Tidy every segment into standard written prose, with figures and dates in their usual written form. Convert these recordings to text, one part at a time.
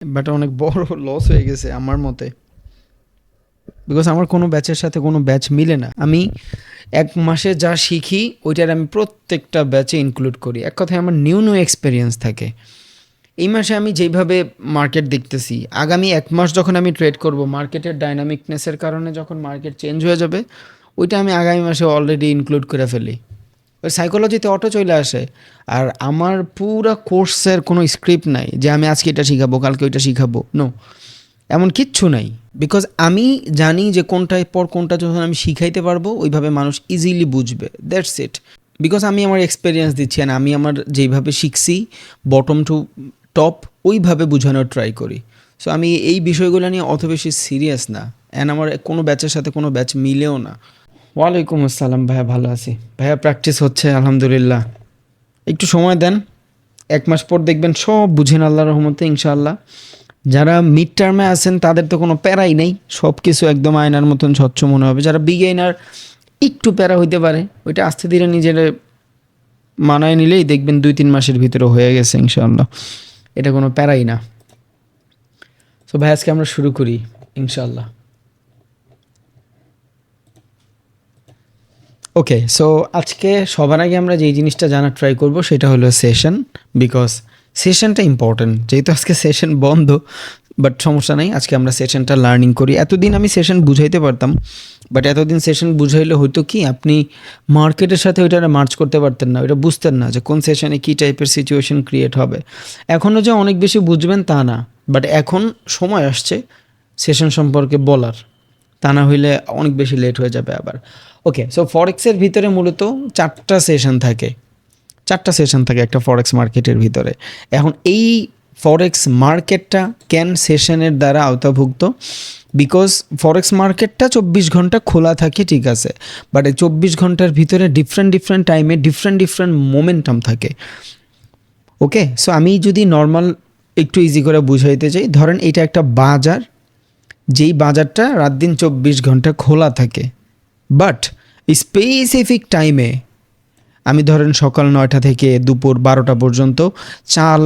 But অনেক বড় loss হয়ে গেছে আমার মতে। বিকজ আমার কোনো ব্যাচের সাথে কোনো ব্যাচ মিলে না। আমি ১ মাসে যা শিখি ওইটার আমি প্রত্যেকটা ব্যাচে ইনক্লুড করি। এক কথায় আমার নিউ এক্সপেরিয়েন্স থাকে। এই মাসে আমি যেইভাবে মার্কেট দেখতেছি, আগামী ১ মাস যখন আমি ট্রেড করব, মার্কেটের ডায়নামিকনেসের কারণে যখন মার্কেট চেঞ্জ হয়ে যাবে, ওইটা আমি আগামী মাসে অলরেডি ইনক্লুড করে ফেলি। ওই সাইকোলজিতে অটো চলে আসে। আর আমার পুরা কোর্সের কোনো স্ক্রিপ্ট নাই যে আমি আজকে এটা শিখাবো, কালকে ওইটা শিখাবো। নো, এমন কিচ্ছু নাই। বিকজ আমি জানি যে কোনটার পর কোনটা যখন আমি শিখাইতে পারবো, ওইভাবে মানুষ ইজিলি বুঝবে। That's it. বিকজ আমি আমার এক্সপেরিয়েন্স দিচ্ছি, আর আমি আমার যেইভাবে শিখছি বটম টু টপ ওইভাবে বোঝানোর ট্রাই করি। সো আমি এই বিষয়গুলো নিয়ে অত বেশি সিরিয়াস না। অ্যান্ড আমার কোনো ব্যাচের সাথে কোনো ব্যাচ মিলেও না। ওয়ালাইকুম আসসালাম ভাইয়া, ভালো আছি ভাইয়া। প্র্যাকটিস হচ্ছে আলহামদুলিল্লাহ। একটু সময় দেন, ১ মাস পর দেখবেন সব বুঝেন আল্লাহর রহমতে ইনশাআল্লাহ। যারা মিড টার্মে আছেন তাদের তো কোনো প্যারাই নেই, সব কিছু একদম আয়নার মতন স্বচ্ছ মনে হবে। যারা বিগেইনার একটু প্যারা হইতে পারে, ওইটা আস্তে ধীরে নিজের মানায় নিলেই দেখবেন ২-৩ মাসের ভিতরে হয়ে গেছে ইনশাআল্লাহ। এটা কোনো প্যারাই না। তো ভাই আজকে আমরা শুরু করি ইনশাআল্লাহ। ওকে, সো আজকে সবার আগে আমরা যেই জিনিসটা জানার ট্রাই করব সেটা হলো সেশন। Because সেশনটা important. যেহেতু আজকে সেশন বন্ধ, বাট সমস্যা নেই, আজকে আমরা সেশনটা লার্নিং করি। এতদিন আমি সেশন বুঝাইতে পারতাম, বাট এতদিন সেশন বুঝাইলে হয়তো কি আপনি মার্কেটের সাথে ওইটা মার্চ করতে পারতেন না, ওইটা বুঝতেন না যে কোন সেশনে কী টাইপের সিচুয়েশন ক্রিয়েট হবে। এখনও যে অনেক বেশি বুঝবেন তা না, বাট এখন সময় আসছে সেশন সম্পর্কে বলার। তা না হইলে অনেক বেশি লেট হয়ে যাবে আবার। ওকে, সো ফরেক্সের ভিতরে মূলত ৪টা সেশন থাকে। ৪টা সেশন থাকে একটা ফরেক্স মার্কেটের ভিতরে। এখন এই ফরেক্স মার্কেটটা কেন সেশনের দ্বারা আওতাভুক্ত? বিকজ ফরেক্স মার্কেটটা ২৪ ঘন্টা খোলা থাকে, ঠিক আছে, বাট এই ২৪ ঘন্টার ভিতরে ডিফারেন্ট টাইমে ডিফারেন্ট মোমেন্টাম থাকে। ওকে, সো আমি যদি নর্মাল একটু ইজি করে বুঝাইতে চাই, ধরেন এটা একটা বাজার, যেই বাজারটা রাত দিন ২৪ ঘন্টা খোলা থাকে, বাট স্পেসিফিক টাইমে আমি ধরেন সকাল ৯টা থেকে দুপুর ১২টা পর্যন্ত চাল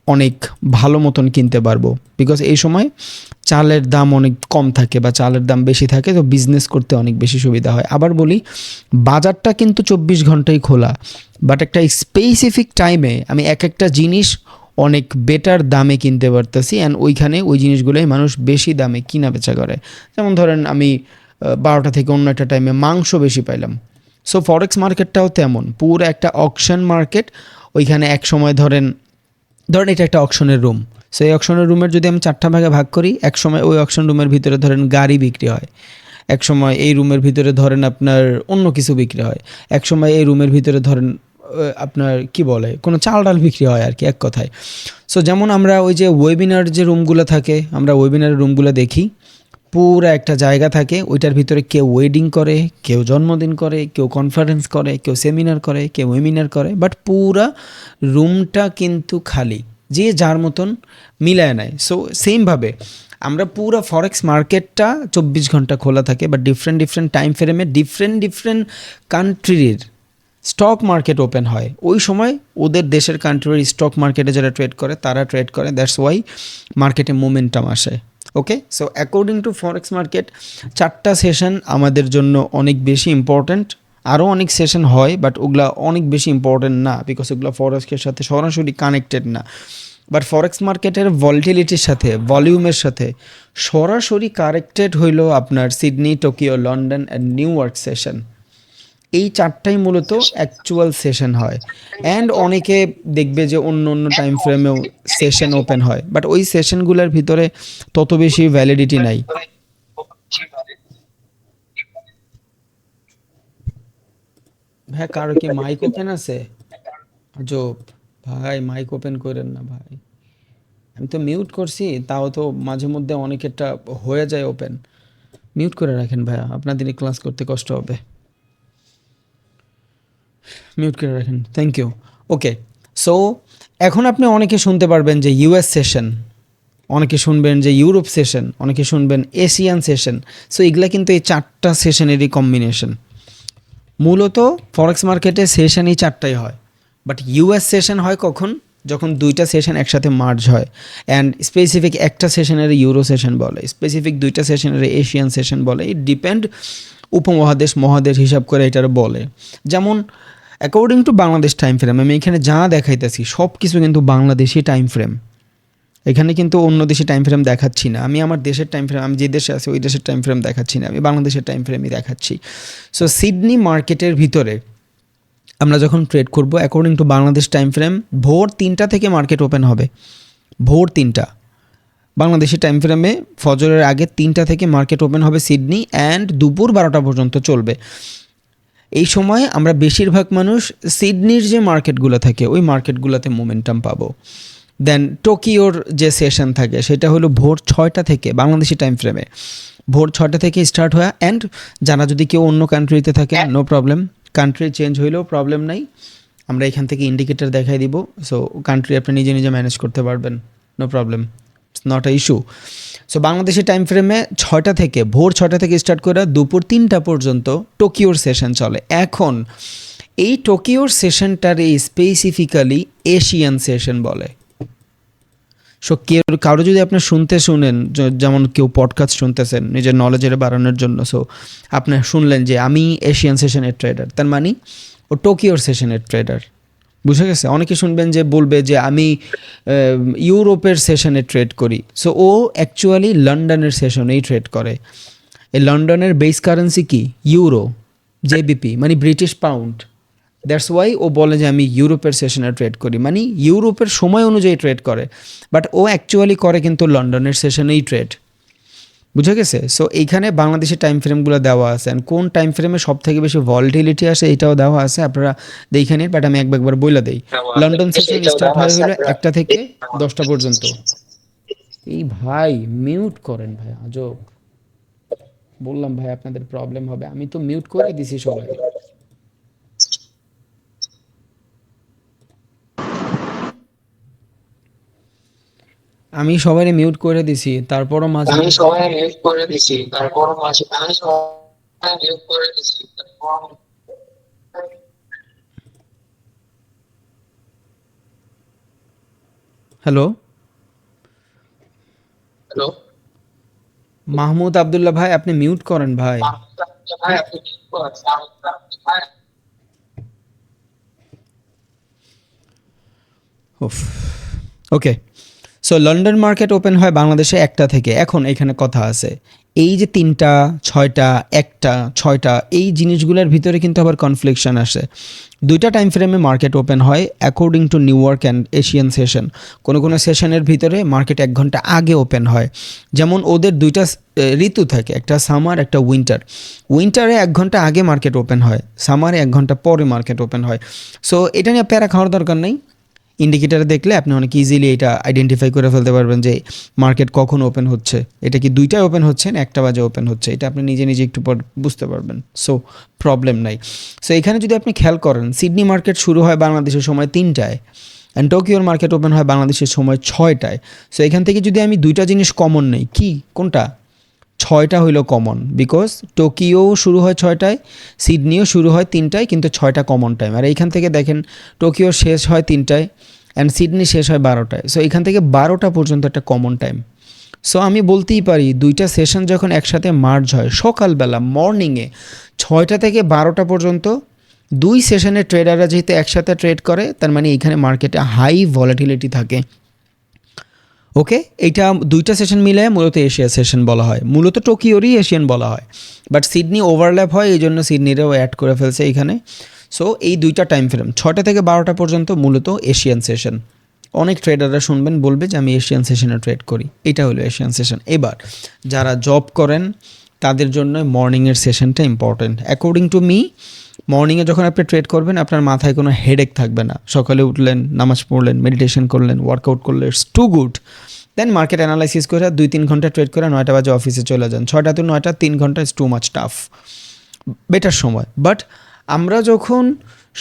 অনেক ভালো মতন কিনতে পারবো। বিকজ এই সময় চালের দাম অনেক কম থাকে বা চালের দাম বেশি থাকে, তো বিজনেস করতে অনেক বেশি সুবিধা হয়। আবার বলি, বাজারটা কিন্তু ২৪ ঘন্টাই খোলা, বাট একটা স্পেসিফিক টাইমে আমি এক একটা জিনিস অনেক বেটার দামে কিনতে পারতেছি, অ্যান্ড ওইখানে ওই জিনিসগুলোই মানুষ বেশি দামে কিনা বেচা করে। যেমন ধরেন আমি ১২টা থেকে অন্য একটা টাইমে মাংস বেশি পাইলাম। সো ফরেক্স মার্কেটটাও তেমন, পুরো একটা অকশন মার্কেট। ওইখানে এক সময় ধরেন এটা একটা অকশনের রুম। সো এই অকশনের রুমের যদি আমি ৪টা ভাগে ভাগ করি, এক সময় ওই অকশন রুমের ভিতরে ধরেন গাড়ি বিক্রি হয়, এক সময় এই রুমের ভিতরে ধরেন আপনার অন্য কিছু বিক্রি হয়, এক সময় এই রুমের ভিতরে ধরেন আপনার কি বলে কোনো চাল ডাল বিক্রি হয় আর কি, এক কথায়। সো যেমন আমরা ওই যে ওয়েবিনার যে রুমগুলো থাকে, আমরা ওয়েবিনারের রুমগুলো দেখি, পুরো একটা জায়গা থাকে, ওইটার ভিতরে কেউ ওয়েডিং করে, কেউ জন্মদিন করে, কেউ কনফারেন্স করে, কেউ সেমিনার করে, কেউ ওয়েবিনার করে, বাট পুরা রুমটা কিন্তু খালি, যে যার মতন মিলায় নেয়। সো সেমভাবে আমরা পুরো ফরেক্স মার্কেটটা ২৪ ঘন্টা খোলা থাকে, বাট ডিফারেন্ট টাইম ফ্রেমে ডিফারেন্ট কান্ট্রির স্টক মার্কেট ওপেন হয়। ওই সময় ওদের দেশের কান্ট্রির স্টক মার্কেটে যারা ট্রেড করে তারা ট্রেড করে, দ্যাটস ওয়াই মার্কেটে মোমেন্টাম আসে। Okay, so according to forex market ৪টা সেশন আমাদের জন্য অনেক বেশি ইম্পর্ট্যান্ট। আরও অনেক সেশন হয়, বাট ওগুলা অনেক বেশি ইম্পর্ট্যান্ট না, বিকজ ওগুলো ফরেক্সের সাথে সরাসরি কানেক্টেড না। বাট ফরেক্স মার্কেটের ভলিটিলিটির সাথে, ভলিউমের সাথে সরাসরি কানেক্টেড হইল আপনার Sydney, Tokyo, London and new York session. এই ৪টাই মূলত অ্যাকচুয়াল সেশন হয়। অ্যান্ড অনেকে দেখবে যে অন্য টাইম ফ্রেমেও সেশন ওপেন হয়, বাট ওই সেশনগুলোর ভিতরে তত বেশি ভ্যালিডিটি নাই। ভাই কারো কি মাইক ওপেন আছে? আজব ভাই, মাইক ওপেন করেন না ভাই। আমি তো মিউট করছি, তাও তো মাঝে মধ্যে অনেকেরটা হয়ে যায় ওপেন। মিউট করে রাখেন ভাইয়া, আপনাদের ক্লাস করতে কষ্ট হবে। মিউট করে রাখেন, থ্যাংক ইউ। ওকে, সো এখন আপনি অনেকে শুনতে পারবেন যে ইউএস সেশন, অনেকে শুনবেন যে ইউরোপ সেশন, অনেকে শুনবেন এশিয়ান সেশন। সো এগুলা কিন্তু এই ৪টা সেশনেরই কম্বিনেশন। মূলত ফরেক্স মার্কেটে সেশন এই ৪টাই হয়, বাট ইউএস সেশন হয় কখন? যখন দুইটা সেশন একসাথে মার্জ হয় অ্যান্ড স্পেসিফিক একটা সেশনের ইউরো সেশন বলে, স্পেসিফিক দুইটা সেশনের এশিয়ান সেশন বলে, ইট ডিপেন্ড উপমহাদেশ মহাদেশ হিসাব করে এটার বলে। যেমন according to Bangladesh time frame, আমি এখানে যা দেখাইতেছি সব কিছু কিন্তু বাংলাদেশি টাইম ফ্রেম, এখানে কিন্তু অন্য দেশের টাইম ফ্রেম দেখাচ্ছি না। আমি আমার দেশের টাইম ফ্রেম, আমি যে দেশে আছি ওই দেশের টাইম ফ্রেম দেখাচ্ছি না, আমি বাংলাদেশের টাইম ফ্রেমই দেখাচ্ছি। সো সিডনি মার্কেটের ভিতরে আমরা যখন ট্রেড করব according to Bangladesh time frame, ভোর 3টা থেকে মার্কেট ওপেন হবে। ভোর 3টা বাংলাদেশি টাইম ফ্রেমে ফজরের আগে 3টা থেকে মার্কেট ওপেন হবে সিডনি, অ্যান্ড দুপুর 12টা পর্যন্ত চলবে। এই সময় আমরা বেশিরভাগ মানুষ সিডনির যে মার্কেটগুলো থাকে ওই মার্কেটগুলোতে মোমেন্টাম পাবো। দেন টোকিওর যে সেশন থাকে সেটা হলো ভোর 6টা থেকে, বাংলাদেশি টাইম ফ্রেমে ভোর 6টা থেকে স্টার্ট হয়। অ্যান্ড যারা যদি কেউ অন্য কান্ট্রিতে থাকে নো প্রবলেম, কান্ট্রি চেঞ্জ হইলেও প্রবলেম নাই, আমরা এখান থেকে ইন্ডিকেটর দেখাই দিব। সো কান্ট্রি আপনি নিজে নিজে ম্যানেজ করতে পারবেন, no problem, it's not a issue. So Bangladeshi time ফ্রেমে 6টা থেকে, ভোর 6টা থেকে স্টার্ট করে দুপুর 3টা পর্যন্ত টোকিওর সেশন চলে। এখন এই টোকিওর সেশনটার স্পেসিফিক্যালি এশিয়ান সেশন বলে। সো কারো যদি আপনি শুনেন, যেমন কেউ পডকাস্ট শুনতেছেন নিজের নলেজের বাড়ানোর জন্য, সো আপনি শুনলেন যে আমি এশিয়ান সেশনের ট্রেডার, তার মানে ও টোকিওর সেশনের ট্রেডার, বুঝে গেছে? অনেকে শুনবেন যে বলবে যে আমি ইউরোপের সেশনে ট্রেড করি, সো ও অ্যাকচুয়ালি লন্ডনের সেশনেই ট্রেড করে। এই লন্ডনের বেস কারেন্সি কি? ইউরো, জেবিপি মানে ব্রিটিশ পাউন্ড। দ্যাটস ওয়াই ও বলে যে আমি ইউরোপের সেশনে ট্রেড করি, মানে ইউরোপের সময় অনুযায়ী ট্রেড করে, বাট ও অ্যাকচুয়ালি করে কিন্তু লন্ডনের সেশনেই ট্রেড, বুঝে গেছে? সো এইখানে বাংলাদেশের টাইম ফ্রেমগুলো দেওয়া আছে, অ্যান্ড কোন টাইম ফ্রেমে সব থেকে বেশি ভলিটিলিটি আসে এটাও দেওয়া আছে, আপনারা দেখে নিন। বাট আমি একবার বইলা দিই, লন্ডন সেশন স্টার্ট হয় হলো 1টা থেকে 10টা পর্যন্ত। এই ভাই মিউট করেন ভাই, আজব। বললাম ভাই আপনাদের প্রবলেম হবে, আমি তো মিউট করে দিছি সবাই। আমি সবাই মিউট করে দিছি, তারপরও মাঝে আমি সবাই মিউট করে দিছি, তারপর মাঝে আমি সবাই মিউট করে দিছি, তারপর হ্যালো হ্যালো মাহমুদ আবদুল্লাহ ভাই, আপনি মিউট করেন ভাই। ভাই আপনি মিউট করেছেন ভাই। ওকে, সো লন্ডন মার্কেট ওপেন হয় বাংলাদেশে 1টা থেকে। এখন এখানে কথা আছে, এই যে 3টা 6টা 1টা 6টা এই জিনিসগুলোর ভিতরে কিন্তু আবার কনফ্লিকশন আসে। দুইটা টাইম ফ্রেমে মার্কেট ওপেন হয় according to new York and Asian session. কোনো কোনো সেশনের ভিতরে মার্কেট 1 ঘন্টা আগে ওপেন হয়। যেমন ওদের দুইটা ঋতু থাকে, একটা সামার একটা উইন্টার। উইন্টারে 1 ঘন্টা আগে মার্কেট ওপেন হয়, সামারে 1 ঘন্টা পরে মার্কেট ওপেন হয়। সো এটা নিয়ে প্যারা খাওয়ার দরকার নেই, ইন্ডিকেটারে দেখলে আপনি অনেক ইজিলি এটা আইডেন্টিফাই করে ফেলতে পারবেন যে মার্কেট কখন ওপেন হচ্ছে, এটা কি 2টায় ওপেন হচ্ছে না 1টা বাজে ওপেন হচ্ছে, এটা আপনি নিজে নিজে একটু পর বুঝতে পারবেন। সো প্রবলেম নাই। সো এখানে যদি আপনি খেয়াল করেন, সিডনি মার্কেট শুরু হয় বাংলাদেশের সময় 3টায়, অ্যান্ড টোকিওর মার্কেট ওপেন হয় বাংলাদেশের সময় 6টায়। সো এখান থেকে যদি আমি দুইটা জিনিস কমন নেই, কি কোনটা? 6টা হইল কমন, বিকজ টোকিও শুরু হয় 6টায়, সিডনিও শুরু হয় 3টায়, কিন্তু 6টা কমন টাইম। আর এইখান থেকে দেখেন টোকিও শেষ হয় 3টায় অ্যান্ড সিডনি শেষ হয় 12টায়। সো এখান থেকে 12টা পর্যন্ত একটা কমন টাইম। সো আমি বলতেই পারি দুইটা সেশন যখন একসাথে মার্জ হয় সকালবেলা মর্নিংয়ে 6টা থেকে 12টা পর্যন্ত, দুই সেশনের ট্রেডাররা যেহেতু একসাথে ট্রেড করে, তার মানে এখানে মার্কেটে হাই ভলাটিলিটি থাকে। ওকে, এইটা দুইটা সেশন মিলে মূলত এশিয়া সেশন বলা হয়, মূলত টোকিওরই এশিয়ান বলা হয়, বাট সিডনি ওভারল্যাপ হয়, এই জন্য সিডনিরেও অ্যাড করে ফেলছে এইখানে। সো এই দুইটা টাইম ফ্রেম 6টা থেকে 12টা পর্যন্ত মূলত এশিয়ান সেশন। অনেক ট্রেডাররা শুনবেন বলবে যে আমি এশিয়ান সেশনে ট্রেড করি, এটা হলো এশিয়ান সেশন। এবার যারা জব করেন তাদের জন্য মর্নিংয়ের সেশনটা ইম্পর্টেন্ট। অ্যাকর্ডিং টু মি, মর্নিংয়ে যখন আপনি ট্রেড করবেন আপনার মাথায় কোনো হেডেক থাকবে না। সকালে উঠলেন, নামাজ পড়লেন, মেডিটেশন করলেন, ওয়ার্কআউট করলেন, it's too good. Then market analysis করে 2-3 ঘন্টা ট্রেড করে 9টা বাজে অফিসে চলে যান। 6টা to 9টা 3 ঘন্টা is too much tough, better সময়। বাট আমরা যখন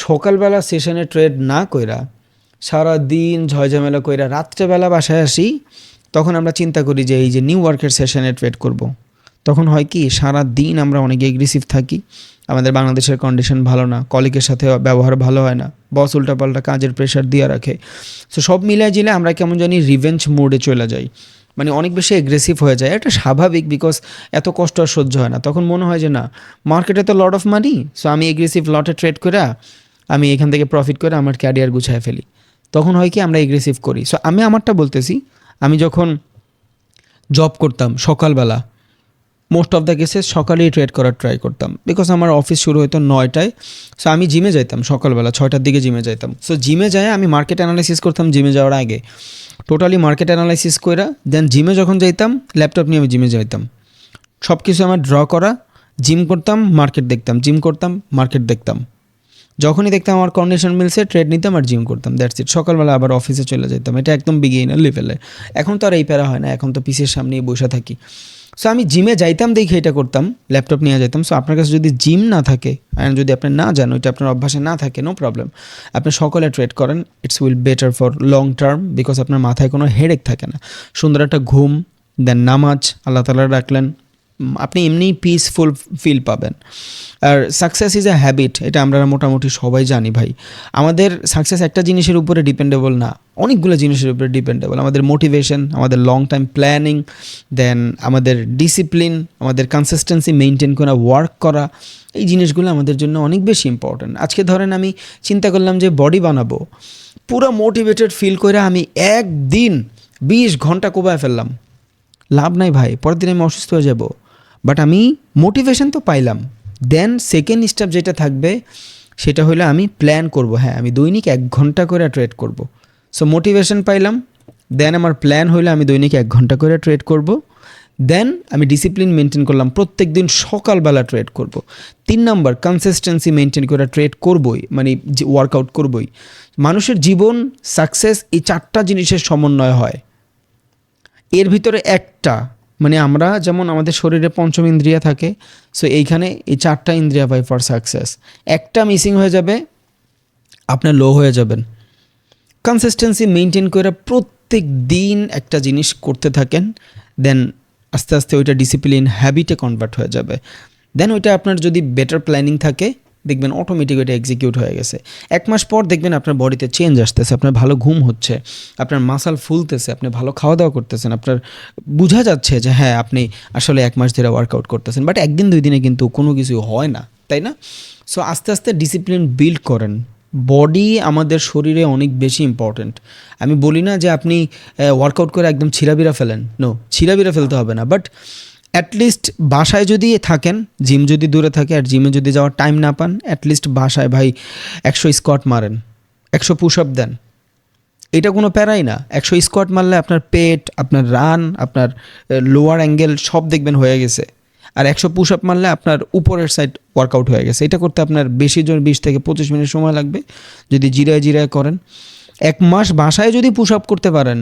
সকালবেলা সেশনে ট্রেড না কইরা সারা দিন ঝয়ঝামেলা কইরা রাত্রেবেলা বাসায় আসি, তখন আমরা চিন্তা করি যে এই যে নিউ ইয়র্কের সেশনে ট্রেড করব। তখন হয় কি, সারা দিন আমরা অনেক এগ্রেসিভ থাকি, আমাদের বাংলাদেশের কন্ডিশন ভালো না, কলিগের সাথে ব্যবহার ভালো হয় না, বস উল্টাপাল্টা কাজের প্রেশার দিয়ে রাখে। সো সব মিলিয়ে জিলে আমরা কেমন জানি রিভেঞ্জ মোডে চলে যাই, মানে অনেক বেশি অ্যাগ্রেসিভ হয়ে যায়। এটা স্বাভাবিক, বিকজ এত কষ্ট আর সহ্য হয় না। তখন মনে হয় যে না, মার্কেটে তো লট অফ মানি, সো আমি এগ্রেসিভ লটে ট্রেড করে আমি এখান থেকে প্রফিট করে আমার ক্যারিয়ার গুছায় ফেলি। তখন হয় কি আমরা এগ্রেসিভ করি। সো আমি আমারটা বলতেছি, আমি যখন জব করতাম সকালবেলা, মোস্ট অফ দ্য কেসেস সকালেই ট্রেড করার ট্রাই করতাম, বিকজ আমার অফিস শুরু হতো 9টায়। সো আমি জিমে যাইতাম সকালবেলা 6টার দিকে জিমে যাইতাম। সো জিমে যায় আমি মার্কেট অ্যানালাইসিস করতাম জিমে যাওয়ার আগে, টোটালি মার্কেট অ্যানালাইসিস করে দেন জিমে যখন যাইতাম ল্যাপটপ নিয়ে আমি জিমে যাইতাম, সব কিছু আমার ড্র করা, জিম করতাম মার্কেট দেখতাম, জিম করতাম মার্কেট দেখতাম, যখনই দেখতাম আমার কন্ডিশন মিলছে ট্রেড নিতাম আর জিম করতাম, দ্যাটস ইট। সকালবেলা আবার অফিসে চলে যেতাম। এটা একদম বিগিনার লেভেলে। এখন তো আর এই প্যারা হয় না, এখন তো পিসির সামনেই বসে থাকি। সো আমি জিমে যাইতাম দেখে এটা করতাম, ল্যাপটপ নিয়ে যাইতাম। সো আপনার কাছে যদি জিম না থাকে অ্যান্ড যদি আপনি না জানেন, ওইটা আপনার অভ্যাসে না থাকে, নো প্রবলেম, আপনি সকালে ট্রেড করেন, it's will better for long term, because আপনার মাথায় কোনো হেডেক থাকে না। সুন্দর একটা ঘুম, দেন নামাজ, আল্লাহ তাআলা রাখলেন, আপনি এমনি পিসফুল ফিল পাবেন। আর সাকসেস ইজ এ হ্যাবিট, এটা আমরা মোটামুটি সবাই জানি ভাই। আমাদের সাকসেস একটা জিনিসের উপরে ডিপেন্ডেবল না, অনেকগুলো জিনিসের উপরে ডিপেন্ডেবল। আমাদের মোটিভেশন, আমাদের লং টাইম প্ল্যানিং, দেন আমাদের ডিসিপ্লিন, আমাদের কনসিস্টেন্সি মেনটেন করা, ওয়ার্ক করা, এই জিনিসগুলো আমাদের জন্য অনেক বেশি ইম্পর্ট্যান্ট। আজকে ধরেন আমি চিন্তা করলাম যে বডি বানাবো, পুরো মোটিভেটেড ফিল করে আমি একদিন 20 ঘন্টা কোবায় ফেললাম, লাভ নাই ভাই, পরের দিন আমি অসুস্থ হয়ে যাব। বাট আমি মোটিভেশন তো পাইলাম। দেন সেকেন্ড স্টেপ যেটা থাকবে সেটা হলো আমি প্ল্যান করব, হ্যাঁ আমি দৈনিক 1 ঘন্টা করে ট্রেড করব। সো মোটিভেশন পাইলাম, দেন আমার প্ল্যান হইলো আমি দৈনিক 1 ঘন্টা করে ট্রেড করব, দেন আমি ডিসিপ্লিন মেনটেন করলাম, প্রত্যেক দিন সকালবেলা ট্রেড করব। 3 নাম্বার কনসিস্টেন্সি মেনটেন করে ট্রেড করবই, মানে ওয়ার্কআউট করবই। মানুষের জীবন সাকসেস এই 4টা জিনিসের সমন্বয় হয়। এর ভিতরে একটা, মানে আমরা যেমন আমাদের শরীরে 5ম ইন্দ্রিয়া থাকে, সো এইখানে এই 4টা ইন্দ্রিয়া পাই ফর সাকসেস। একটা মিসিং হয়ে যাবে, আপনার লো হয়ে যাবেন। কনসিস্টেন্সি মেনটেন করে প্রত্যেক দিন একটা জিনিস করতে থাকেন, দেন আস্তে আস্তে ওইটা ডিসিপ্লিন হ্যাবিটে কনভার্ট হয়ে যাবে। দেন ওইটা আপনার যদি বেটার প্ল্যানিং থাকে, দেখবেন অটোমেটিক ওইটা এক্সিকিউট হয়ে গেছে। 1 মাস পর দেখবেন আপনার বডিতে চেঞ্জ আসতেছে, আপনার ভালো ঘুম হচ্ছে, আপনার মাসাল ফুলতেছে, আপনি ভালো খাওয়া দাওয়া করতেছেন, আপনার বোঝা যাচ্ছে যে হ্যাঁ আপনি আসলে 1 মাস ধরে ওয়ার্কআউট করতেছেন। বাট 1 দিন 2 দিনে কিন্তু কোনো কিছু হয় না, তাই না? সো আস্তে আস্তে ডিসিপ্লিন বিল্ড করেন। বডি আমাদের শরীরে অনেক বেশি ইম্পর্ট্যান্ট। আমি বলি না যে আপনি ওয়ার্কআউট করে একদম ছিঁড়াবিড়া ফেলেন, নো, ছিঁড়াবিড়া ফেলতে হবে না, বাট অ্যাটলিস্ট বাসায় যদি থাকেন, জিম যদি দূরে থাকে আর জিমে যদি যাওয়ার টাইম না পান, অ্যাটলিস্ট বাসায় ভাই 100 স্কোয়াট মারেন, 100 পুশ আপ দেন, এটা কোনো প্যারাই না। 100 স্কোয়াট মারলে আপনার পেট, আপনার রান, আপনার লোয়ার অ্যাঙ্গেল সব দেখবেন হয়ে গেছে। আর 100 পুশ আপ মারলে আপনার উপরের সাইড ওয়ার্কআউট হয়ে গেছে। এটা করতে আপনার বেশি জোর 20 থেকে 25 মিনিট সময় লাগবে যদি জিরায় জিরায় করেন। 1 মাস বাসায় যদি পুশ আপ করতে পারেন,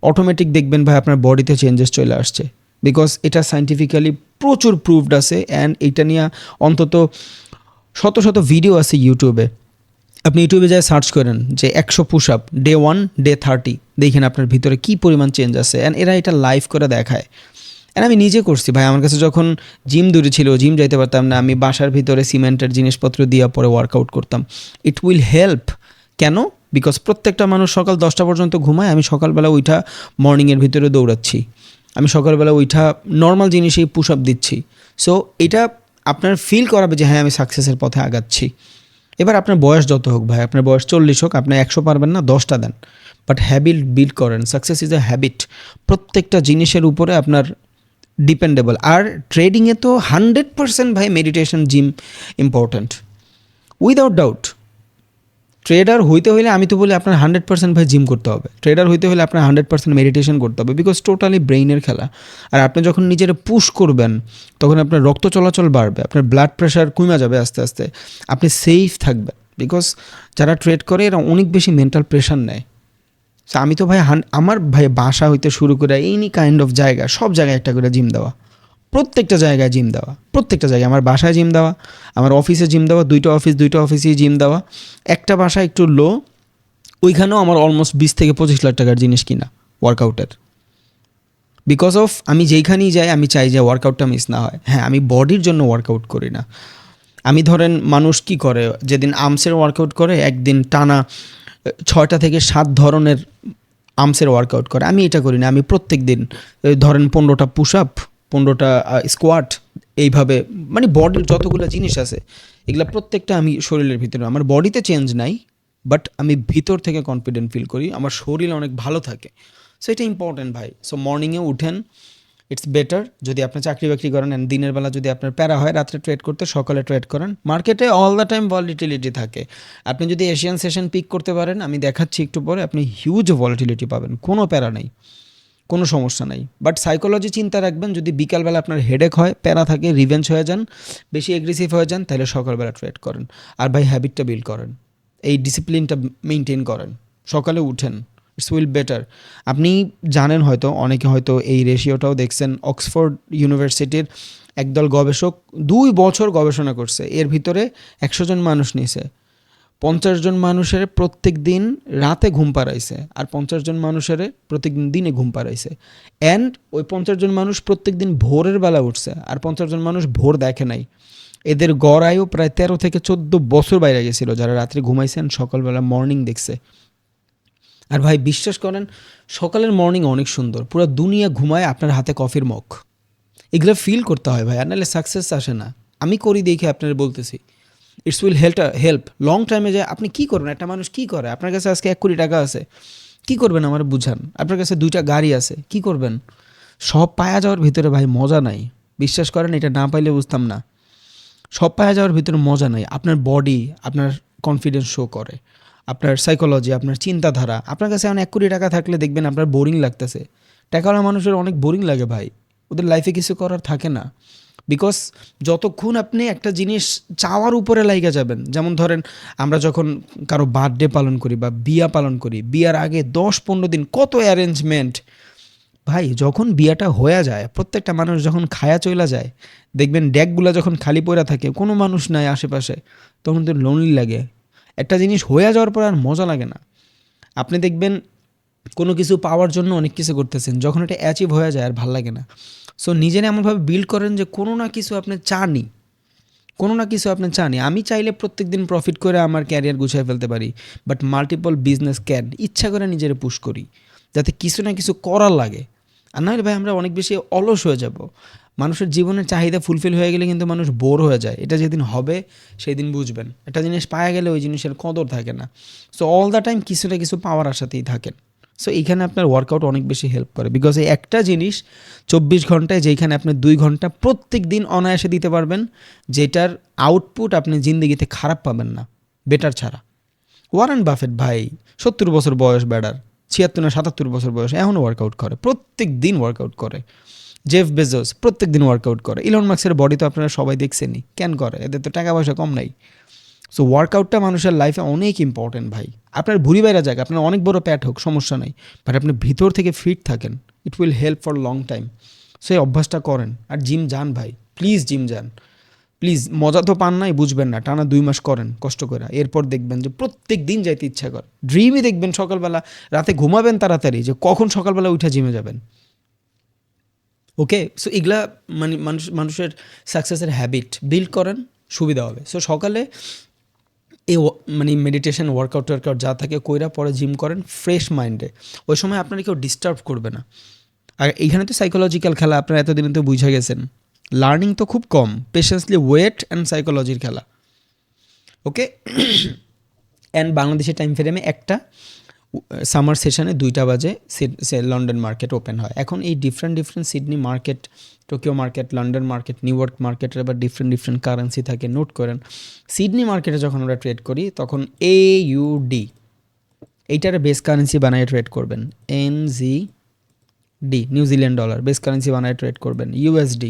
অটোমেটিক দেখবেন ভাই আপনার বডিতে চেঞ্জেস চলে আসছে, বিকজ এটা সায়েন্টিফিক্যালি প্রচুর প্রুভড আছে। অ্যান্ড এটা নিয়ে অন্তত শত শত ভিডিও আছে ইউটিউবে। আপনি ইউটিউবে যায় সার্চ করেন যে 100 পুশ আপ ডে 1, ডে 30, দেখেন আপনার ভিতরে কী পরিমাণ চেঞ্জ আছে। অ্যান্ড এরা এটা লাইভ করে দেখায়। অ্যান্ড আমি নিজে করছি ভাই, আমার কাছে যখন জিম দূরে ছিল, জিম যাইতে পারতাম না, আমি বাসার ভিতরে সিমেন্টের জিনিসপত্র দিয়ে পরে ওয়ার্কআউট করতাম। It will help. কেন? বিকজ প্রত্যেকটা মানুষ সকাল 10টা পর্যন্ত ঘুমায়, আমি সকালবেলা ওইটা মর্নিংয়ের ভিতরে দৌড়াচ্ছি, আমি সকালবেলা ওইটা নর্মাল জিনিসেই পুশ আপ দিচ্ছি। সো এটা আপনার ফিল করাবে যে হ্যাঁ আমি সাকসেসের পথে আগাচ্ছি। এবার আপনার বয়স যত হোক ভাই, আপনার বয়স 40 হোক, আপনি 100 পারবেন না, 10টা দেন, বাট হ্যাবিট বিল্ড করেন। সাকসেস ইজ এ হ্যাবিট, প্রত্যেকটা জিনিসের উপরে আপনার ডিপেন্ডেবল। আর ট্রেডিংয়ে তো 100% ভাই meditation, gym important, without doubt. Trader হইতে হলে আমি তো বলি আপনার 100% ভাই জিম করতে হবে, ট্রেডার হইতে হলে আপনার 100% মেডিটেশন করতে হবে, বিকজ টোটালি ব্রেইনের খেলা। আর আপনি যখন নিজের পুশ করবেন তখন আপনার রক্ত চলাচল বাড়বে, আপনার ব্লাড প্রেশার কমে যাবে আস্তে আস্তে, আপনি সেফ থাকবেন। বিকজ যারা ট্রেড করে এরা অনেক বেশি মেন্টাল প্রেশার নেয়। সো আমি তো ভাই আমার ভাই বাসা হইতে শুরু করে এনি কাইন্ড অফ জায়গা, সব জায়গায় একটা করে জিম দেওয়া, প্রত্যেকটা জায়গায় জিম দেওয়া, প্রত্যেকটা জায়গায়। আমার বাসায় জিম দেওয়া, আমার অফিসে জিম দেওয়া, 2টা অফিসেই জিম দেওয়া। একটা বাসা একটু লো, ওইখানেও আমার অলমোস্ট 20 থেকে 25 লাখ টাকার জিনিস কিনা ওয়ার্কআউটের। বিকজ অফ আমি যেইখানেই যাই আমি চাই যে ওয়ার্কআউটটা মিস না হয়। হ্যাঁ, আমি বডির জন্য ওয়ার্কআউট করি না, আমি ধরেন মানুষ কি করে, যেদিন আর্মসের ওয়ার্কআউট করে একদিন টানা 6টা থেকে 7 ধরনের আর্মসের ওয়ার্কআউট করে। আমি এটা করি না, আমি প্রত্যেক দিন ধরেন 15টা পুশ আপ, 15টা স্কোয়াট, এইভাবে মানে বডির যতগুলো জিনিস আছে এগুলা প্রত্যেকটা আমি শরীরের ভিতরে, আমার বডিতে চেঞ্জ নাই, বাট আমি ভিতর থেকে কনফিডেন্ট ফিল করি, আমার শরীর অনেক ভালো থাকে। সো এটা ইম্পর্টেন্ট ভাই। সো মর্নিংয়ে উঠেন, ইটস বেটার। যদি আপনি চাকরি বাকরি করেন অ্যান্ড দিনের বেলা যদি আপনার প্যারা হয় রাত্রে ট্রেড করতে, সকালে ট্রেড করেন। মার্কেটে অল দ্য টাইম ভলিটিলিটি থাকে। আপনি যদি এশিয়ান সেশন পিক করতে পারেন, আমি দেখাচ্ছি একটু পরে, আপনি হিউজ ভলিটিলিটি পাবেন, কোনো প্যারা নেই, কোনো সমস্যা নাই। বাট সাইকোলজি চিন্তা রাখবেন, যদি বিকালবেলা আপনার হেডেক হয়, প্যারা থাকে, রিভেঞ্জ হয়ে যান, বেশি এগ্রেসিভ হয়ে যান, তাহলে সকালবেলা ট্রেড করেন। আর ভাই হ্যাবিটটা বিল্ড করেন, এই ডিসিপ্লিনটা মেনটেন করেন, সকালে উঠেন, ইটস উইল বেটার। আপনি জানেন হয়তো, অনেকে হয়তো এই রেশিওটাও দেখছেন, অক্সফোর্ড ইউনিভার্সিটির একদল গবেষক 2 বছর গবেষণা করছে, এর ভিতরে 100 জন মানুষ নিছে, 50 জন মানুষের প্রত্যেক দিন রাতে ঘুম পাড়াইছে, আর 50 জন মানুষের প্রত্যেক দিনে ঘুম পাড়াইছে। অ্যান্ড ওই 50 জন মানুষ প্রত্যেক দিন ভোরের বেলা উঠছে, আর 50 জন মানুষ ভোর দেখে নাই। এদের গড় আয়ু প্রায় 13 থেকে 14 বছর বাইরে গেছিলো, যারা রাত্রে ঘুমাইছেন সকালবেলা মর্নিং দেখছে। আর ভাই বিশ্বাস করেন, সকালের মর্নিং অনেক সুন্দর, পুরো দুনিয়া ঘুমায়, আপনার হাতে কফির মগ। এগুলো ফিল করতে হয় ভাই, আর নাহলে সাকসেস আসে না। আমি করি দেখে আপনারা বলতেছি, ইটস উইল হেল্প লং টাইমে। যে আপনি কী করবেন, একটা মানুষ কী করে, আপনার কাছে আজকে 1 কোটি টাকা আছে, কী করবেন আমার বুঝান। আপনার কাছে 2টা গাড়ি আছে, কী করবেন। সব পায়া যাওয়ার ভিতরে ভাই মজা নাই, বিশ্বাস করেন, এটা না পাইলে বুঝতাম না। সব পায়া যাওয়ার ভিতরে মজা নাই। আপনার বডি আপনার কনফিডেন্স শো করে, আপনার সাইকোলজি, আপনার চিন্তাধারা। আপনার কাছে এখন 1 কোটি টাকা থাকলে দেখবেন আপনার বোরিং লাগতেছে। টাকাওয়ালা মানুষের অনেক বোরিং লাগে ভাই, ওদের লাইফে কিছু করার থাকে না। বিকজ যতক্ষণ আপনি একটা জিনিস চাওয়ার উপরে লাইগা যাবেন, যেমন ধরেন আমরা যখন কারো বার্থডে পালন করি বা বিয়া পালন করি, বিয়ার আগে 10-15 দিন কত অ্যারেঞ্জমেন্ট ভাই। যখন বিয়াটা হয়ে যায়, প্রত্যেকটা মানুষ যখন খায়া চইলা যায়, দেখবেন ডেকগুলা যখন খালি পড়ে থাকে, কোনো মানুষ নাই আশেপাশে, তখন তো লোনলি লাগে। একটা জিনিস হয়ে যাওয়ার পর আর মজা লাগে না। আপনি দেখবেন কোনো কিছু পাওয়ার জন্য অনেক কিছু করতেছেন, যখন এটা অ্যাচিভ হয়ে যায় আর ভাল লাগে না। সো নিজের এমনভাবে বিল্ড করেন যে কোনো না কিছু আপনি চানই, কোনো না কিছু আপনি চানই। আমি চাইলে প্রত্যেক দিন প্রফিট করে আমার ক্যারিয়ার গুছিয়ে ফেলতে পারি, বাট মাল্টিপল বিজনেস ক্যান, ইচ্ছা করে নিজের পুশ করি, যাতে কিছু না কিছু করার লাগে। আর নাহলে ভাই আমরা অনেক বেশি অলস হয়ে যাব। মানুষের জীবনের চাহিদা ফুলফিল হয়ে গেলে কিন্তু মানুষ বোর হয়ে যায়, এটা যেদিন হবে সেই দিন বুঝবেন। একটা জিনিস পাওয়া গেলে ওই জিনিসের কদর থাকে না। সো অল দ্য টাইম কিছু না কিছু পাওয়ার আশাতেই থাকেন। সো এইখানে আপনার ওয়ার্কআউট অনেক বেশি হেল্প করে, বিকজ এই একটা জিনিস 24 ঘন্টায়, যেইখানে আপনি 2 ঘন্টা প্রত্যেক দিন অনায়াসে দিতে পারবেন, যেটার আউটপুট আপনি জিন্দগিতে খারাপ পাবেন না, বেটার ছাড়া। ওয়ারেন বাফেট ভাই 70 বছর বয়স, বেড়ার 76 না 77 বছর বয়স, এখনও ওয়ার্কআউট করে, প্রত্যেক দিন ওয়ার্কআউট করে। জেফ বেজোস প্রত্যেক দিন ওয়ার্কআউট করে। ইলন মাস্কের বডি তো আপনারা সবাই দেখছেনই, কেন করে, এদের তো টাকা পয়সা কম নাই। সো ওয়ার্কআউটটা মানুষের লাইফে অনেক ইম্পর্টেন্ট ভাই। আপনার ভুঁড়ি বাইরা যাক, আপনার অনেক বড় প্যাট হোক, সমস্যা নাই, বাট আপনি ভিতর থেকে ফিট থাকেন, it will help for long time. So এই অভ্যাসটা করেন। আর জিম যান ভাই, প্লিজ জিম যান, প্লিজ। মজা তো পান নাই, বুঝবেন না, টানা 2 মাস করেন কষ্ট করে, এরপর দেখবেন যে প্রত্যেক দিন যাইতে ইচ্ছা করে। ড্রিমই দেখবেন সকালবেলা, রাতে ঘুমাবেন তাড়াতাড়ি যে কখন সকালবেলা উঠে জিমে যাবেন। ওকে, সো এগুলা মানে মানুষের সাকসেসের হ্যাবিট বিল্ড করেন, সুবিধা হবে। সো সকালে এই মানে মেডিটেশন, ওয়ার্কআউট যা থাকে কইরা পরে জিম করেন ফ্রেশ মাইন্ডে। ওই সময় আপনারা কেউ ডিস্টার্ব করবে না। আর এইখানে তো সাইকোলজিক্যাল খেলা আপনারা এতদিনে তো বুঝে গেছেন, লার্নিং তো খুব কম, পেশেন্সলি ওয়েট অ্যান্ড সাইকোলজির খেলা। ওকে, অ্যান্ড বাংলাদেশের টাইম ফ্রেমে একটা সামার সেশনে 2টা বাজে লন্ডন মার্কেট ওপেন হয়। এখন এই different Sydney market, Tokyo market, London market, new York মার্কেটের আবার ডিফারেন্ট কারেন্সি থাকে, নোট করেন। সিডনি মার্কেটে যখন আমরা ট্রেড করি তখন AUD, এইটার বেস কারেন্সি বানায় ট্রেড করবেন। NZD, New Zealand dollar, base currency বানায় ট্রেড করবেন। USD,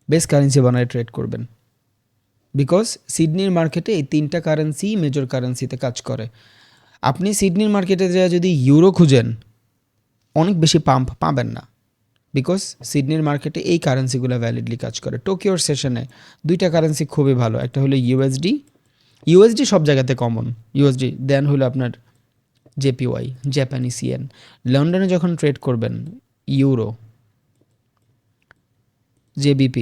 বেস কারেন্সি বানায় ট্রেড করবেন। বিকজ সিডনির মার্কেটে এই 3টা কারেন্সি মেজর কারেন্সিতে কাজ করে। আপনি সিডনির মার্কেটে যা যদি ইউরো খুঁজেন, অনেক বেশি পাম্প পাবেন না, বিকজ সিডনির মার্কেটে এই কারেন্সিগুলো ভ্যালিডলি কাজ করে। টোকিওর সেশনে 2টা কারেন্সি খুবই ভালো, একটা হলো ইউএসডি সব জায়গাতে কমন, ইউএসডি, দেন হলো আপনার JPY, জাপানিজ ইয়েন। লন্ডনে যখন ট্রেড করবেন ইউরো, JBP,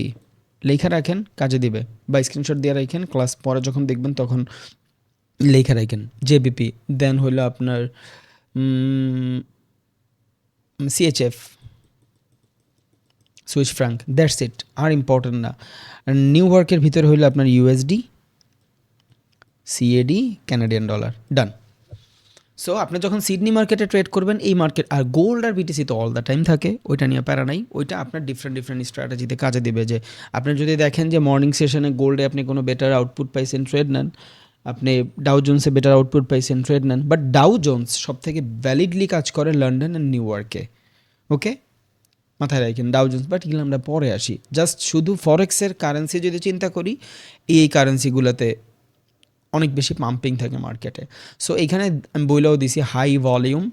লেখা রাখেন, কাজে দিবে, বা স্ক্রিনশট দিয়ে রাখেন, ক্লাস পরে যখন দেখবেন তখন লেখা রাখেন। জেবিপি, দেন হলো আপনার CHF, Swiss franc, that's it, আর ইম্পর্টেন্ট না। আর নিউ ইয়র্কের ভিতরে হইলো আপনার USD, CAD, Canadian dollar, done. So আপনি যখন সিডনি মার্কেটে ট্রেড করবেন, এই মার্কেট আর গোল্ড আর বিটিসি তো অল দ্য টাইম থাকে, ওইটা নিয়ে প্যারা নাই। ওইটা আপনার ডিফারেন্ট স্ট্র্যাটেজিতে কাজে দিবে। যে আপনি যদি দেখেন যে মর্নিং সেশনে গোল্ডে আপনি কোনো বেটার আউটপুট পাইছেন, ট্রেড নেন। আপনি ডাউ জোন্সে বেটার আউটপুট পাইছেন, ট্রেড নেন। বাট ডাউ জোন্স সব থেকে ভ্যালিডলি কাজ করে লন্ডন অ্যান্ড নিউ ইয়র্কে। ওকে, মাথায় রাখেন ডাউ জোন্স। বাট এগুলো আমরা পরে আসি। জাস্ট শুধু ফরেক্সের কারেন্সি যদি চিন্তা করি, এই কারেন্সিগুলোতে অনেক বেশি পাম্পিং থাকে মার্কেটে। সো এইখানে আমি বইলেও দিছি high volume.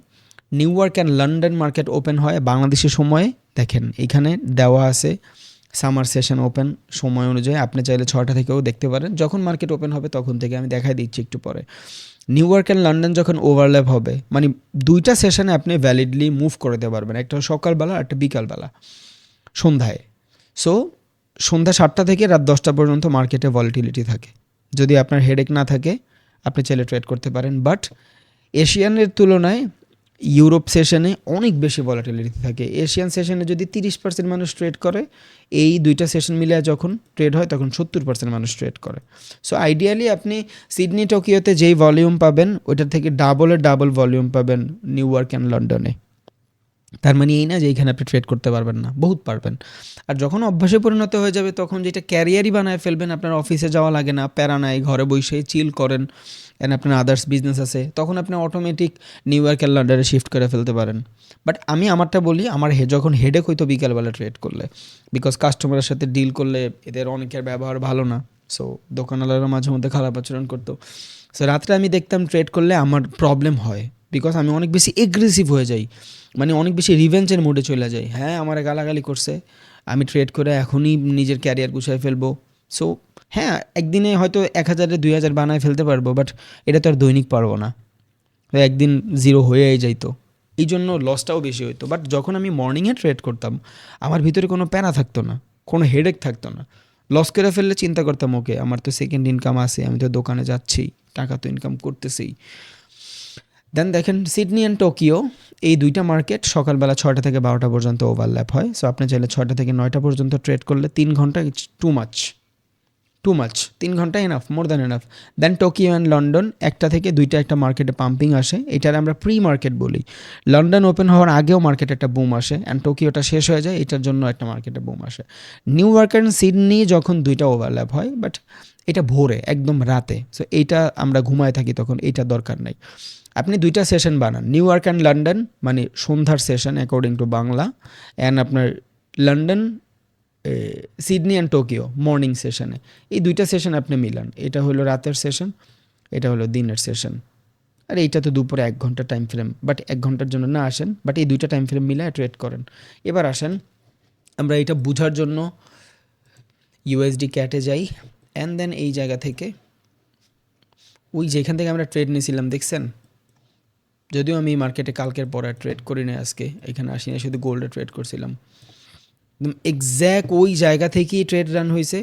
New York and London market open হয় বাংলাদেশের সময়ে। দেখেন এইখানে দেওয়া আছে সামার সেশন ওপেন সময় অনুযায়ী। আপনি চাইলে 6টা থেকেও দেখতে পারেন, যখন মার্কেট ওপেন হবে তখন থেকে। আমি দেখাই দিচ্ছি একটু পরে। নিউ ইয়র্ক অ্যান্ড লন্ডন যখন ওভারল্যাপ হবে, মানে দুইটা সেশনে আপনি ভ্যালিডলি মুভ করতে পারবেন, একটা সকালবেলা একটা বিকালবেলা সন্ধ্যায়। সো সন্ধ্যা 7টা থেকে রাত 10টা পর্যন্ত মার্কেটে ভলিটিলিটি থাকে। যদি আপনার হেডেক না থাকে আপনি চাইলে ট্রেড করতে পারেন। বাট এশিয়ানের তুলনায় ইউরোপ সেশনে অনেক বেশি ভলাটিলিটি থাকে। এশিয়ান সেশনে যদি 30% মানুষ ট্রেড করে, এই দুইটা সেশন মিলে যখন ট্রেড হয় তখন 70% মানুষ ট্রেড করে। সো আইডিয়ালি আপনি সিডনি টোকিওতে যেই ভলিউম পাবেন ওইটার থেকে ডাবল ভলিউম পাবেন নিউ ইয়র্ক অ্যান্ড লন্ডনে। তার মানে এই না যে এইখানে আপনি ট্রেড করতে পারবেন না, বহুত পারবেন। আর যখন অভ্যাসে পরিণত হয়ে যাবে তখন যেটা ক্যারিয়ারই বানায় ফেলবেন, আপনার অফিসে যাওয়া লাগে না, প্যারা নাই, ঘরে বসেই চিল করেন, অ্যান্ড আপনার আদার্স বিজনেস আছে, তখন আপনি অটোমেটিক নিউ ইয়র্ক আর লন্ডনে শিফট করে ফেলতে পারেন। বাট আমি আমারটা বলি, আমার যখন হেডেক হইতো বিকালবেলা ট্রেড করলে, বিকজ কাস্টমারের সাথে ডিল করলে এদের অনেকের ব্যবহার ভালো না। সো দোকানওয়ালারও মাঝে মধ্যে খারাপ আচরণ করতো। সো রাত্রে আমি দেখতাম ট্রেড করলে আমার প্রবলেম হয়, বিকজ আমি অনেক বেশি এগ্রেসিভ হয়ে যাই, মানে অনেক বেশি রিভেঞ্জের মোডে চলে যাই। হ্যাঁ, আমার গালাগালি করছে, আমি ট্রেড করে এখনই নিজের ক্যারিয়ার গুছাই ফেলবো। সো হ্যাঁ, একদিনে হয়তো 1000 2000 বানায় ফেলতে পারবো, বাট এটা তো আর দৈনিক পারবো না। একদিন জিরো হয়েই যাইতো, এই জন্য লসটাও বেশি হইতো। বাট যখন আমি মর্নিংয়ে ট্রেড করতাম, আমার ভিতরে কোনো প্যারা থাকতো না, কোনো হেডেক থাকতো না। লস করে ফেললে চিন্তা করতাম, ওকে আমার তো সেকেন্ড ইনকাম আছে, আমি তো দোকানে যাচ্ছি, টাকা তো ইনকাম করতেছি। দেন দেখেন সিডনি অ্যান্ড টোকিও, এই দুইটা মার্কেট সকালবেলা 6টা থেকে 12টা পর্যন্ত ওভারল্যাপ হয়। সো আপনি চাইলে 6টা থেকে 9টা পর্যন্ত ট্রেড করলে 3 ঘন্টা ইটস টু মাচ 3 ঘন্টা enough, more than enough. Then Tokyo and London, একটা থেকে দুইটা একটা মার্কেটে পাম্পিং আসে, এটার আমরা প্রি মার্কেট বলি। লন্ডন ওপেন হওয়ার আগেও মার্কেটে একটা বুম আসে, অ্যান্ড টোকিওটা শেষ হয়ে যায়, এটার জন্য একটা মার্কেটে বুম আসে। নিউ ইয়র্ক অ্যান্ড সিডনি যখন দুইটা ওভারল্যাপ হয়, বাট এটা ভোরে একদম রাতে। সো এইটা আমরা ঘুমায় থাকি তখন, এইটা দরকার নাই। আপনি দুইটা সেশন বানান, নিউ ইয়র্ক অ্যান্ড লন্ডন মানে সন্ধ্যার session according to Bangla, and আপনার London Sydney and Tokyo morning সেশনে। এই দুইটা সেশন আপনি মিলান, এটা হলো রাতের সেশন, এটা হলো দিনের সেশন। আর এইটা তো দুপুরে 1 ঘন্টা টাইম ফ্রেম, বাট 1 ঘন্টার জন্য না আসেন, বাট এই দুইটা টাইম ফ্রেম মিলায় ট্রেড করেন। এবার আসেন আমরা এটা বোঝার জন্য ইউএসডি ক্যাটে যাই, অ্যান্ড দেন এই জায়গা থেকে ওই যেখান থেকে আমরা ট্রেড নিয়েছিলাম দেখছেন, যদিও আমি মার্কেটে কালকের পরে ট্রেড করি না, আজকে এখানে আসি না, শুধু গোল্ডে ট্রেড করছিলাম। একদম এক্স্যাক্ট ওই জায়গা থেকেই ট্রেড রান হয়েছে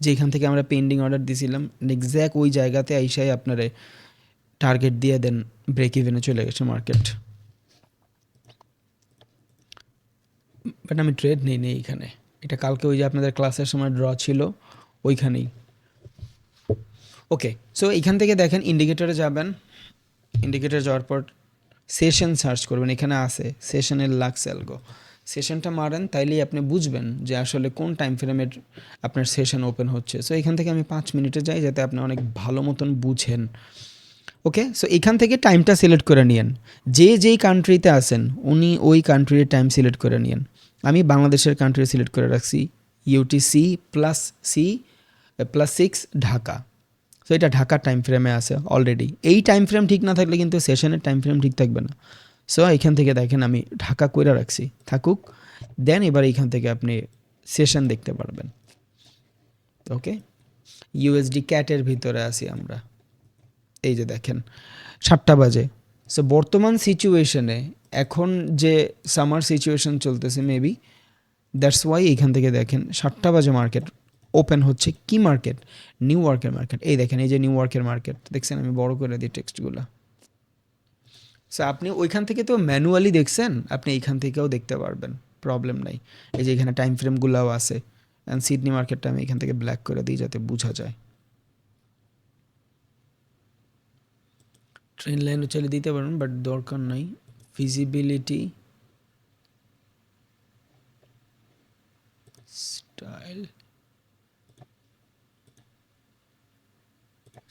যেখান থেকে আমরা পেন্ডিং অর্ডার দিয়েছিলাম। এক্স্যাক্ট ওই জায়গাতে আইসাই আপনারে টার্গেট দিয়ে দেন, ব্রেক ইভেনে চলে গেছে মার্কেট। বাট আমি ট্রেড নেই এখানে, এটা কালকে ওই যে আপনাদের ক্লাসের সময় ড্র ছিল ওইখানেই। ওকে, সো এইখান থেকে দেখেন ইন্ডিকেটরে যাবেন, ইন্ডিকেটর যাওয়ার পর সেশন সার্চ করবেন, এখানে আছে সেশনের লাক্স অ্যালগো। সেশনটা মারেন, তাইলেই আপনি বুঝবেন যে আসলে কোন টাইম ফ্রেমের আপনার সেশন ওপেন হচ্ছে। সো এখান থেকে আমি 5 মিনিটে যাই, যাতে আপনি অনেক ভালো মতন বুঝেন। ওকে, সো এখান থেকে টাইমটা সিলেক্ট করে নিয়েন, যেই কান্ট্রিতে আছেন উনি ওই কান্ট্রির টাইম সিলেক্ট করে নিয়েন। আমি বাংলাদেশের কান্ট্রি সিলেক্ট করে রাখছি, ইউটিসি +6 ঢাকা। সো এটা ঢাকার টাইম ফ্রেমে আছে অলরেডি। এই টাইম ফ্রেম ঠিক না থাকলে কিন্তু সেশনের টাইম ফ্রেম ঠিক থাকবে না। সো এখান থেকে দেখেন আমি ঢাকা কইরা রাখছি, থাকুক। দেন এবার এইখান থেকে আপনি সেশন দেখতে পারবেন। ওকে, ইউএসডি ক্যাটের ভিতরে আছি আমরা, এই যে দেখেন 7টা বাজে। সো বর্তমান সিচুয়েশনে এখন যে সামার সিচুয়েশন চলতেছে, মেবি দ্যাটস ওয়াই এইখান থেকে দেখেন 7টা বাজে মার্কেট ওপেন হচ্ছে। কি মার্কেট? নিউ ইয়র্কের মার্কেট। এই দেখেন, এই যে নিউ ইয়র্কের মার্কেট দেখছেন, আমি বড় করে দিই টেক্সটগুলো। সো আপনি ওইখান থেকে তো ম্যানুয়ালি দেখছেন, আপনি এইখান থেকেও দেখতে পারবেন, প্রবলেম নাই। এই যে এখানে টাইম ফ্রেমগুলোও আছে। অ্যান্ড সিডনি মার্কেটটা আমি এখান থেকে ব্ল্যাক করে দিই যাতে বোঝা যায়। ট্রেন লাইনও চলে দিতে পারেন, বাট দরকার নাই। ভিজিবিলিটি, স্টাইল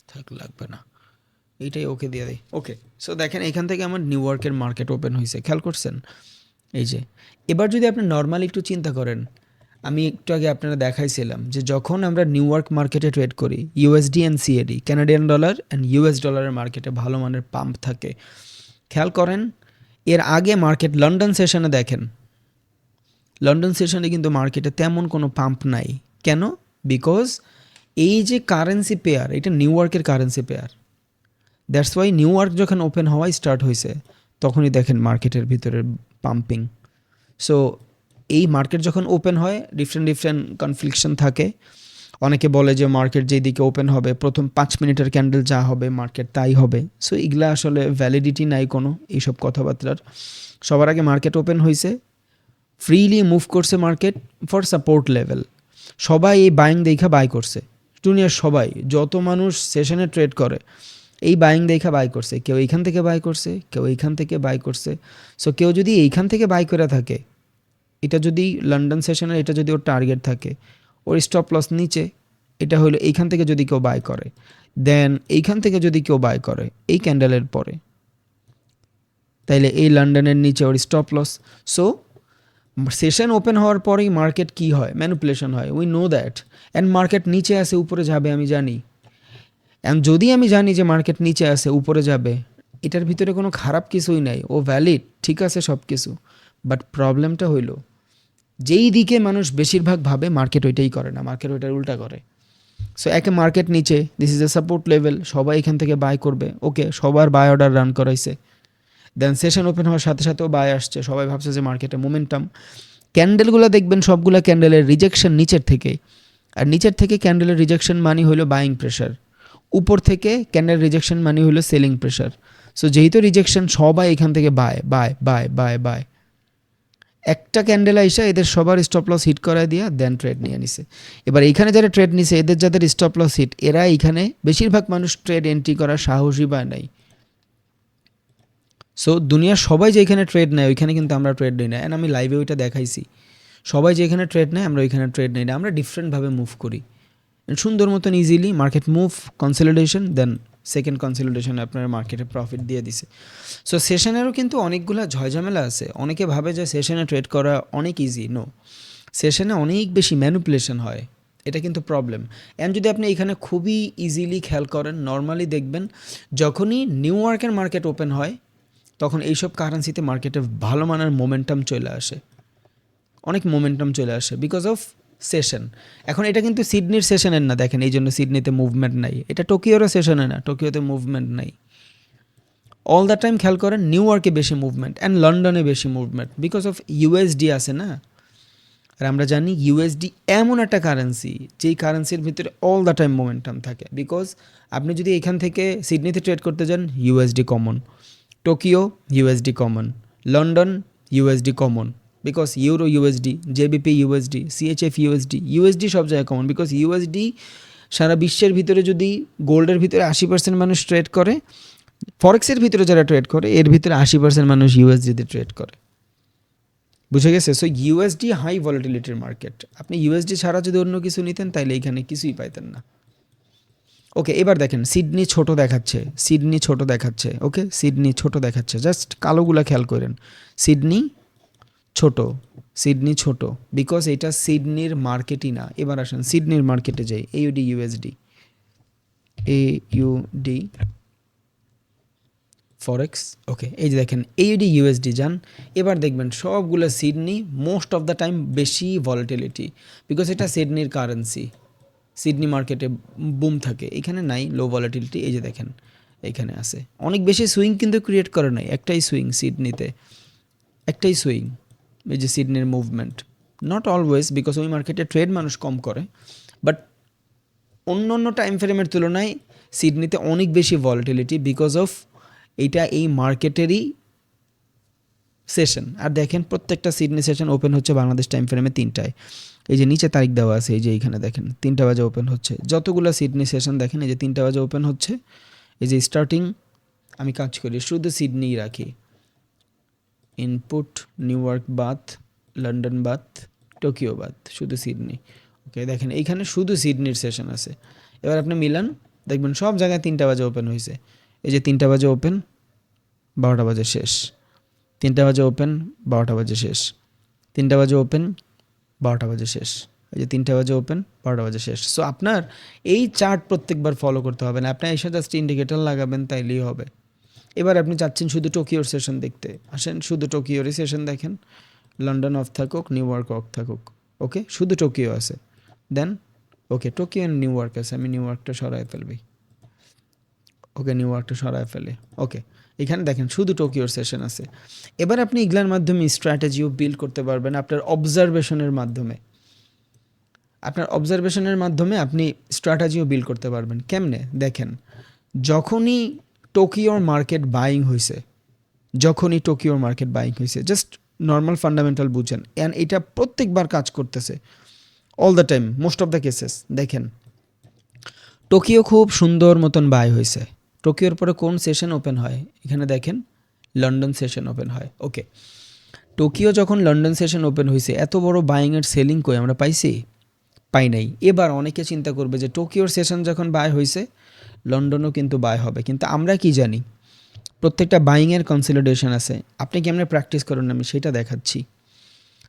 থাক, লাগবে না, এইটাই ওকে দিয়ে দিই। ওকে, সো দেখেন এখান থেকে আমার নিউ ইয়র্কের মার্কেট ওপেন হয়েছে, খেয়াল করছেন? এই যে এবার যদি আপনি নর্মালি একটু চিন্তা করেন, আমি একটু আগে আপনারা দেখাইছিলাম যে যখন আমরা নিউ ইয়র্ক মার্কেটে ট্রেড করি, USD and CAD, Canadian dollar and US ডলারের মার্কেটে ভালো মানের পাম্প থাকে। খেয়াল করেন, এর আগে মার্কেট লন্ডন সেশনে দেখেন, লন্ডন সেশনে কিন্তু মার্কেটে তেমন কোনো পাম্প নাই। কেন? বিকজ এই যে কারেন্সি পেয়ার, এটা নিউ ইয়র্কের currency pair. That's why new York যখন ওপেন হওয়াই স্টার্ট হয়েছে, তখনই দেখেন মার্কেটের ভিতরে পাম্পিং। সো এই মার্কেট যখন ওপেন হয়, ডিফারেন্ট ডিফারেন্ট কনফ্লিকশন থাকে। অনেকে বলে যে মার্কেট যেই দিকে ওপেন হবে, প্রথম 5 মিনিটের ক্যান্ডেল যা হবে মার্কেট তাই হবে। সো এগুলা আসলে ভ্যালিডিটি নাই কোনো এইসব কথাবার্তার। সবার আগে মার্কেট ওপেন হয়েছে, ফ্রিলি মুভ করছে মার্কেট ফর সাপোর্ট লেভেল। সবাই এই বাইং দেখা বাই করছে, দুনিয়ার সবাই, যত মানুষ সেশনে ট্রেড করে এই বাইং দেখা বাই করছে। কেউ এইখান থেকে বাই করছে, কেউ এইখান থেকে বাই করছে। সো কেউ যদি এইখান থেকে বাই করে থাকে, এটা যদি লন্ডন সেশনের, এটা যদি ওর টার্গেট থাকে, ওর স্টপ লস নিচে, এটা হলো এইখান থেকে যদি কেউ বাই করে, দেন এইখান থেকে যদি কেউ বাই করে এই ক্যান্ডেলের পরে, তাইলে এই লন্ডনের নিচে ওর stop loss. So session open হওয়ার পরেই মার্কেট কি হয়? ম্যানিপুলেশন হয়, we know that. And market নিচে আসে উপরে যাবে আমি জানি। অ্যান্ড যদি আমি জানি যে মার্কেট নিচে আসে উপরে যাবে, এটার ভিতরে কোনো খারাপ কিছুই নাই, ও ভ্যালিড, ঠিক আছে সব কিছু। বাট প্রবলেমটা হইল, যেই দিকে মানুষ বেশিরভাগ ভাবে মার্কেট ওইটাই করে না, মার্কেট ওইটার উল্টা করে। সো একে মার্কেট নিচে, this is A support level, সবাই এখান থেকে বাই করবে। ওকে, সবার বাই অর্ডার রান করাইছে। দেন সেশন ওপেন হওয়ার সাথে সাথেও বাই আসছে, সবাই ভাবছে যে মার্কেটে মোমেন্টাম। ক্যান্ডেলগুলো দেখবেন সবগুলো ক্যান্ডেলের রিজেকশন নিচের থেকে, আর নিচের থেকে ক্যান্ডেলের রিজেকশন মানে হলো বাইং প্রেশার, উপর থেকে ক্যান্ডেল রিজেকশন মানে হলো সেলিং প্রেশার। সো যেহেতু রিজেকশন, সবাই এখান থেকে bye bye bye bye bye. একটা ক্যান্ডেল আইসা এদের সবার স্টপ লস হিট করায় দিয়া দেন ট্রেড নিয়ে নিছে। এবার এইখানে যারা ট্রেড নিছে, এদের যাদের স্টপ লস হিট, এরা এইখানে বেশিরভাগ মানুষ ট্রেড এন্ট্রি করার সাহসী পায় নাই। সো দুনিয়ার সবাই যেখানে ট্রেড নেয় ওইখানে কিন্তু আমরা ট্রেড নিই না। অ্যান্ড আমি লাইভে ওইটা দেখাইছি, সবাই যেখানে ট্রেড নেয় আমরা ওইখানে ট্রেড নিই না, আমরা ডিফারেন্টভাবে মুভ করি। সুন্দর মতন easily market move, consolidation, then second consolidation আপনার মার্কেটে প্রফিট দিয়ে দিছে। সো সেশনেরও কিন্তু অনেকগুলো ঝয়ঝামেলা আছে। অনেকে ভাবে যে সেশনে ট্রেড করা অনেক ইজি, নো, সেশনে অনেক বেশি ম্যানিপুলেশন হয়, এটা কিন্তু প্রবলেম। অ্যান্ড যদি আপনি এখানে খুবই ইজিলি খেয়াল করেন, নর্মালি দেখবেন যখনই নিউ ইয়র্কের মার্কেট ওপেন হয়, তখন এইসব কারেন্সিতে মার্কেটে ভালো মানের মোমেন্টাম চলে আসে, অনেক মোমেন্টাম চলে আসে বিকজ অফ সেশন। এখন এটা কিন্তু সিডনির সেশনের না, দেখেন এই জন্য সিডনিতে মুভমেন্ট নাই। এটা টোকিওরও সেশনে না, টোকিওতে মুভমেন্ট নাই। অল দ্য টাইম খেয়াল করেন নিউ ইয়র্কে বেশি মুভমেন্ট অ্যান্ড লন্ডনে বেশি মুভমেন্ট বিকজ অফ ইউএসডি আছে না। আর আমরা জানি ইউএসডি এমন একটা কারেন্সি, যেই কারেন্সির ভিতরে অল দ্য টাইম মোমেন্টাম থাকে। বিকজ আপনি যদি এখান থেকে সিডনিতে ট্রেড করতে যান, USD common, Tokyo USD common, London USD common, because euro USD, GBP USD, CHF USD, USD সব জায়গায় কমন। বিকজ ইউএসডি সারা বিশ্বের ভিতরে যদি গোল্ডের ভিতরে 80% মানুষ ট্রেড করে, ফরেক্সের ভিতরে যারা ট্রেড করে এর ভিতরে 80% মানুষ ইউএসডিতে ট্রেড করে। বুঝে গেছে? সো ইউএসডি হাই ভলাটিলিটির মার্কেট। আপনি ইউএসডি ছাড়া যদি অন্য কিছু নিতেন তাইলে এইখানে কিছুই পাইতেন না। ওকে, এবার দেখেন সিডনি ছোট দেখাচ্ছে, সিডনি ছোট দেখাচ্ছে। ওকে, সিডনি ছোট দেখাচ্ছে, জাস্ট কালোগুলা খেয়াল করেন। সিডনি ছোট, সিডনি ছোট, বিকজ এটা সিডনির মার্কেটই না। এবার আসেন সিডনির মার্কেটে যাই, এইউডি ইউএসডি, এইউডি ফরেক্স। ওকে, এই যে দেখেন এইউডি ইউএসডি যান, এবার দেখবেন সবগুলো Sydney most of the time বেশি ভলাটিলিটি, বিকজ এটা সিডনির কারেন্সি। সিডনি মার্কেটে বুম থাকে, এখানে নাই, লো ভলাটিলিটি। এই যে দেখেন এইখানে আছে, অনেক বেশি সুইং কিন্তু ক্রিয়েট করে নাই, একটাই সুইং সিডনিতে, একটাই সুইং। এই যে সিডনির মুভমেন্ট নট অলওয়েজ, বিকজ ওই মার্কেটে ট্রেড মানুষ কম করে, বাট অন্য অন্য টাইম ফ্রেমের তুলনায় সিডনিতে অনেক বেশি ভলাটিলিটি বিকজ অফ এইটা এই মার্কেটেরই সেশন। আর দেখেন প্রত্যেকটা সিডনি সেশন ওপেন হচ্ছে বাংলাদেশ টাইম ফ্রেমে 3টায়। এই যে নিচে তারিখ দেওয়া আছে, এই যে এইখানে দেখেন 3টা বাজে ওপেন হচ্ছে। যতগুলো সিডনি সেশন দেখেন এই যে 3টা বাজে ওপেন হচ্ছে। এই যে স্টার্টিং আমি কাজ করি শুধু সিডনিই রাখি, ইনপুট নিউ ইয়র্ক বাথ, লন্ডন বাথ, টোকিও বাথ, শুধু সিডনি। ওকে দেখেন এইখানে শুধু সিডনির সেশন আছে। এবার আপনি মিলান, দেখবেন সব জায়গায় 3টা বাজে ওপেন হয়েছে। এই যে 3টা বাজে ওপেন, 12টা বাজে শেষ, 3টা বাজে ওপেন, 12টা বাজে শেষ, 3টা বাজে ওপেন, 12টা বাজে শেষ, এই যে 3টা বাজে ওপেন, 12টা বাজে শেষ। সো আপনার এই চার্ট প্রত্যেকবার ফলো করতে হবে না, আপনি এসে জাস্ট ইন্ডিকেটর লাগাবেন তাইলেই হবে। এবার আপনি চাচ্ছেন শুধু টোকিওর সেশন দেখতে, আসেন শুধু টোকিওরই সেশন দেখেন। লন্ডন অফ থাকুক, নিউ ইয়র্ক অফ থাকুক, ওকে শুধু টোকিও আছে। দেন ওকে টোকিও অ্যান্ড নিউ ইয়র্ক আছে, আমি নিউ ইয়র্কটা সরাই ফেলবি। ওকে নিউ ইয়র্কটা সরাই ফেলে। ওকে এখানে দেখেন শুধু টোকিওর সেশন আছে। এবার আপনি এগুলার মাধ্যমে স্ট্র্যাটেজিও বিল্ড করতে পারবেন আপনার অবজারভেশনের মাধ্যমে। আপনার অবজারভেশনের মাধ্যমে আপনি স্ট্র্যাটেজিও বিল্ড করতে পারবেন। কেমনে দেখেন, যখনই টোকিওর মার্কেট বাইং হয়েছে, যখনই টোকিওর মার্কেট বাইং হয়েছে, জাস্ট নর্মাল ফান্ডামেন্টাল বুঝেন, অ্যান্ড এটা প্রত্যেকবার কাজ করতেছে all the time, most of the cases. দেখেন টোকিও খুব সুন্দর মতন বাই হয়েছে। টোকিওর পরে কোন সেশন ওপেন হয়, এখানে দেখেন লন্ডন সেশন ওপেন হয়। ওকে টোকিও যখন লন্ডন সেশন ওপেন হয়েছে, এত বড় বাইংয়ের সেলিং কই আমরা পাইছি? পাই নাই। এবার অনেকে চিন্তা করবে যে টোকিওর সেশন যখন বাই হয়েছে লন্ডনও কিন্তু বাই হবে, কিন্তু আমরা কি জানি প্রত্যেকটা বাইংয়ের কনসলিডেশন আছে। আপনি কেমনে প্র্যাকটিস করেন আমি সেটা দেখাচ্ছি।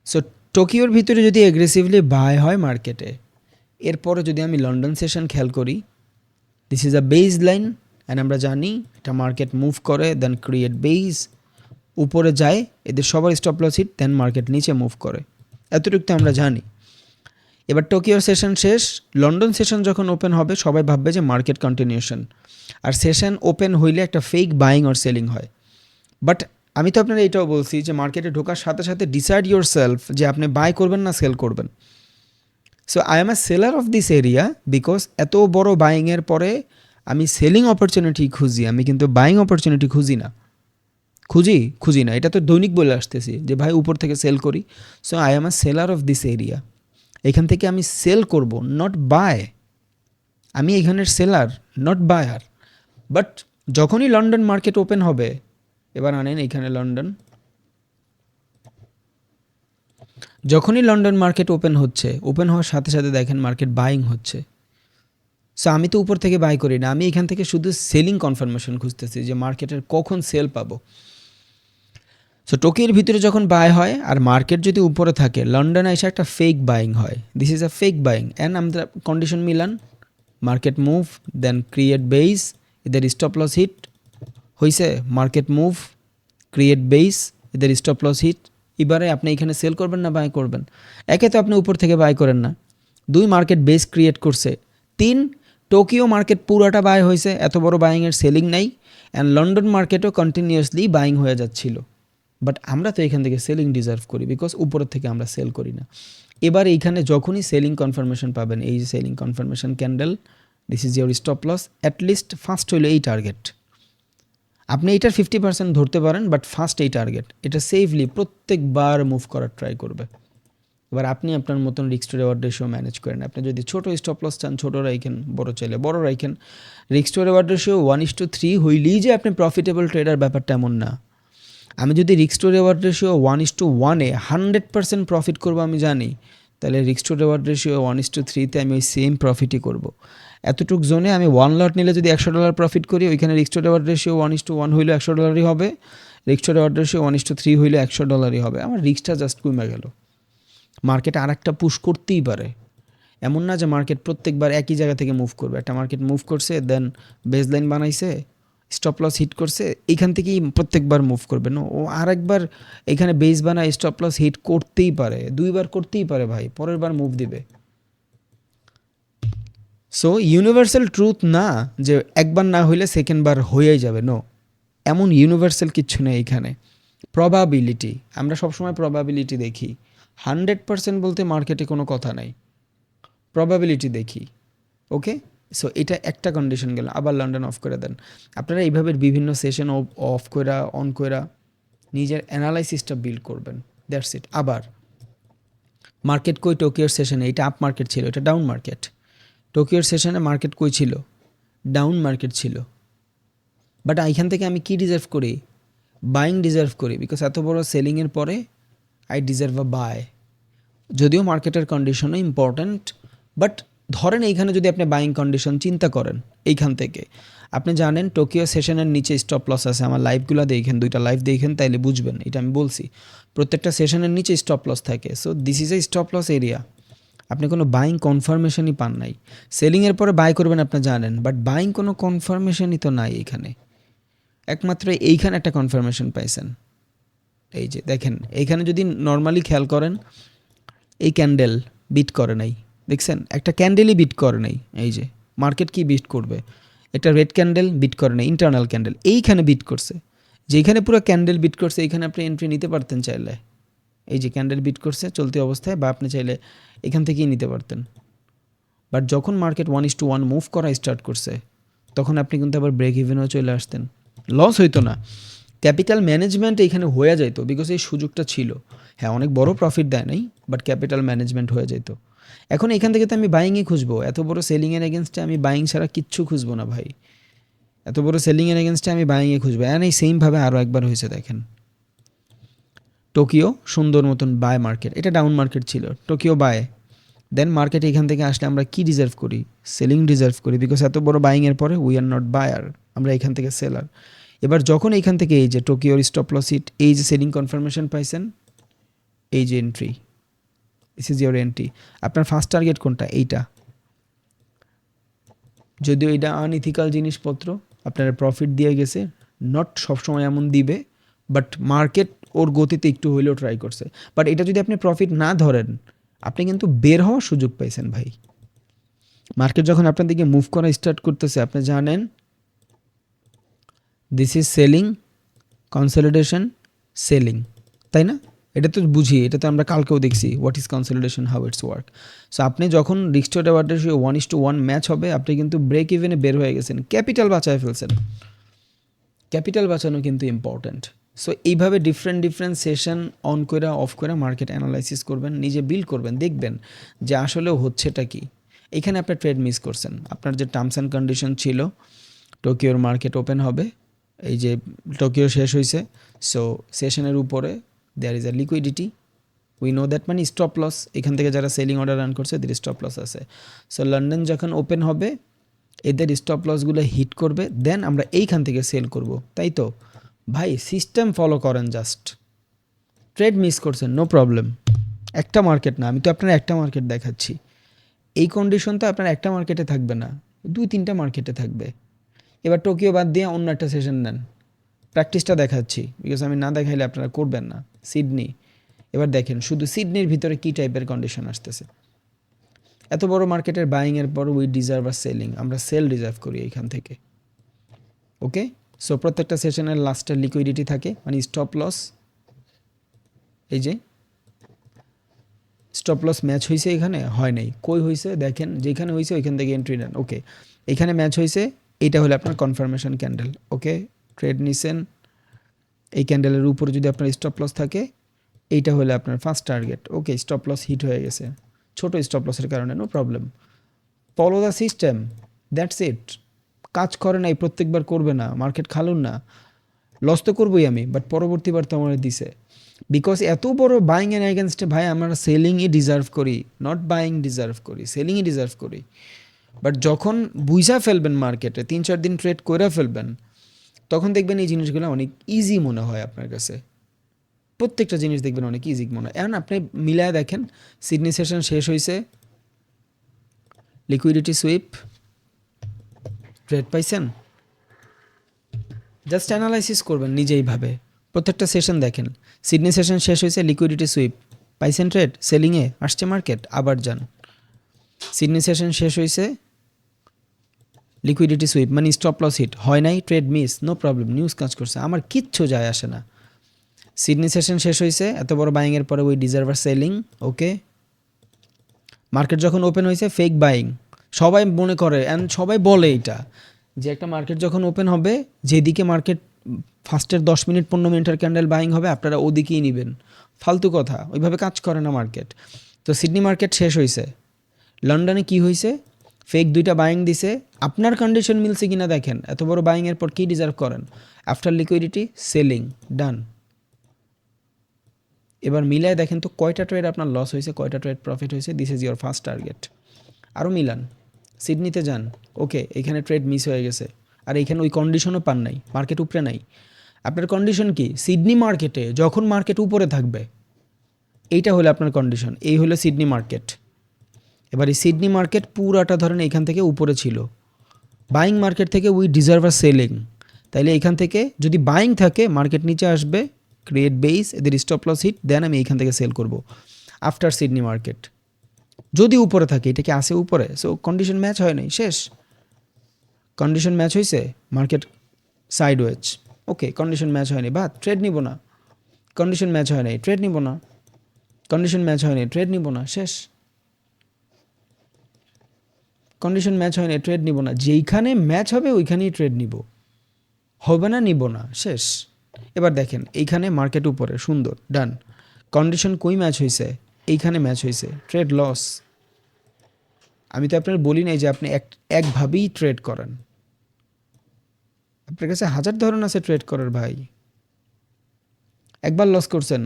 সো টোকিওর ভিতরে যদি এগ্রেসিভলি বাই হয় মার্কেটে, এরপরে যদি আমি লন্ডন সেশন খেয়াল করি, this is a base line, and আমরা জানি এটা মার্কেট মুভ করে দেন ক্রিয়েট বেস, উপরে যায় এদের সবার stop loss hit, then market নিচে মুভ করে, এতটুকু তো আমরা জানি। এবার টোকিওর সেশন শেষ, লন্ডন সেশন যখন ওপেন হবে সবাই ভাববে যে মার্কেট কন্টিনিউশন, আর সেশন ওপেন হইলে একটা ফেক বাইং অর সেলিং হয়। বাট আমি তো আপনারা এটাও বলছি যে মার্কেটে ঢোকার সাথে সাথে ডিসাইড ইউর সেলফ যে আপনি বাই করবেন না সেল করবেন। So I am a seller of this area because এত বড় বাইংয়ের পরে আমি সেলিং অপরচুনিটি খুঁজি, আমি কিন্তু বাইং অপরচুনিটি খুঁজি না। এটা তো দৈনিক বলে আসতেছি যে ভাই উপর থেকে সেল করি। So I am a seller of this area, এখান থেকে আমি সেল করব, নট বাই। আমি এখানের সেলার, নট বায়ার। বাট যখনই লন্ডন মার্কেট ওপেন হবে, এবার আনেন এখানে লন্ডন, যখনই লন্ডন মার্কেট ওপেন হচ্ছে, ওপেন হওয়ার সাথে সাথে দেখেন মার্কেট বাইং হচ্ছে। সো আমি তো উপর থেকে বাই করি না, আমি এখান থেকে শুধু সেলিং কনফার্মেশন খুঁজতেছি যে মার্কেটের কখন সেল পাবো। সো টোকিওর ভিতরে যখন বাই হয় আর মার্কেট যদি উপরে থাকে, লন্ডনে এসে একটা ফেক বাইং হয়, this is a fake buying, and আমরা কন্ডিশন মিলান, মার্কেট মুভ দেন ক্রিয়েট বেস, এদের স্টপ লস হিট হয়েছে, মার্কেট মুভ ক্রিয়েট বেস, এদের স্টপ লস হিট। এবারে আপনি এখানে সেল করবেন না বাই করবেন? একে তো আপনি উপর থেকে বাই করেন না, 2 মার্কেট বেস ক্রিয়েট করছে, 3 টোকিও মার্কেট পুরাটা বাই হয়েছে, এত বড় বাইংয়ের সেলিং নাই, অ্যান্ড লন্ডন মার্কেটও কন্টিনিউয়াসলি বাইং হয়ে যাচ্ছিল। বাট আমরা তো এখান থেকে সেলিং ডিজার্ভ করি বিকজ উপরের থেকে আমরা সেল করি না। এবার এইখানে যখনই সেলিং কনফার্মেশন পাবেন, এই যে selling confirmation candle, this is your stop loss, at least first হইলো এই টার্গেট। আপনি এটার 50% ধরতে পারেন, বাট ফার্স্ট এই টার্গেট, এটা সেফলি প্রত্যেকবার মুভ করার ট্রাই করবে। এবার আপনি আপনার মতন risk to reward ratio manage করেন। আপনি যদি ছোটো স্টপ লস চান ছোটো রাখেন, বড় চাইলে বড় রাখেন। রিস্ক টু রেওয়ার্ড রেশিও 1:3 হইলেই যে আপনি প্রফিটেবল ট্রেডার, ব্যাপারটা এমন না। আমি যদি রিস্ক টু রেওয়ার্ড রেশিও 1:1-এ 100% প্রফিট করবো আমি জানি, তাহলে রিস্ক টু রেওয়ার্ড রেশিও 1:3-তে আমি ওই সেম প্রফিটই করব। এতটুক জোনে আমি 1 লট নিলে যদি $100 প্রফিট করি, ওইখানে রিস্ক টু রেওয়ার্ড রেশিও 1:1 হইলে $100 হবে, রিস্ক টু রেওয়ার্ড রেশিও 1:3 হইলে $100 হবে। আমার রিস্কটা জাস্ট কমে গেল। মার্কেট আর একটা পুশ করতেই পারে, এমন না যে মার্কেট প্রত্যেকবার একই জায়গা থেকে মুভ করবে। একটা মার্কেট মুভ করছে, দেন বেস লাইন বানাইছে, স্টপ লস হিট করছে, এইখান থেকেই প্রত্যেকবার মুভ করবে না। ও আরেকবার এখানে বেস বানায় স্টপ লস হিট করতেই পারে, 2 বার করতেই পারে ভাই, পরের বার মুভ দিবে। সো ইউনিভার্সাল ট্রুথ না যে একবার না হইলে সেকেন্ড বার হয়েই যাবে, নো, এমন ইউনিভার্সাল কিচ্ছু নেই এখানে। প্রবাবিলিটি, আমরা সবসময় প্রবাবিলিটি দেখি, 100% বলতে মার্কেটে কোনো কথা নাই, প্রবাবিলিটি দেখি। ওকে, সো এটা একটা কন্ডিশন গেল। আবার লন্ডন অফ করে দেন। আপনারা এইভাবে বিভিন্ন সেশন অফ কইরা অন কইরা নিজের অ্যানালাইসিসটা বিল্ড করবেন, দ্যাটস ইট। আবার মার্কেট কই টোকিওর সেশনে? এটা আপ মার্কেট ছিল, এটা ডাউন মার্কেট। টোকিওর সেশনে মার্কেট কই ছিল? ডাউন মার্কেট ছিল। বাট এইখান থেকে আমি কি ডিজার্ভ করি? বাইং ডিজার্ভ করি, বিকজ এত বড় সেলিংয়ের পরে আই ডিজার্ভ আ বাই। যদিও মার্কেটের কন্ডিশনও ইম্পর্ট্যান্ট, বাট ধরেন এইখানে যদি আপনি বাইং কন্ডিশন চিন্তা করেন, এইখান থেকে আপনি জানেন টোকিও সেশনের নিচে স্টপ লস আছে। আমার লাইভগুলো দেখেন, 2টা লাইভ দেখেন, তাইলে বুঝবেন। এটা আমি বলছি, প্রত্যেকটা সেশনের নিচে স্টপ লস থাকে। So this is a stop loss area. আপনি কোনো বাইং কনফার্মেশনই পান নাই। সেলিংয়ের পরে বাই করবেন আপনি জানেন, বাট বাইং কোনো কনফার্মেশনই তো নাই এখানে। একমাত্র এইখানে একটা কনফার্মেশন পাইছেন। এই যে দেখেন, এইখানে যদি নর্মালি খেয়াল করেন, এই ক্যান্ডেল বিট করে নাই, দেখছেন? একটা ক্যান্ডেলই বিট করে নাই। এই যে মার্কেট কি বিট করবে? এটা রেড ক্যান্ডেল বিট করে নাই, ইন্টারনাল ক্যান্ডেল এইখানে বিট করছে। যেখানে পুরো ক্যান্ডেল বিট করছে এইখানে আপনি এন্ট্রি নিতে পারতেন চাইলে। এই যে ক্যান্ডেল বিট করছে চলতি অবস্থায়, বা আপনি চাইলে এখান থেকেই নিতে পারতেন। বাট যখন মার্কেট 1:1 মুভ করা স্টার্ট করছে, তখন আপনি কিন্তু আবার ব্রেক ইভেনও চলে আসতেন, লস হইতো না। ক্যাপিটাল ম্যানেজমেন্ট এইখানে হয়ে যাইতো, বিকজ এই সুযোগটা ছিল। হ্যাঁ, অনেক বড় প্রফিট দেয় নাই, বাট ক্যাপিটাল ম্যানেজমেন্ট হয়ে যেত। এখন এখান থেকে তো আমি বাইংই খুঁজবো। এত বড় সেলিংয়ের এগেনস্টে আমি বাইং ছাড়া কিচ্ছু খুঁজবো না ভাই। এত বড় সেলিংয়ের এগেনস্টে আমি বাইংয়ে খুঁজবো। অ্যান্ড এই সেমভাবে আরও একবার হয়েছে দেখেন। টোকিও সুন্দর মতন বাই মার্কেট, এটা ডাউন মার্কেট ছিল, টোকিও বাই। দেন মার্কেট এখান থেকে আসলে আমরা কি ডিজার্ভ করি? সেলিং ডিজার্ভ করি, বিকজ এত বড় বাইংয়ের পরে উই আর নট বায়ার, আমরা এখান থেকে সেলার। এবার যখন এইখান থেকে এই যে টোকিওর স্টপ লস হিট, এই যে সেলিং কনফার্মেশন পাইছেন, এই যে entry, this is your entry. আপনার ফার্স্ট টার্গেট কোনটা? এইটা। যদিও এটা আনইথিক্যাল জিনিসপত্র, আপনারা প্রফিট দিয়ে গেছে, নট সবসময় এমন দিবে, বাট মার্কেট ওর গতিতে একটু হইলেও ট্রাই করছে। বাট এটা যদি আপনি প্রফিট না ধরেন, আপনি কিন্তু বের হওয়ার সুযোগ পাইছেন ভাই। মার্কেট যখন আপনার দিকে মুভ করা স্টার্ট করতেছে, আপনি জানেন this is selling, consolidation, selling, তাই না? এটা তো বুঝি, এটা তো আমরা কালকেও দেখছি, what is consolidation, how it's work. So আপনি যখন risk to reward ratio 1:1 match হবে, আপনি কিন্তু ব্রেক ইভেনে বের হয়ে গেছেন, ক্যাপিটাল বাঁচায় ফেলছেন। ক্যাপিটাল বাঁচানো কিন্তু ইম্পর্ট্যান্ট। সো এইভাবে ডিফারেন্ট সেশন অন করে অফ করে মার্কেট অ্যানালাইসিস করবেন, নিজে বিল্ড করবেন, দেখবেন যে আসলেও হচ্ছেটা কি। এখানে আপনার ট্রেড মিস করছেন। আপনার যে টার্মস অ্যান্ড কন্ডিশন ছিল, টোকিওর মার্কেট ওপেন হবে, এই যে টোকিও শেষ হয়েছে, সো সেশনের উপরে there is a liquidity, we know that, মানে স্টপ লস। এখান থেকে যারা সেলিং অর্ডার রান করছে এদের স্টপ লস আছে। সো লন্ডন যখন ওপেন হবে, এদের স্টপ লসগুলো হিট করবে, দেন আমরা এইখান থেকে সেল করব, তাই তো ভাই? সিস্টেম ফলো করেন, জাস্ট ট্রেড মিস করছেন, নো প্রবলেম। একটা মার্কেট না, আমি তো আপনার একটা মার্কেট দেখাচ্ছি। এই কন্ডিশন তো আপনার একটা মার্কেটে থাকবে না, 2-3টা মার্কেটে থাকবে। এবার টোকিও বাদ দিয়ে অন্য একটা সেশন নেন, প্র্যাকটিসটা দেখাচ্ছি, বিকজ আমি না দেখাইলে আপনারা করবেন না। সিডনি, এবার দেখেন শুধু সিডনির ভিতরে কী টাইপের কন্ডিশন আসতেছে। এত বড় মার্কেটের বাইংয়ের পর উই ডিজার্ভ আর সেলিং, আমরা সেল ডিজার্ভ করি এইখান থেকে। ওকে, সো প্রত্যেকটা সেশনের লাস্টের লিকুইডিটি থাকে, মানে স্টপ লস। এই যে স্টপ লস ম্যাচ হয়েছে, এখানে হয় নাই, কই হয়েছে দেখেন, যেখানে হয়েছে ওইখান থেকে এন্ট্রি নেন। ওকে, এখানে ম্যাচ হয়েছে, এইটা হলো আপনার কনফার্মেশন ক্যান্ডেল। ওকে, ট্রেড নিছেন, এই ক্যান্ডেলের উপরে যদি আপনার স্টপ লস থাকে, এইটা হলো আপনার first target. Okay, stop loss hit হয়ে গেছে, ছোট স্টপ লসের কারণে, no problem. Follow the system, that's it. কাজ করে নাই, প্রত্যেকবার করবে না, মার্কেট খালুন না, লস তো করবোই আমি, বাট পরবর্তীবার তো আমার দিছে, বিকজ এত বড় বাইং অ্যান্ড এগেনস্টে ভাই আমরা সেলিংই ডিজার্ভ করি, নট বাইং ডিজার্ভ করি, সেলিংই ডিজার্ভ করি। বাট যখন বুঝা ফেলবেন মার্কেটে, 3-4 দিন ট্রেড করে ফেলবেন, তখন দেখবেন এই জিনিসগুলো অনেক ইজি মনে হয় আপনার কাছে। প্রত্যেকটা জিনিস দেখবেন অনেক ইজি মনে হয়। এখন আপনি মিলায় দেখেন, সিডনি সেশন শেষ হয়েছে, লিকুইডিটি সুইপ, ট্রেড পাইছেন, জাস্ট অ্যানালাইসিস করবেন নিজেইভাবে। প্রত্যেকটা সেশন দেখেন, সিডনি সেশন শেষ হয়েছে, লিকুইডিটি সুইপ, পাইছেন ট্রেড, সেলিংয়ে আসছে মার্কেট, আবার যান। সিডনি সেশন শেষ হয়েছে, লিকুইডিটি সুইপ, মানে স্টপ লস হিট হয় নাই, trade miss, no problem, news কাজ করছে, আমার কিচ্ছু যায় আসে না। সিডনি সেশন শেষ হয়েছে, এত বড় বাইংয়ের পরে ওই ডিজার্ভার সেলিং। ওকে, মার্কেট যখন ওপেন হয়েছে ফেক বাইং, সবাই মনে করে অ্যান্ড সবাই বলে এটা যে একটা মার্কেট যখন ওপেন হবে, যেদিকে মার্কেট ফার্স্টের 10 মিনিট 15 মিনিটের ক্যান্ডেল বাইং হবে আপনারা ওদিকেই নেবেন। ফালতু কথা, ওইভাবে কাজ করে না মার্কেট। তো সিডনি মার্কেট শেষ হয়েছে, লন্ডনে কি হয়েছে, ফেক 2টা বাইং দিছে। আপনার কন্ডিশন মিলছে কিনা দেখেন, এত বড় বাইংয়ের পর কী ডিজার্ভ করেন, আফটার লিকুইডিটি সেলিং ডান। এবার মিলায় দেখেন তো কয়টা ট্রেড আপনার লস হয়েছে, কয়টা ট্রেড প্রফিট হয়েছে। This is your first target. আরও মিলান, সিডনিতে যান, ওকে এখানে ট্রেড মিস হয়ে গেছে, আর এইখানে ওই কন্ডিশনও পান নাই, মার্কেট উপরে নাই। আপনার কন্ডিশন কি, সিডনি মার্কেটে যখন মার্কেট উপরে থাকবে, এইটা হলো আপনার কন্ডিশন। এই হলো সিডনি মার্কেট। এবার এই সিডনি মার্কেট পুরাটা ধরেন এখান থেকে উপরে ছিল, বাইং মার্কেট থেকে উই ডিজার্ভ আর সেলিং। তাইলে এখান থেকে যদি বাইং থাকে মার্কেট নিচে আসবে, ক্রিয়েট বেস, এদের স্টপ লস হিট, দেন আমি এইখান থেকে সেল করব আফটার সিডনি মার্কেট। যদি উপরে থাকে, এটা কি আসে উপরে, সো কন্ডিশন ম্যাচ হয় নাই, শেষ। কন্ডিশন ম্যাচ হয়েছে, মার্কেট সাইডওয়েজ, ওকে কন্ডিশন ম্যাচ হয়নি, বা ট্রেড নিব না। কন্ডিশন ম্যাচ হয় নাই, ট্রেড নিব না। কন্ডিশন ম্যাচ হয়নি, ট্রেড নিব না, শেষ। কন্ডিশন ম্যাচ হয় না, ট্রেড নিব না। যেইখানে ম্যাচ হবে ওইখানেই ট্রেড নিব, হবে না নিব না, শেষ। এবার দেখেন এইখানে মার্কেট উপরে, সুন্দর, ডান। কন্ডিশন কই ম্যাচ হয়েছে, এইখানে ম্যাচ হয়েছে, ট্রেড লস। আমি তো আপনার বলি নাই যে আপনি একভাবেই ট্রেড করেন, আপনার কাছে হাজার ধরন আছে ট্রেড করার ভাই। একবার লস করছেন,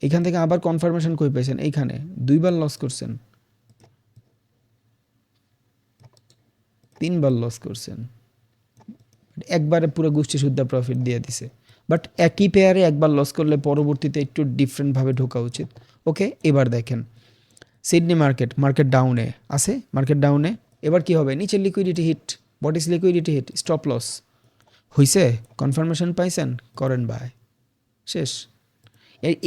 এইখান থেকে আবার কনফার্মেশন কই পেয়েছেন, এইখানে 2বার লস করছেন, 3বার লস করছেন, একবারে পুরো গোষ্ঠী শুদ্ধ প্রফিট দিয়ে দিছে। বাট একই পেয়ারে একবার লস করলে পরবর্তীতে একটু ডিফারেন্টভাবে ঢোকা উচিত। ওকে, এবার দেখেন সিডনি মার্কেট, মার্কেট ডাউনে আছে, মার্কেট ডাউনে। এবার কি হবে, নিচে liquidity hit. What is liquidity hit, stop loss হইছে, কনফার্মেশন পাইছেন, করেন ভাই, শেষ।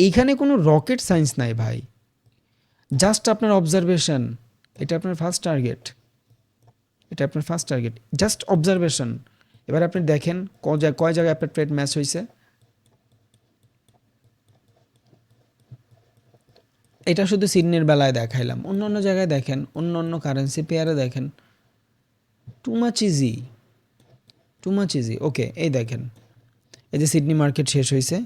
এইখানে কোনো রকেট সায়েন্স নাই ভাই, জাস্ট আপনার অবজারভেশন। এটা আপনার ফার্স্ট টার্গেট, এটা আপনার ফার্স্ট টার্গেট, জাস্ট অবজারভেশন। এবার আপনি দেখেন কয় জায়গায় আপনার ট্রেড ম্যাচ হয়েছে। এটা শুধু সিডনির বেলায় দেখাইলাম, অন্য অন্য জায়গায় দেখেন, অন্য অন্য কারেন্সি পেয়ারে দেখেন। Too much easy, too much easy. Okay, এই দেখেন, এই যে সিডনি মার্কেট শেষ হয়েছে,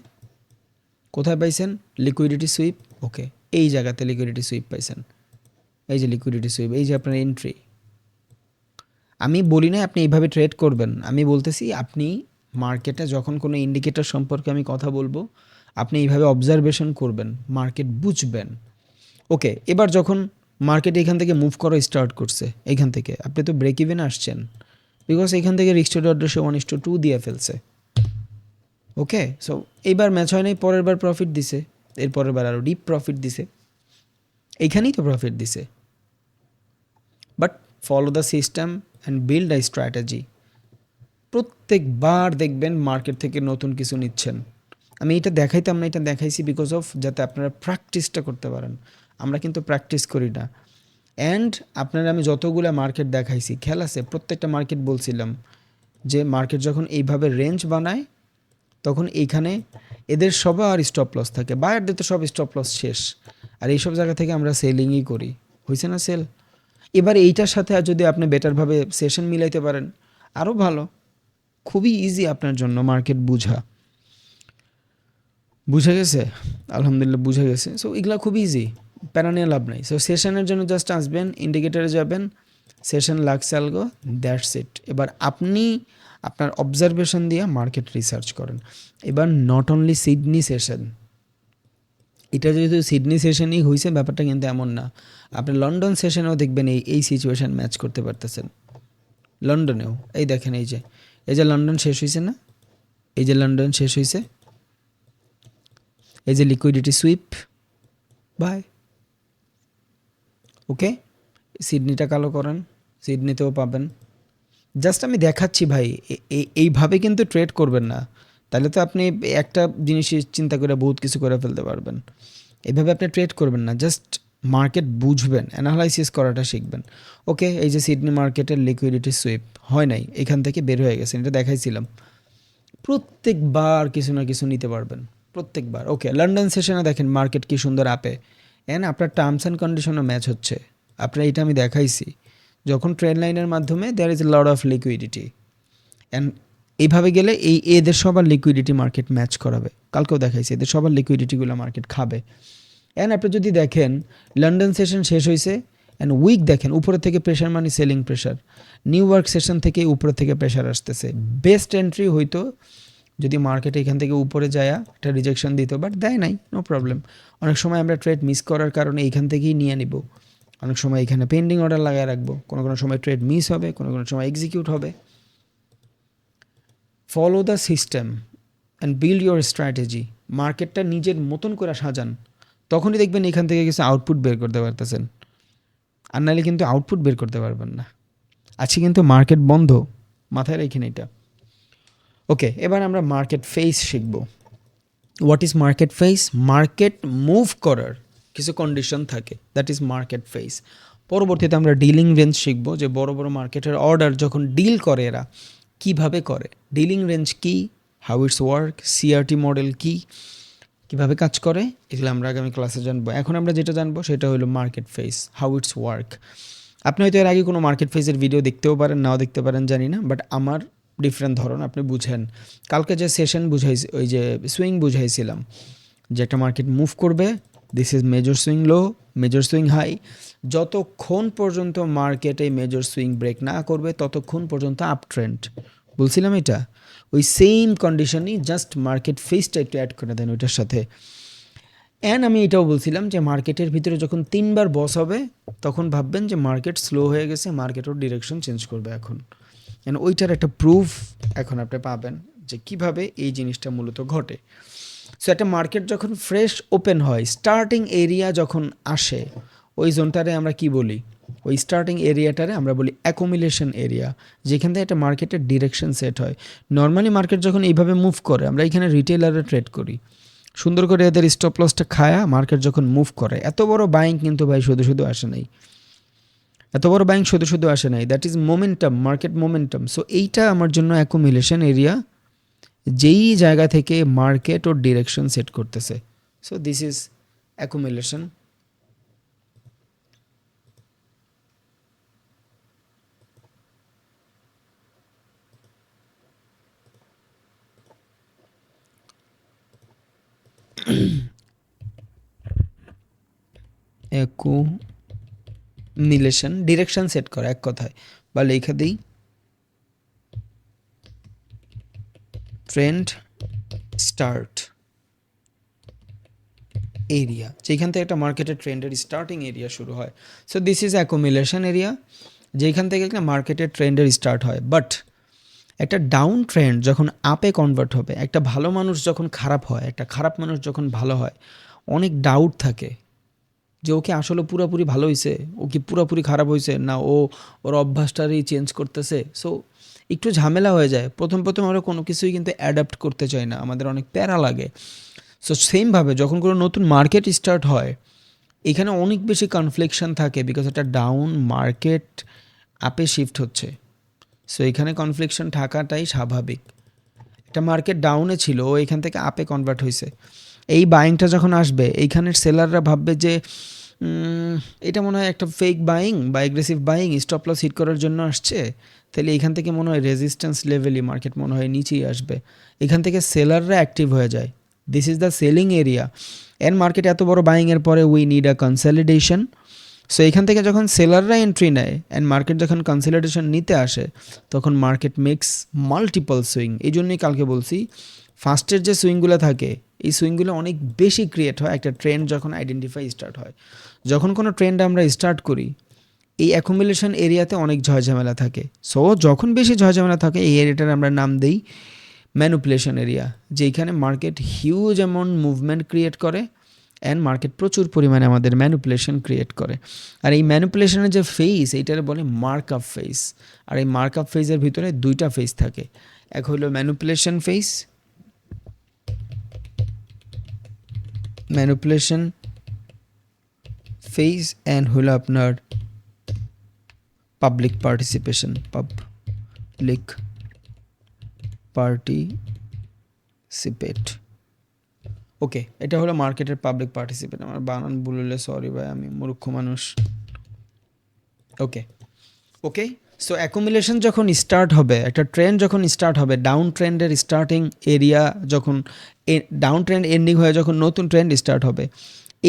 কোথায় পাইছেন, লিকুইডিটি সুইপ। ওকে, এই জায়গাতে লিকুইডিটি সুইপ পাইছেন, এই যে লিকুইডিটি সুইপ, এই যে আপনার এন্ট্রি। আমি বলি না আপনি এইভাবে ট্রেড করবেন, আমি বলতেছি আপনি মার্কেটে যখন কোনো ইন্ডিকেটর সম্পর্কে আমি কথা বলবো, আপনি এইভাবে অবজারভেশন করবেন, মার্কেট বুঝবেন। ওকে, এবার যখন মার্কেট এখান থেকে মুভ করা স্টার্ট করছে, এইখান থেকে আপনি তো ব্রেক ইভেন আসছেন, বিকজ এখান থেকে রিস্ক টু রেশিও 1:2 দিয়ে ফেলছে। ওকে, সো এইবার ম্যাচ হয় নাই, পরের বার প্রফিট দিছে, এরপরের বার আরও ডিপ প্রফিট দিছে, এইখানেই তো প্রফিট দিছে। But follow the system and build a strategy. প্রত্যেকবার দেখবেন মার্কেট থেকে নতুন কিছু নিচ্ছেন। আমি এটা দেখাইতাম না, এটা দেখাইছি বিকজ অফ যাতে আপনারা প্র্যাকটিসটা করতে পারেন। আমরা কিন্তু প্র্যাকটিস করি না। অ্যান্ড আপনারা আমি যতগুলো মার্কেট দেখাইছি, খেয়াল আছে, প্রত্যেকটা মার্কেট বলছিলাম যে মার্কেট যখন এইভাবে রেঞ্জ বানায় তখন এইখানে এদের সবার স্টপ লস থাকে, বায়ারদের তো সব স্টপ লস শেষ, আর এইসব জায়গা থেকে আমরা সেলিংই করি, হয়েছে না সেল। এবার এইটার সাথে আর যদি আপনি বেটারভাবে সেশন মিলাইতে পারেন আরও ভালো, খুবই ইজি আপনার জন্য মার্কেট বুঝে গেছে, আলহামদুলিল্লাহ বুঝে গেছে। সো এগুলো খুব ইজি, প্যারা নিয়ে লাভ নাই। সো সেশনের জন্য জাস্ট আসবেন, ইন্ডিকেটারে যাবেন, সেশন লাগছে আলগো, দ্যাটস ইট। এবার আপনি আপনার অবজারভেশন দিয়ে মার্কেট রিসার্চ করেন। এবার নট অনলি সিডনি সেশন, এটা যেহেতু সিডনি সেশনই হয়েছে, ব্যাপারটা কিন্তু এমন না, আপনি লন্ডন সেশনেও দেখবেন এই সিচুয়েশান ম্যাচ করতে পারতেছেন। লন্ডনেও এই দেখেন, এই যে লন্ডন শেষ হয়েছে না, এই যে লন্ডন শেষ হয়েছে, এই যে লিকুইডিটি সুইপ বাই। ওকে, সিডনিটা কালো করেন, সিডনিতেও পাবেন। জাস্ট আমি দেখাচ্ছি ভাই, এইভাবে কিন্তু ট্রেড করবেন না, তাহলে তো আপনি একটা জিনিস চিন্তা করে বহুত কিছু করে ফেলতে পারবেন। এইভাবে আপনি ট্রেড করবেন না, জাস্ট মার্কেট বুঝবেন, অ্যানালাইসিস করাটা শিখবেন। ওকে, এই যে সিডনি মার্কেটের লিকুইডিটি সুইপ হয় নাই, এখান থেকে বের হয়ে গেছে, এটা দেখাইছিলাম। প্রত্যেকবার কিছু না কিছু নিতে পারবেন, প্রত্যেকবার। ওকে, লন্ডন সেশনে দেখেন মার্কেট কি সুন্দর আপে, অ্যান্ড আপনার টার্মস অ্যান্ড কন্ডিশনও ম্যাচ হচ্ছে। আপনার এটা আমি দেখাইছি, যখন ট্রেন লাইনের মাধ্যমে there is a lot of liquidity, and এইভাবে গেলে এদের সবার লিকুইডিটি মার্কেট ম্যাচ করাবে। কালকেও দেখাইছি এদের সবার লিকুইডিটিগুলো মার্কেট খাবে। অ্যান্ড আপনি যদি দেখেন লন্ডন সেশন শেষ হয়েছে, অ্যান্ড উইক দেখেন উপরে থেকে প্রেশার মানে selling pressure, new York session থেকে উপরে থেকে প্রেশার আসতেছে। বেস্ট এন্ট্রি হইতো যদি মার্কেট এখান থেকে উপরে যায় একটা রিজেকশন দিত, বাট দেয় নাই, নো প্রবলেম। অনেক সময় আমরা ট্রেড মিস করার কারণে এইখান থেকেই নিয়ে নিব, অনেক সময় এখানে পেন্ডিং অর্ডার লাগায় রাখবো, কোনো কোনো সময় ট্রেড মিস হবে, কোনো কোনো সময় এক্সিকিউট হবে। Follow the system and build your strategy. মার্কেটটা নিজের মতন করে সাজান, তখনই দেখবেন এখান থেকে কিছু আউটপুট বের করতে পারতেছেন, আর নাহলে কিন্তু আউটপুট বের করতে পারবেন না। আজকে কিন্তু মার্কেট বন্ধ, মাথায় রেখেন এটা। ওকে, এবার আমরা মার্কেট ফেস শিখব। What is market face? Market move করার কিছু কন্ডিশন থাকে, দ্যাট ইজ মার্কেট ফেস। পরবর্তীতে আমরা ডিলিং রেঞ্জ শিখব, যে বড় বড় মার্কেটের অর্ডার যখন ডিল করে এরা কিভাবে করে, ডিলিং রেঞ্জ কি, how it's work, CRT model কি, কিভাবে কাজ করে, এগুলো আমরা আগামী ক্লাসে জানবো। এখন আমরা যেটা জানবো সেটা হলো market face, how it's work. আপনি হয়তো এর আগে কোনো মার্কেট ফেসের ভিডিও দেখতেও পারেন, নাও দেখতে পারেন, জানি না, বাট আমার ডিফারেন্ট ধরন, আপনি বুঝেন। কালকে যে সেশন বুঝাইছি, ওই যে সুইং বুঝাইছিলাম, যে একটা মার্কেট মুভ করবে, this is major swing low, major swing high, যতক্ষণ পর্যন্ত মার্কেটে মেজর সুইং ব্রেক না করবে ততক্ষণ পর্যন্ত আপ ট্রেন্ড, বলছিলাম এটা। ওই সেম কন্ডিশনই জাস্ট মার্কেট ফেসটা একটু অ্যাড করে দেন ওইটার সাথে। অ্যান্ড আমি এটাও বলছিলাম যে মার্কেটের ভিতরে যখন 3বার বস হবে তখন ভাববেন যে মার্কেট স্লো হয়ে গেছে, মার্কেটের ডিরেকশন চেঞ্জ করবে এখন। অ্যান্ড ওইটার একটা প্রুফ এখন আপনি পাবেন যে কিভাবে এই জিনিসটা মূলত ঘটে। সো একটা মার্কেট যখন ফ্রেশ ওপেন হয়, স্টার্টিং এরিয়া যখন আসে, ওই জোনটারে আমরা কি বলি, ওই স্টার্টিং এরিয়াটারে আমরা বলি অ্যাকুমুলেশন এরিয়া, যেখান থেকে একটা মার্কেটের ডিরেকশন সেট হয়। নর্মালি মার্কেট যখন এইভাবে মুভ করে, আমরা এখানে রিটেলারে ট্রেড করি, সুন্দর করে এদের স্টপ লসটা খায়া মার্কেট যখন মুভ করে, এত বড় বাইং কিন্তু ভাই শুধু শুধু আসে নাই, এত বড় বাইং শুধু শুধু আসে নাই, that is momentum, market momentum. So এইটা আমার জন্য অ্যাকুমুলেশন এরিয়া, যেই জায়গা থেকে মার্কেট ওর ডিরেকশন সেট করতেছে। So this is accumulation. Accumulation direction set করা এক কথায়, বা লেখা দিই ট্রেন্ড স্টার্ট এরিয়া, যেখান থেকে একটা মার্কেটের ট্রেন্ডের স্টার্টিং এরিয়া শুরু হয়। So this is accumulation area, যেখান থেকে একটা মার্কেটের ট্রেন্ডের স্টার্ট হয়। বাট একটা ডাউন ট্রেন্ড যখন আপে কনভার্ট হবে, একটা ভালো মানুষ যখন খারাপ হয়, একটা খারাপ মানুষ যখন ভালো হয়, অনেক ডাউট থাকে যে ওকে আসলে পুরোপুরি ভালো হয়েছে, ও কি পুরোপুরি খারাপ হয়েছে, না ও ওর অভ্যাসটারই চেঞ্জ করতেছে। সো একটু ঝামেলা হয়ে যায় প্রথম প্রথম, আমরা কোনো কিছুই কিন্তু অ্যাডাপ্ট করতে চাই না, আমাদের অনেক প্যারা লাগে। সো সেমভাবে যখন কোনো নতুন মার্কেট স্টার্ট হয়, এখানে অনেক বেশি কনফ্লিকশন থাকে, বিকজ একটা ডাউন মার্কেট আপে শিফট হচ্ছে। সো এখানে কনফ্লিকশন থাকাটাই স্বাভাবিক। একটা মার্কেট ডাউনে ছিল, ও এখান থেকে আপে কনভার্ট হয়েছে, এই বাইংটা যখন আসবে এইখানের সেলাররা ভাববে যে এটা মনে হয় একটা ফেক বাইং বা aggressive buying, stop loss hit করার জন্য আসছে, তাহলে এখান থেকে মনে হয় রেজিস্ট্যান্স লেভেলই মার্কেট মনে হয় নিচেই আসবে। এখান থেকে সেলাররা অ্যাক্টিভ হয়ে যায়, this is the selling area. And market এত বড় বাইংয়ের পরে we need a consolidation. So এখান থেকে যখন সেলাররা এন্ট্রি নেয় অ্যান্ড মার্কেট যখন কনসলিডেশন নিতে আসে, তখন মার্কেট মেক্স মাল্টিপল সুইং। এই জন্যই কালকে বলছি ফার্স্টের যে সুইংগুলো থাকে, এই সুইংগুলো অনেক বেশি ক্রিয়েট হয় একটা ট্রেন্ড যখন আইডেন্টিফাই স্টার্ট হয়। যখন কোনো ট্রেন্ড আমরা স্টার্ট করি, এই অ্যাকুমুলেশন এরিয়াতে অনেক ঝয়ঝামেলা থাকে। সো যখন বেশি ঝয়ঝামেলা থাকে, এই এরিয়াটার আমরা নাম দিই ম্যানুপুলেশন এরিয়া, যেখানে market huge amount movement create করে অ্যান্ড মার্কেট প্রচুর পরিমাণে আমাদের ম্যানুপুলেশন ক্রিয়েট করে। আর এই ম্যানুপুলেশনের যে ফেজ, এইটারে বলে মার্ক আপ ফেজ। আর এই মার্ক আপ ফেজের ভিতরে দুইটা ফেজ থাকে, এক হলো manipulation phase, manipulation phase, and হলো আপনার পাবলিক পার্টিসিপেশন, পাবলিক পার্টিসিপেট। ওকে, এটা হলো মার্কেটের পাবলিক পার্টিসিপেন্ট। আমার বানান ভুল হলে সরি ভাই, আমি মূর্খ মানুষ। ওকে ওকে, সো অ্যাকুমুলেশন যখন স্টার্ট হবে, একটা ট্রেন্ড যখন স্টার্ট হবে, ডাউন ট্রেন্ডের স্টার্টিং এরিয়া যখন ডাউন ট্রেন্ড এন্ডিং হয়ে যখন নতুন ট্রেন্ড স্টার্ট হবে,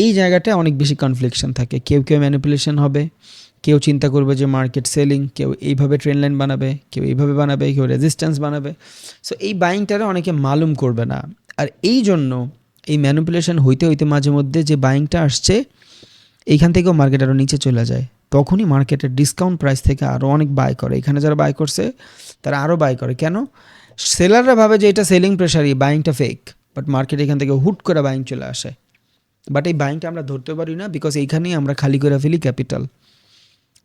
এই জায়গাটায় অনেক বেশি কনফ্লিকশন থাকে। কেউ কেউ ম্যানিপুলেশন হবে, কেউ চিন্তা করবে যে মার্কেট সেলিং, কেউ এইভাবে ট্রেন্ড লাইন বানাবে, কেউ এইভাবে বানাবে, কেউ রেজিস্ট্যান্স বানাবে। সো এই বাইংটারে অনেকে মালুম করবে না। আর এই জন্য এই ম্যানিপুলেশন হইতে হইতে মাঝে মধ্যে যে বাইংটা আসছে, এইখান থেকেও মার্কেট আরও নিচে চলে যায়। তখনই মার্কেটের ডিসকাউন্ট প্রাইস থেকে আরও অনেক বাই করে। এখানে যারা বাই করছে তারা আরও বাই করে। কেন? সেলাররা ভাবে যে এটা সেলিং প্রেশারই, বাইংটা ফেক, বাট মার্কেট এখান থেকে হুট করে বাইং চলে আসে। বাট এই বাইংটা আমরা ধরতে পারি না, বিকজ এইখানেই আমরা খালি করে ফেলি ক্যাপিটাল।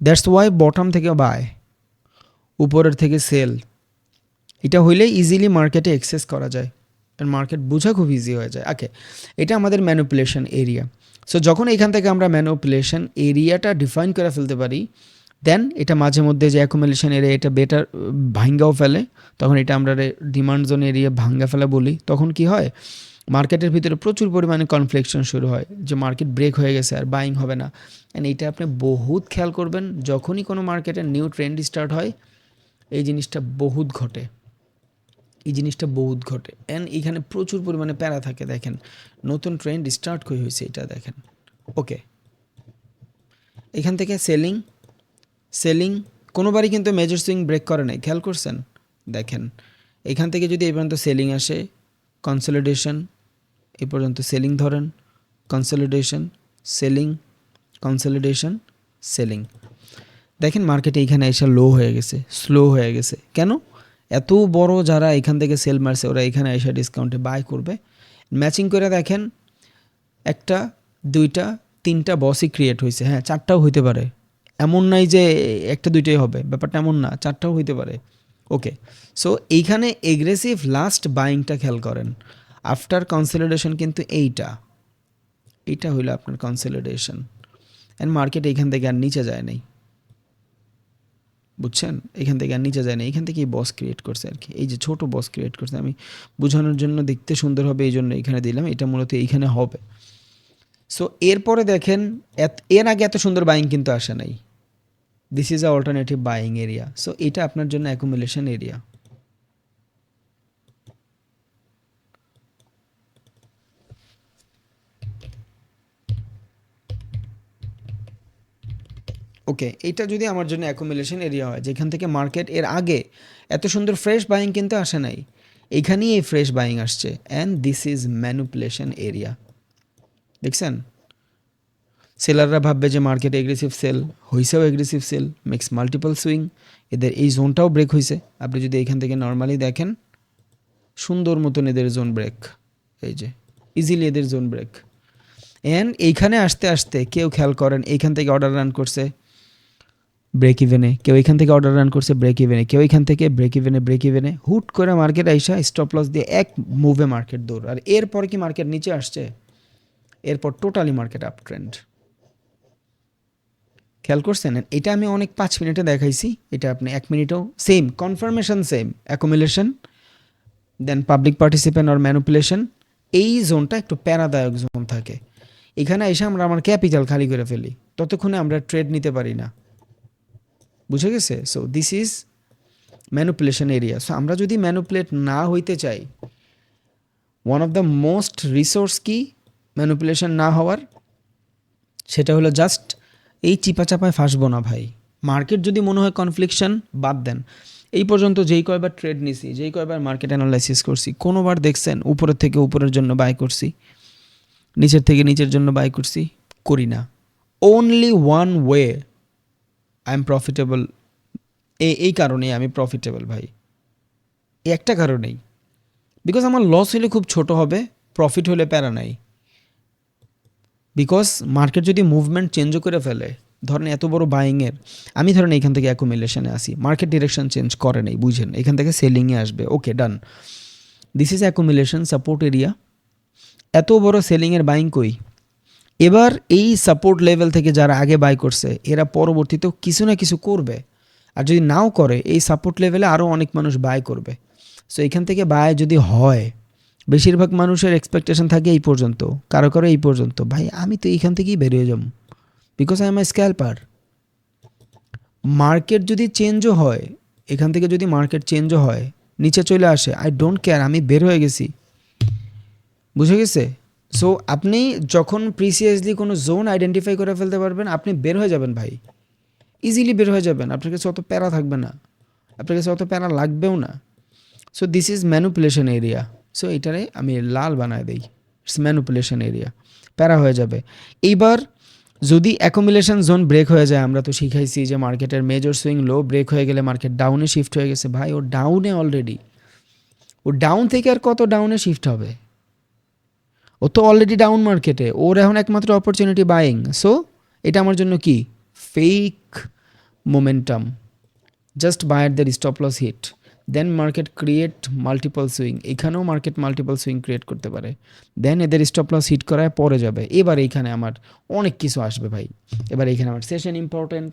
দ্যাটস ওয়াই বটম থেকে বাই, উপরের থেকে সেল। এটা হইলে ইজিলি মার্কেটে এক্সেস করা যায়, আর মার্কেট বোঝা খুব ইজি হয়ে যায়। ওকে, এটা আমাদের ম্যানিপুলেশন এরিয়া। সো যখন এখান থেকে আমরা ম্যানিপুলেশন এরিয়াটা ডিফাইন করে ফেলতে পারি, দেন এটা মাঝে মধ্যে যে অ্যাকুমুলেশন এরিয়া এটা বেটার ভাঙ্গাও ফেলে, তখন এটা আমরা ডিমান্ড জোন এরিয়া ভাঙ্গা ফেলা বলি। তখন কি হয়, মার্কেটের ভিতরে প্রচুর পরিমাণে কনফ্লিকশন শুরু হয় যে মার্কেট ব্রেক হয়ে গেছে আর বাইং হবে না। অ্যান্ড এইটা আপনি বহুত খেয়াল করবেন, যখনই কোনো মার্কেটের নিউ ট্রেন্ড স্টার্ট হয় এই জিনিসটা বহুত ঘটে, এই জিনিসটা বহুত ঘটে। অ্যান্ড এখানে প্রচুর পরিমাণে প্যারা থাকে। দেখেন নতুন ট্রেন্ড স্টার্ট কই হয়েছে এটা দেখেন। ওকে, এখান থেকে সেলিং সেলিং কোনোবারই কিন্তু মেজর সুইং ব্রেক করে নাই, খেয়াল করছেন? দেখেন এখান থেকে যদি এই পর্যন্ত সেলিং আসে, কনসলিডেশন, এই পর্যন্ত সেলিং ধরেন, কনসলিডেশন, সেলিং, কনসলিডেশন, সেলিং। দেখেন মার্কেটে এইখানে এসে লো হয়ে গেছে, স্লো হয়ে গেছে। কেন? এত বড় যারা এখান থেকে সেল মারছে ওরা এখানে এসে ডিসকাউন্টে বাই করবে। ম্যাচিং করে দেখেন, একটা, দুইটা, তিনটা বসই ক্রিয়েট হয়েছে। হ্যাঁ, চারটাও হইতে পারে, এমন নাই যে একটা দুইটাই হবে, ব্যাপারটা এমন না, চারটাও হইতে পারে। ওকে, সো এইখানে এগ্রেসিভ লাস্ট বাইংটা খেয়াল করেন আফটার কনসলিডেশন, কিন্তু এইটা হইলো আপনার কনসলিডেশন। অ্যান্ড মার্কেট এইখান থেকে আর নিচে যায় নাই, বুঝছেন? এখান থেকে আর নিচে যায় না, এখান থেকে এই বস ক্রিয়েট করছে আর কি। এই যে ছোট বস ক্রিয়েট করছে, আমি বোঝানোর জন্য দেখতে সুন্দর হবে এই জন্য এখানে দিলাম, এটা মূলত এইখানে হবে। সো এরপরে দেখেন এর আগে এত সুন্দর বাইং কিন্তু আসে নাই। This is a alternative buying area. So এটা আপনার জন্য অ্যাকুমুলেশন এরিয়া। ওকে, এটা যদি আমার জন্য অ্যাকুমুলেশন এরিয়া হয়, যেখান থেকে মার্কেট এর আগে এত সুন্দর ফ্রেশ বাইং কিন্তু আসে নাই, এইখানেই এই ফ্রেশ বাইং আসছে। And this is manipulation area. দেখছেন, সেলাররা ভাববে যে মার্কেট এগ্রেসিভ সেল হয়েছেও, aggressive sell makes multiple swing, এদের এই জোনটাও ব্রেক হয়েছে। আপনি যদি এখান থেকে নর্মালি দেখেন, সুন্দর মতন এদের জোন ব্রেক, এই যে ইজিলি এদের জোন ব্রেক। অ্যান্ড এইখানে আসতে আসতে কেউ খেয়াল করেন এইখান থেকে অর্ডার রান করছে ব্রেক ইভেনে, কেউ এখান থেকে অর্ডার রান করছে ব্রেক ইভেনে, কেউ এখান থেকে ব্রেক ইভেনে হুট করে মার্কেট আইসা স্টপ লস দিয়ে এক মুভে মার্কেট দৌড়। আর এরপর কি মার্কেট নিচে আসছে? এরপর টোটালি মার্কেট আপ ট্রেন্ড। খেয়াল করছেন? এটা আমি অনেক 5 মিনিটে দেখাইছি, এটা আপনি 1 মিনিটেও same confirmation, same accumulation, then public participant or manipulation. এই জোনটা একটু প্যারাদায়ক জোন থাকে, এখানে এসে আমরা আমার ক্যাপিটাল খালি করে ফেলি, ততক্ষণে আমরা ট্রেড নিতে পারি না। বুঝে গেছে? So this is manipulation area. So আমরা যদি ম্যানিপুলেট না হইতে চাই, one of the most resource কি ম্যানিপুলেশন না হওয়ার, সেটা হলো জাস্ট এই চিপাচাপায় ফাঁসবো না ভাই। মার্কেট যদি মনে হয় কনফ্লিকশন, বাদ দেন। এই পর্যন্ত যেই কয়বার ট্রেড নিছি, যেই কয়বার মার্কেট অ্যানালাইসিস করছি, কোনোবার দেখছেন উপরের থেকে উপরের জন্য বাই করছি, নিচের থেকে নিচের জন্য বাই করছি? করি না। Only one way I am profitable, এই কারণেই আমি প্রফিটেবল ভাই, এই একটা কারণেই। বিকজ আমার লস হলে খুব ছোট হবে, প্রফিট হলে প্যারা নাই। বিকজ মার্কেট যদি মুভমেন্ট চেঞ্জও করে ফেলে, ধরেন এত বড় বাইংয়ের, আমি ধরেন এখান থেকে অ্যাকুমুলেশনে আসি, মার্কেট ডিরেকশন চেঞ্জ করে নেই, বুঝেন, এখান থেকে সেলিংয়ে আসবে, okay done, this is accumulation support area. এত বড় সেলিংয়ের বাইং কই? এবার এই সাপোর্ট লেভেল থেকে যারা আগে বাই করছে এরা পরবর্তীতেও কিছু না কিছু করবে, আর যদি নাও করে এই সাপোর্ট লেভেলে আরও অনেক মানুষ বাই করবে। সো এখান থেকে বাই যদি হয়, বেশিরভাগ মানুষের এক্সপেকটেশন থাকে এই পর্যন্ত, কারো কারো এই পর্যন্ত। ভাই আমি তো এইখান থেকেই বেরিয়ে যাব, because I am a scalper. Market যদি চেঞ্জও হয়, এখান থেকে যদি মার্কেট চেঞ্জও হয়, নিচে চলে আসে, আই ডোন্ট কেয়ার, আমি বের হয়ে গেছি। বুঝে গেছে? সো আপনি যখন প্রিসিয়াসলি কোনো জোন আইডেন্টিফাই করে ফেলতে পারবেন, আপনি বের হয়ে যাবেন ভাই, ইজিলি বের হয়ে যাবেন। আপনার কাছে অত প্যারা থাকবে না, আপনার কাছে অত প্যারা লাগবেও না। So this is manipulation area. So এটারে আমি লাল বানায় দিই, ইটস ম্যানুপুলেশন এরিয়া, প্যারা হয়ে যাবে। এইবার যদি অ্যাকুমুলেশন জোন ব্রেক হয়ে যায়, আমরা তো শিখাইছি যে মার্কেটের মেজর সুইং লো ব্রেক হয়ে গেলে মার্কেট ডাউনে শিফট হয়ে গেছে। ভাই ও ডাউনে অলরেডি, ও ডাউন থেকে আর কত ডাউনে শিফট হবে? ও তো অলরেডি ডাউন মার্কেটে, ওর এখন একমাত্র অপরচুনিটি বাইং। সো এটা আমার জন্য কি fake momentum, just buy at the stop loss hit, then market create multiple swing. এখানেও মার্কেট মাল্টিপল সুইং ক্রিয়েট করতে পারে, দেন এদের স্টপ লস হিট করায় পরে যাবে। এবার এইখানে আমার অনেক কিছু আসবে ভাই। এবার এখানে আমার সেশন ইম্পর্ট্যান্ট,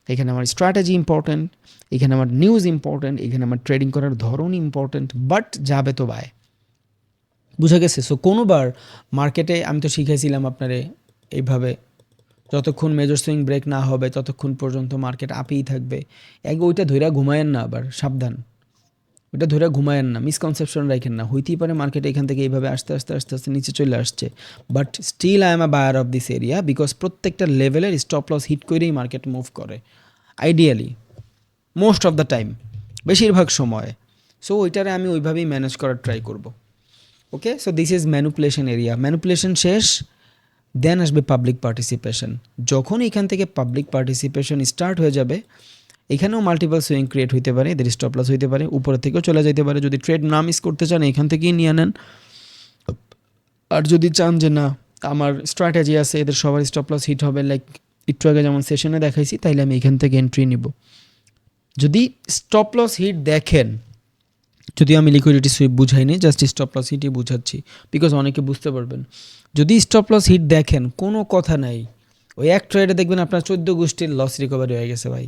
এখানে আমার স্ট্র্যাটেজি ইম্পর্ট্যান্ট, এখানে আমার নিউজ ইম্পর্ট্যান্ট, এখানে আমার ট্রেডিং করার ধরন ইম্পর্ট্যান্ট, বাট যাবে তো ভাই। বুঝা গেছে? সো কোনোবার মার্কেটে আমি তো শিখেছিলাম আপনারে এইভাবে, যতক্ষণ মেজর সুইং ব্রেক না হবে ততক্ষণ পর্যন্ত মার্কেট আপেই থাকবে। ওইটা ধইরা ঘুমায়েন না, আবার সাবধান, ওইটা ধরে ঘুমায়েন না, মিসকনসেপশন রাখেন না। হইতেই পারে মার্কেট এখান থেকে এইভাবে আস্তে আস্তে আস্তে আস্তে নিচে চলে আসছে, but still I am a buyer of this area, because প্রত্যেকটা লেভেলের স্টপ লস হিট করেই মার্কেট মুভ করে ideally, most of the time, বেশিরভাগ সময়। সো ওইটারে আমি ওইভাবেই ম্যানেজ করার ট্রাই করব। Okay, so this is manipulation area. Manipulation শেষ, দেন আসবে পাবলিক পার্টিসিপেশন। যখন এখান থেকে পাবলিক পার্টিসিপেশন স্টার্ট হয়ে যাবে, এখানেও মাল্টিপল সুইং ক্রিয়েট হইতে পারে, এদের স্টপ লস হইতে পারে, উপরে থেকেও চলে যেতে পারে। যদি ট্রেড না মিস করতে চান এখান থেকেই নিয়ে নেন, আর যদি চান যে না আমার স্ট্র্যাটেজি আছে এদের সবার স্টপ লস হিট হবে, লাইক একটু আগে যেমন সেশনে দেখাইছি, তাইলে আমি এখান থেকে এন্ট্রি নিব। যদি স্টপ লস হিট দেখেন, যদিও আমি লিকুইডিটি সুইপ বুঝাইনি, জাস্ট স্টপ লস হিটই বুঝাচ্ছি, বিকজ অনেকে বুঝতে পারবেন। যদি স্টপ লস হিট দেখেন, কোনো কথা নাই, ওই এক ট্রেডে দেখবেন আপনার 14 গোষ্ঠীর লস রিকভারি হয়ে গেছে ভাই।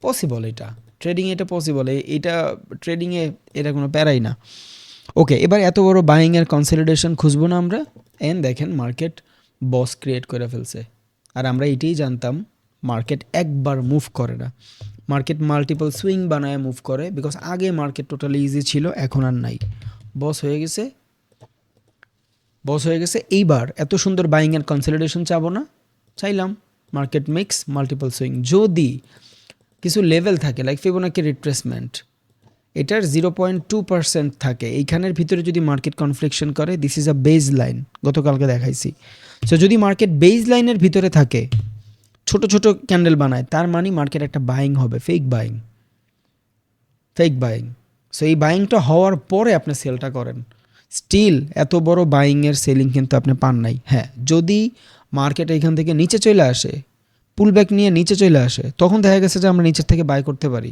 পসিবল, এটা ট্রেডিংয়ে এটা পসিবল, এটা ট্রেডিংয়ে এটা কোনো প্যারাই না। ওকে, এবার এত বড় বাইংয়ের কনসলিডেশন খুঁজবো না আমরা। দেখেন মার্কেট বস ক্রিয়েট করে ফেলছে, আর আমরা এটাই জানতাম মার্কেট একবার মুভ করে না, মার্কেট মাল্টিপল সুইং বানায় মুভ করে, বিকজ আগে মার্কেট টোটালি ইজি ছিল, এখন আর নাই, বস হয়ে গেছে, বস হয়ে গেছে। এইবার এত সুন্দর বাইংয়ের কনসলিডেশন চাবো না, চাইলাম মার্কেট মিক্স মাল্টিপল সুইং। যদি কিছু লেভেল থাকে লাইক ফিবোনাকি রিট্রেসমেন্ট, এটার 0.2% থাকে, এইখানের ভিতরে যদি মার্কেট কনফ্লিকশন করে, this is a base line, গতকালকে দেখাইছি। সো যদি মার্কেট বেজ লাইনের ভিতরে থাকে, ছোট ছোট ক্যান্ডেল বানায়, তার মানে মার্কেট একটা বাইং হবে, fake buying, fake buying. So এই বাইংটা হওয়ার পরে আপনি সেলটা করেন। স্টিল এত বড় বাইংয়ের সেলিং কিন্তু আপনি পান নাই। হ্যাঁ, যদি মার্কেট এখান থেকে নিচে চলে আসে, পুলব্যাক নিয়ে নিচে চলে আসে, তখন দেখা গেছে যে আমরা নিচের থেকে বাই করতে পারি,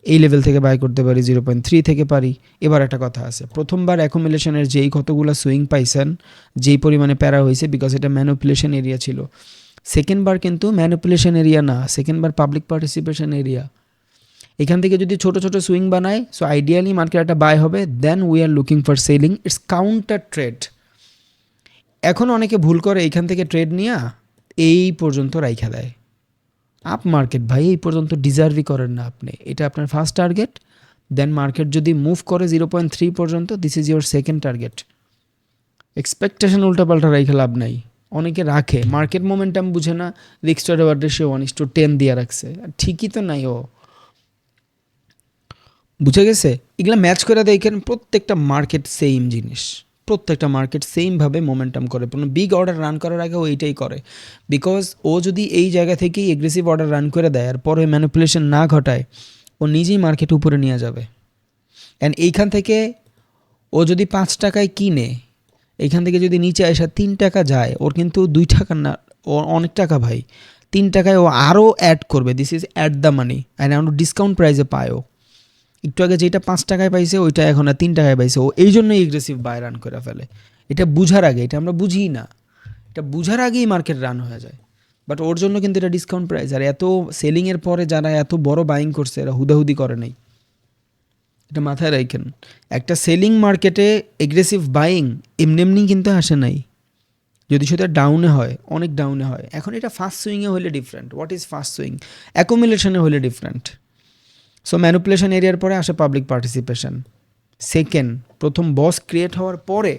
এই লেভেল থেকে বাই করতে পারি, 0.3 থেকে পারি। এবার একটা কথা আছে, প্রথমবার অ্যাকুমুলেশনের যেই কতগুলো সুইং পাইছেন, যেই পরিমাণে প্যারা হয়েছে, বিকজ এটা ম্যানুপুলেশন এরিয়া ছিল। সেকেন্ডবার কিন্তু ম্যানুপুলেশন এরিয়া না, সেকেন্ডবার পাবলিক পার্টিসিপেশন এরিয়া। এখান থেকে যদি ছোট ছোট সুইং বানায়, সো আইডিয়ালি মার্কেট একটা বাই হবে, then we are looking for selling, it's counter trade. এখন অনেকে ভুল করে, এইখান থেকে ট্রেড নিয়ে এই পর্যন্ত রাইখা দেয়। আপ মার্কেট ভাই এই পর্যন্ত ডিজার্ভই করেন না আপনি, এটা আপনার ফার্স্ট টার্গেট। দেন মার্কেট যদি মুভ করে 0.3 পর্যন্ত, this is your second target. Expectation উল্টাপাল্টা রাইখে লাভ নাই। অনেকে রাখে, মার্কেট মোমেন্টাম বুঝে না, রিস্ক টু রিওয়ার্ড রেশিও 1:10 দিয়ে রাখছে, ঠিকই তো নাই। ও বুঝে গেছে? এগুলা ম্যাচ করে দেখেন, প্রত্যেকটা মার্কেট সেম জিনিস, প্রত্যেকটা মার্কেট সেমভাবে মোমেন্টাম করে। কোনো বিগ অর্ডার রান করার আগে ও এইটাই করে, বিকজ ও যদি এই জায়গা থেকেই এগ্রেসিভ অর্ডার রান করে দেয় আর পরে ম্যানিপুলেশন না ঘটায়, ও নিজেই মার্কেট উপরে নিয়ে যাবে। অ্যান্ড এইখান থেকে ও যদি 5 টাকায় কিনে, এইখান থেকে যদি নিচে আসা 3 টাকা যায়, ওর কিন্তু 2 টাকা না, ও অনেক টাকা ভাই। 3 টাকায় ও আরও অ্যাড করবে, this is at the money, and এখন ডিসকাউন্ট প্রাইসে পায়ও। একটু আগে যেটা 5 টাকায় পাইছে, ওইটা এখন আর 3 টাকায় পাইছে। ও এই জন্যই এগ্রেসিভ বাই রান করে ফেলে। এটা বুঝার আগে, এটা আমরা বুঝি না, এটা বুঝার আগেই মার্কেট রান হয়ে যায়। বাট ওর জন্য কিন্তু এটা ডিসকাউন্ট প্রাইস। আর এত সেলিংয়ের পরে যারা এত বড় বাইং করছে, এরা হুদাহুদি করে নাই, এটা মাথায় রাখেন। একটা সেলিং মার্কেটে এগ্রেসিভ বাইং এমনি এমনি কিন্তু আসে নাই, যদি সেটা ডাউনে হয়, অনেক ডাউনে হয়। এখন এটা ফাস্ট সুইংয়ে হলে different. What is fast swing? অ্যাকুমুলেশনে হলে ডিফারেন্ট। সো ম্যানিপুলেশন এরিয়ার পরে আসে পাবলিক পার্টিসিপেশন। সেকেন্ড, প্রথম বস ক্রিয়েট হওয়ার পরে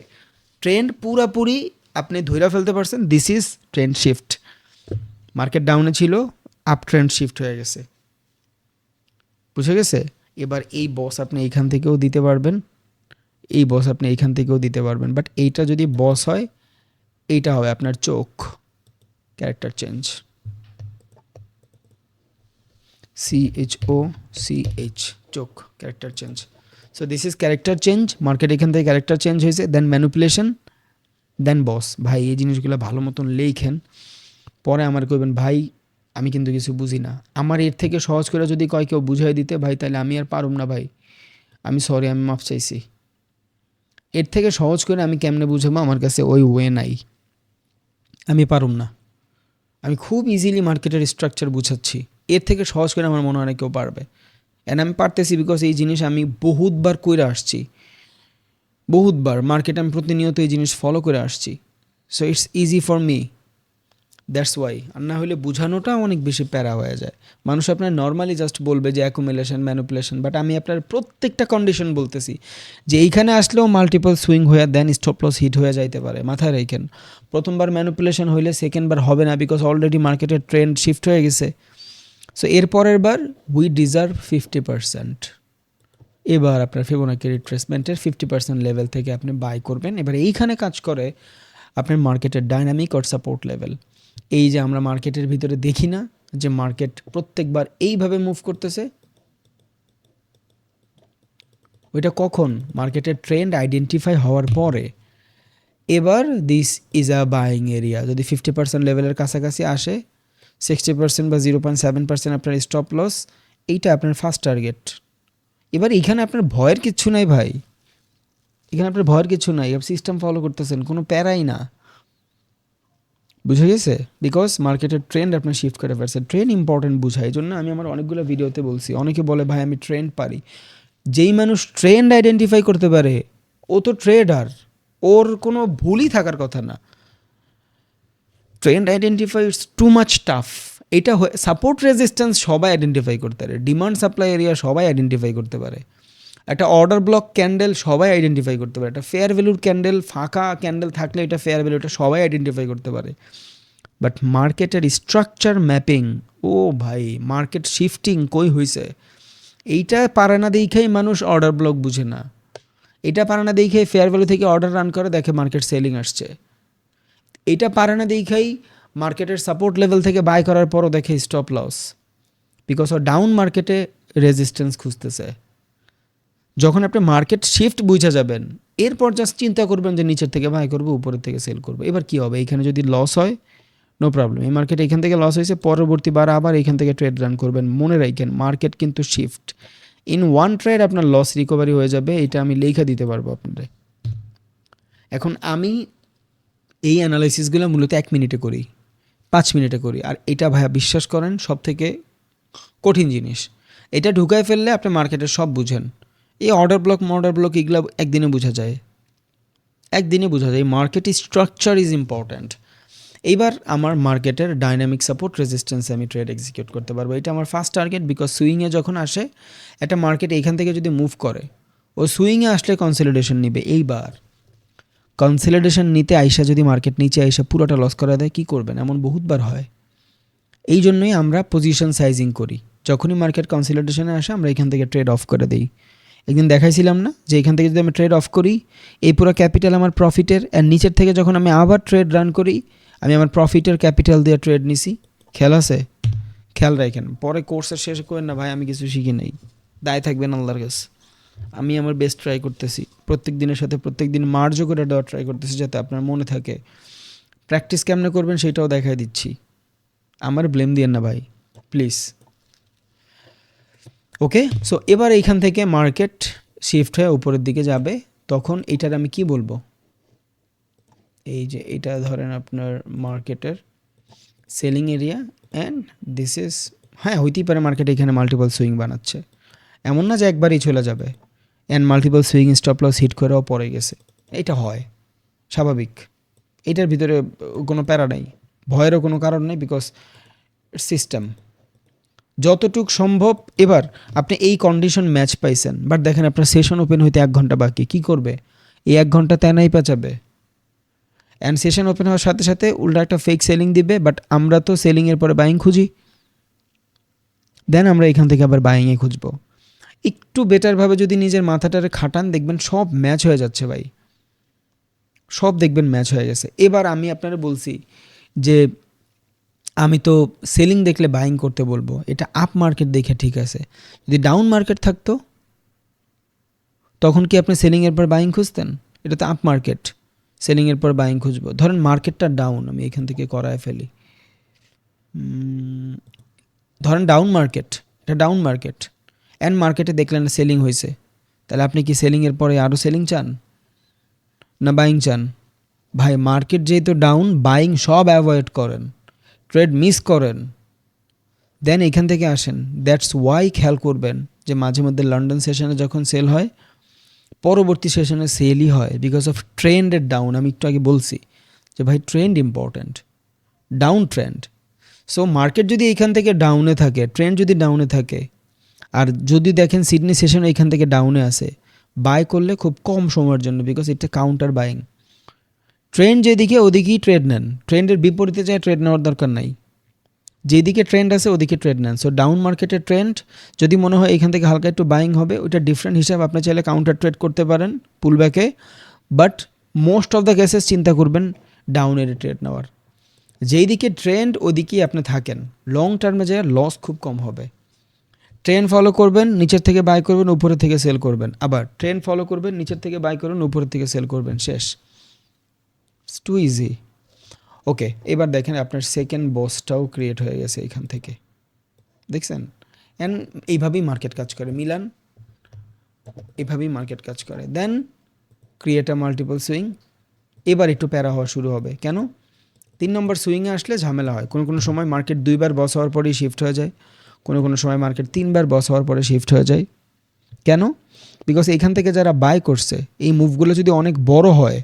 ট্রেন্ড পুরাপুরি আপনি ধইরা ফেলতে পারছেন, this is trend shift. Market ডাউনে ছিল, আপ ট্রেন্ড শিফট হয়ে গেছে। বুঝে গেছে? এবার এই বস আপনি এইখান থেকেও দিতে পারবেন, এই বস আপনি এইখান থেকেও দিতে পারবেন, বাট এইটা যদি বস হয়, এইটা হবে আপনার চোখ, ক্যারেক্টার চেঞ্জ। CHOCH, চোখ, character change. So this is character change. Market এখান থেকে ক্যারেক্টার চেঞ্জ হয়েছে, দেন ম্যানিপুলেশন, দেন বস। ভাই এই জিনিসগুলো ভালো মতন লেখেন, পরে আমার কইবেন ভাই আমি কিন্তু কিছু বুঝি না। আমার এর থেকে সহজ করে যদি কয় কেউ বুঝাই দিতে ভাই, তাহলে আমি আর পারুম না ভাই, আমি সরি, আমি মাফ চাইছি। এর থেকে সহজ করে আমি কেমনে বুঝাবো, আমার কাছে ওই ওয়ে নাই, আমি পারুম না। আমি খুব ইজিলি মার্কেটের স্ট্রাকচার বুঝাচ্ছি, এর থেকে সহজ করে আমার মনে হয় না কেউ পারবে। অ্যান্ড আমি পারতেছি বিকজ এই জিনিস আমি বহুতবার কইরা আসছি, বহুতবার মার্কেটে আমি প্রতিনিয়ত এই জিনিস ফলো করে আসছি। So it's easy for me, that's why. আর না হলে বোঝানোটা অনেক বেশি প্যারা হয়ে যায়। মানুষ আপনার নর্মালি জাস্ট বলবে যে অ্যাকুমুলেশন, ম্যানিপুলেশন, বাট আমি আপনার প্রত্যেকটা কন্ডিশন বলতেছি যে এইখানে আসলেও মাল্টিপল সুইং হয়ে দেন স্টপ লস হিট হয়ে যাইতে পারে, মাথায় রাখেন। প্রথমবার ম্যানিপুলেশন হইলে সেকেন্ডবার হবে না, বিকজ অলরেডি মার্কেটের ট্রেন্ড শিফট হয়ে গেছে। সো এরপরের বার উই ডিজার্ভ 50%। এবার আপনার ফিবোনাকি রিট্রেসমেন্টের 50% লেভেল থেকে আপনি বাই করবেন। এবার এইখানে কাজ করে আপনার মার্কেটের ডাইনামিক অর সাপোর্ট লেভেল। এই যে আমরা মার্কেটের ভিতরে দেখি না যে মার্কেট প্রত্যেকবার এইভাবে মুভ করতেছে, ওইটা কখন? মার্কেটের ট্রেন্ড আইডেন্টিফাই হওয়ার পরে। এবার this is a buying area. যদি 50% লেভেলের কাছাকাছি আসে, 60% বা 0.7% আপনার স্টপ লস, এইটা আপনার ফার্স্ট টার্গেট। এবার এখানে আপনার ভয়ের কিচ্ছু নাই ভাই, এখানে আপনার ভয়ের কিছু নাই, আপনি সিস্টেম ফলো করতেছেন, কোনো প্যারাই না। বুঝে গেছে? বিকজ মার্কেটের ট্রেন্ড আপনার শিফট করে ফেলছে। ট্রেন্ড ইম্পর্টেন্ট বুঝা, এই জন্য আমি আমার অনেকগুলো ভিডিওতে বলছি। অনেকে বলে ভাই আমি ট্রেন্ড পারি। যেই মানুষ ট্রেন্ড আইডেন্টিফাই করতে পারে ও তো ট্রেডার, ওর কোনো ভুলই থাকার কথা না। Trend identify it's too much tough. এটা সাপোর্ট রেজিস্ট্যান্স সবাই আইডেন্টিফাই করতে পারে, ডিমান্ড সাপ্লাই এরিয়া সবাই আইডেন্টিফাই করতে পারে, একটা অর্ডার ব্লক ক্যান্ডেল সবাই আইডেন্টিফাই করতে পারে, একটা ফেয়ার ভ্যালুর ক্যান্ডেল, ফাঁকা ক্যান্ডেল থাকলে এটা ফেয়ার ভ্যালু, এটা সবাই আইডেন্টিফাই করতে পারে। বাট মার্কেটের স্ট্রাকচার ম্যাপিং, ও ভাই মার্কেট শিফটিং কই হয়েছে, এইটা পারে না দেখেই মানুষ অর্ডার ব্লক বুঝে না। এটা পারে না দেখেই ফেয়ার ভ্যালু থেকে অর্ডার রান করে দেখে মার্কেট সেলিং আসছে। এটা পারে না দেখেই মার্কেটের সাপোর্ট লেভেল থেকে বাই করার পরও দেখে স্টপ লস, বিকজ ও ডাউন মার্কেটে রেজিস্ট্যান্স খুঁজতেছে। যখন আপনি মার্কেট শিফট বুঝে যাবেন, এরপর জাস্ট চিন্তা করবেন যে নিচের থেকে বাই করবো, উপরের থেকে সেল করবো। এবার কি হবে? এইখানে যদি লস হয়, নো প্রবলেম, এই মার্কেট এখান থেকে লস হয়েছে, পরবর্তী বার আবার এখান থেকে ট্রেড রান করবেন। মনে রাখেন মার্কেট কিন্তু শিফট, ইন ওয়ান ট্রেড আপনার লস রিকভারি হয়ে যাবে, এটা আমি লেখা দিতে পারবো আপনাদের। এখন আমি এই অ্যানালাইসিসগুলো মূলত 1 মিনিটে করি, 5 মিনিটে করি, আর এটা ভাইয়া বিশ্বাস করেন সব থেকে কঠিন জিনিস। এটা ঢুকায় ফেললে আপনি মার্কেটের সব বুঝেন। এই অর্ডার ব্লক এগুলো একদিনে বোঝা যায়, একদিনে বোঝা যায়। Market structure is important. এইবার আমার মার্কেটের ডাইনামিক সাপোর্ট রেজিস্ট্যান্সে আমি ট্রেড এক্সিকিউট করতে পারবো, এটা আমার ফার্স্ট টার্গেট। বিকজ সুইংয়ে যখন আসে একটা মার্কেট এইখান থেকে যদি মুভ করে, ও সুইংয়ে আসলে কনসলিডেশন নিবে। এইবার কনসলিডেশন নিতে আইসা যদি মার্কেট নিচে আইসা পুরোটা লস করা দেয়, কী করবেন? এমন বহুতবার হয়। এই জন্যই আমরা পজিশন সাইজিং করি। যখনই মার্কেট কনসলিডেশনে আসে আমরা এখান থেকে ট্রেড অফ করে দিই। একদিন দেখাইছিলাম না যে এখান থেকে যদি আমি ট্রেড অফ করি, এই পুরো ক্যাপিটাল আমার প্রফিটের, আর নিচের থেকে যখন আমি আবার ট্রেড রান করি, আমি আমার প্রফিটের ক্যাপিটাল দিয়ে ট্রেড নিছি। খেয়াল আছে? খেয়াল রাখেন, পরে কোর্সের শেষে করেন না ভাই আমি কিছু শিখি নাই, দায় থাকবেন আল্লাহর কাছে। আমি আমার বেস্ট ট্রাই করতেছি, প্রত্যেক দিনের সাথে প্রত্যেক দিন মার্জও করে দেওয়ার ট্রাই করতেছি, যাতে আপনার মনে থাকে। প্র্যাকটিস কেমনে করবেন সেটাও দেখাই দিচ্ছি, আমার ব্লেম দিয়েন না ভাই প্লিজ। ওকে, সো এবার এইখান থেকে মার্কেট শিফট হয়ে উপরের দিকে যাবে, তখন এটার আমি কি বলবো? এই যে এটা ধরেন আপনার মার্কেটের selling area, and this is, হ্যাঁ হইতেই পারে মার্কেট এখানে মাল্টিপল সুইং বানাচ্ছে, এমন না যে একবারই চলে যাবে। And multiple swing stop loss hit করেও পড়ে গেছে। এটা হয়, স্বাভাবিক, এটার ভিতরে কোনো প্যারা নাই, ভয়েরও কোনো কারণ নেই, বিকজ সিস্টেম যতটুক সম্ভব। এবার আপনি এই কন্ডিশন ম্যাচ পাইছেন, বাট দেখেন আপনার সেশন ওপেন হইতে 1 ঘন্টা বাকি, কি করবে? এই 1 ঘন্টা তেনাই পেঁচাবে, অ্যান্ড সেশন ওপেন হওয়ার সাথে সাথে উল্টা একটা ফেক সেলিং দিবে। বাট আমরা তো সেলিংয়ের পরে বাইং খুঁজি, দেন আমরা এখান থেকে আবার বাইংয়ে খুঁজবো। একটু বেটারভাবে যদি নিজের মাথাটারে খাটান, দেখবেন সব ম্যাচ হয়ে যাচ্ছে ভাই, সব দেখবেন ম্যাচ হয়ে গেছে। এবার আমি আপনারা বলছি যে আমি তো সেলিং দেখলে বাইং করতে বলবো, এটা আপ মার্কেট দেখে ঠিক আছে। যদি ডাউন মার্কেট থাকতো তখন কি আপনি সেলিংয়ের পর বাইং খুঁজতেন? এটা তো আপ মার্কেট, সেলিংয়ের পর বাইং খুঁজবো। ধরেন মার্কেটটা ডাউন, আমি এখান থেকে করায় ফেলি। ধরেন ডাউন মার্কেট, এটা ডাউন মার্কেট, অ্যান্ড মার্কেটে দেখলেন সেলিং হয়েছে, তাহলে আপনি কি সেলিংয়ের পরে আরও সেলিং চান না বাইং চান? ভাই মার্কেট যেহেতু ডাউন, বাইং সব অ্যাভয়েড করেন, ট্রেড মিস করেন, দেন এখান থেকে আসেন। দ্যাটস ওয়াই খেয়াল করবেন যে মাঝে মধ্যে লন্ডন সেশনে যখন সেল হয়, পরবর্তী সেশনে সেলই হয় বিকজ অফ ট্রেন্ডের ডাউন। আমি একটু আগে বলছি যে ভাই trend important, down trend. So market যদি এইখান থেকে ডাউনে থাকে, ট্রেন্ড যদি ডাউনে থাকে, আর যদি দেখেন সিডনি সেশন এইখান থেকে ডাউনে আসে, বাই করলে খুব কম সময়ের জন্য, বিকজ এটা কাউন্টার বাইং। ট্রেন্ড যেদিকে ওদিকেই ট্রেড নেন, ট্রেন্ডের বিপরীতে যায় ট্রেড নেওয়ার দরকার নাই, যেদিকে ট্রেন্ড আছে ওদিকে ট্রেড নেন। সো ডাউন মার্কেটের ট্রেন্ড যদি মনে হয় এখান থেকে হালকা একটু বাইং হবে, ওইটা ডিফারেন্ট হিসাবে আপনি চাইলে কাউন্টার ট্রেড করতে পারেন পুলব্যাকে, but most of the cases চিন্তা করবেন ডাউনের ট্রেড নেওয়ার। যেই দিকে ট্রেন্ড ওদিকেই আপনি থাকেন, লং টার্মে যায় লস খুব কম হবে। ট্রেন্ড ফলো করবেন, নিচের থেকে বাই করবেন, উপরের থেকে সেল করবেন, আবার ট্রেন্ড ফলো করবেন, নিচের থেকে বাই করবেন, উপরের থেকে সেল করবেন, শেষ। It's two easy. ওকে, এবার দেখেন আপনার সেকেন্ড বসটাও ক্রিয়েট হয়ে গেছে এখান থেকে, দেখছেন? অ্যান্ড এইভাবেই মার্কেট কাজ করে, মিলান, এইভাবেই মার্কেট কাজ করে। দেন ক্রিয়েট আ মাল্টিপল সুইং। এবার একটু প্যারা হওয়া শুরু হবে, কেন? 3 নম্বর সুইংয়ে আসলে ঝামেলা হয়। কোনো কোনো সময় মার্কেট 2বার বস হওয়ার পরেই শিফট হয়ে যায়, কোনো কোনো সময় মার্কেট 3বার বস হওয়ার পরে শিফট হয়ে যায়। কেন? বিকজ এখান থেকে যারা বাই করছে, এই মুভগুলো যদি অনেক বড় হয়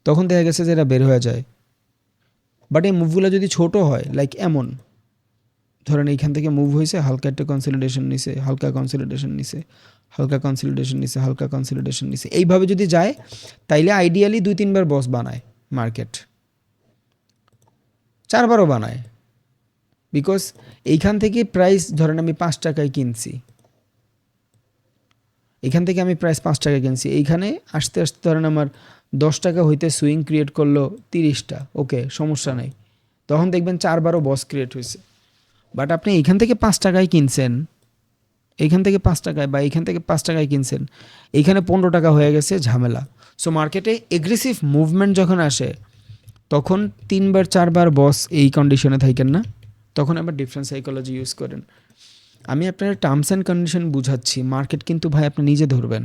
তখন দেখা গেছে যে এরা বের হয়ে যায়। বাট এই মুভগুলো যদি ছোট হয়, লাইক এমন, ধরেন এইখান থেকে মুভ হয়েছে, হালকা একটা কনসলিডেশন নিছে, হালকা কনসলিডেশন নিছে, হালকা কনসলিডেশন নিছে, হালকা কনসলিডেশন নিছে, এইভাবে যদি যায় তাইলে আইডিয়ালি 2-3বার বস বানায় মার্কেট, 4বারও বানায়। বিকজ এইখান থেকে প্রাইস ধরেন আমি 5 টাকায় কিনছি, এখান থেকে আমি প্রাইস 5 টাকায় কিনছি, এইখানে আসতে আসতে ধরেন আমার 10 টাকা হইতে সুইং ক্রিয়েট করলো 30টা, ওকে সমস্যা নাই, তখন দেখবেন 4বারও বস ক্রিয়েট হয়েছে। বাট আপনি এইখান থেকে 5 টাকায় কিনছেন, এইখান থেকে 5 টাকায় বা এইখান থেকে 5 টাকায় কিনছেন, এইখানে 15 টাকা হয়ে গেছে, ঝামেলা। সো মার্কেটে এগ্রেসিভ মুভমেন্ট যখন আসে তখন 3বার 4বার বস এই কন্ডিশনে থাকেন না, তখন আবার ডিফারেন্ট সাইকোলজি ইউজ করেন। আমি আপনার টার্মস অ্যান্ড কন্ডিশন বুঝাচ্ছি, মার্কেট কিন্তু ভাই আপনি নিজে ধরবেন,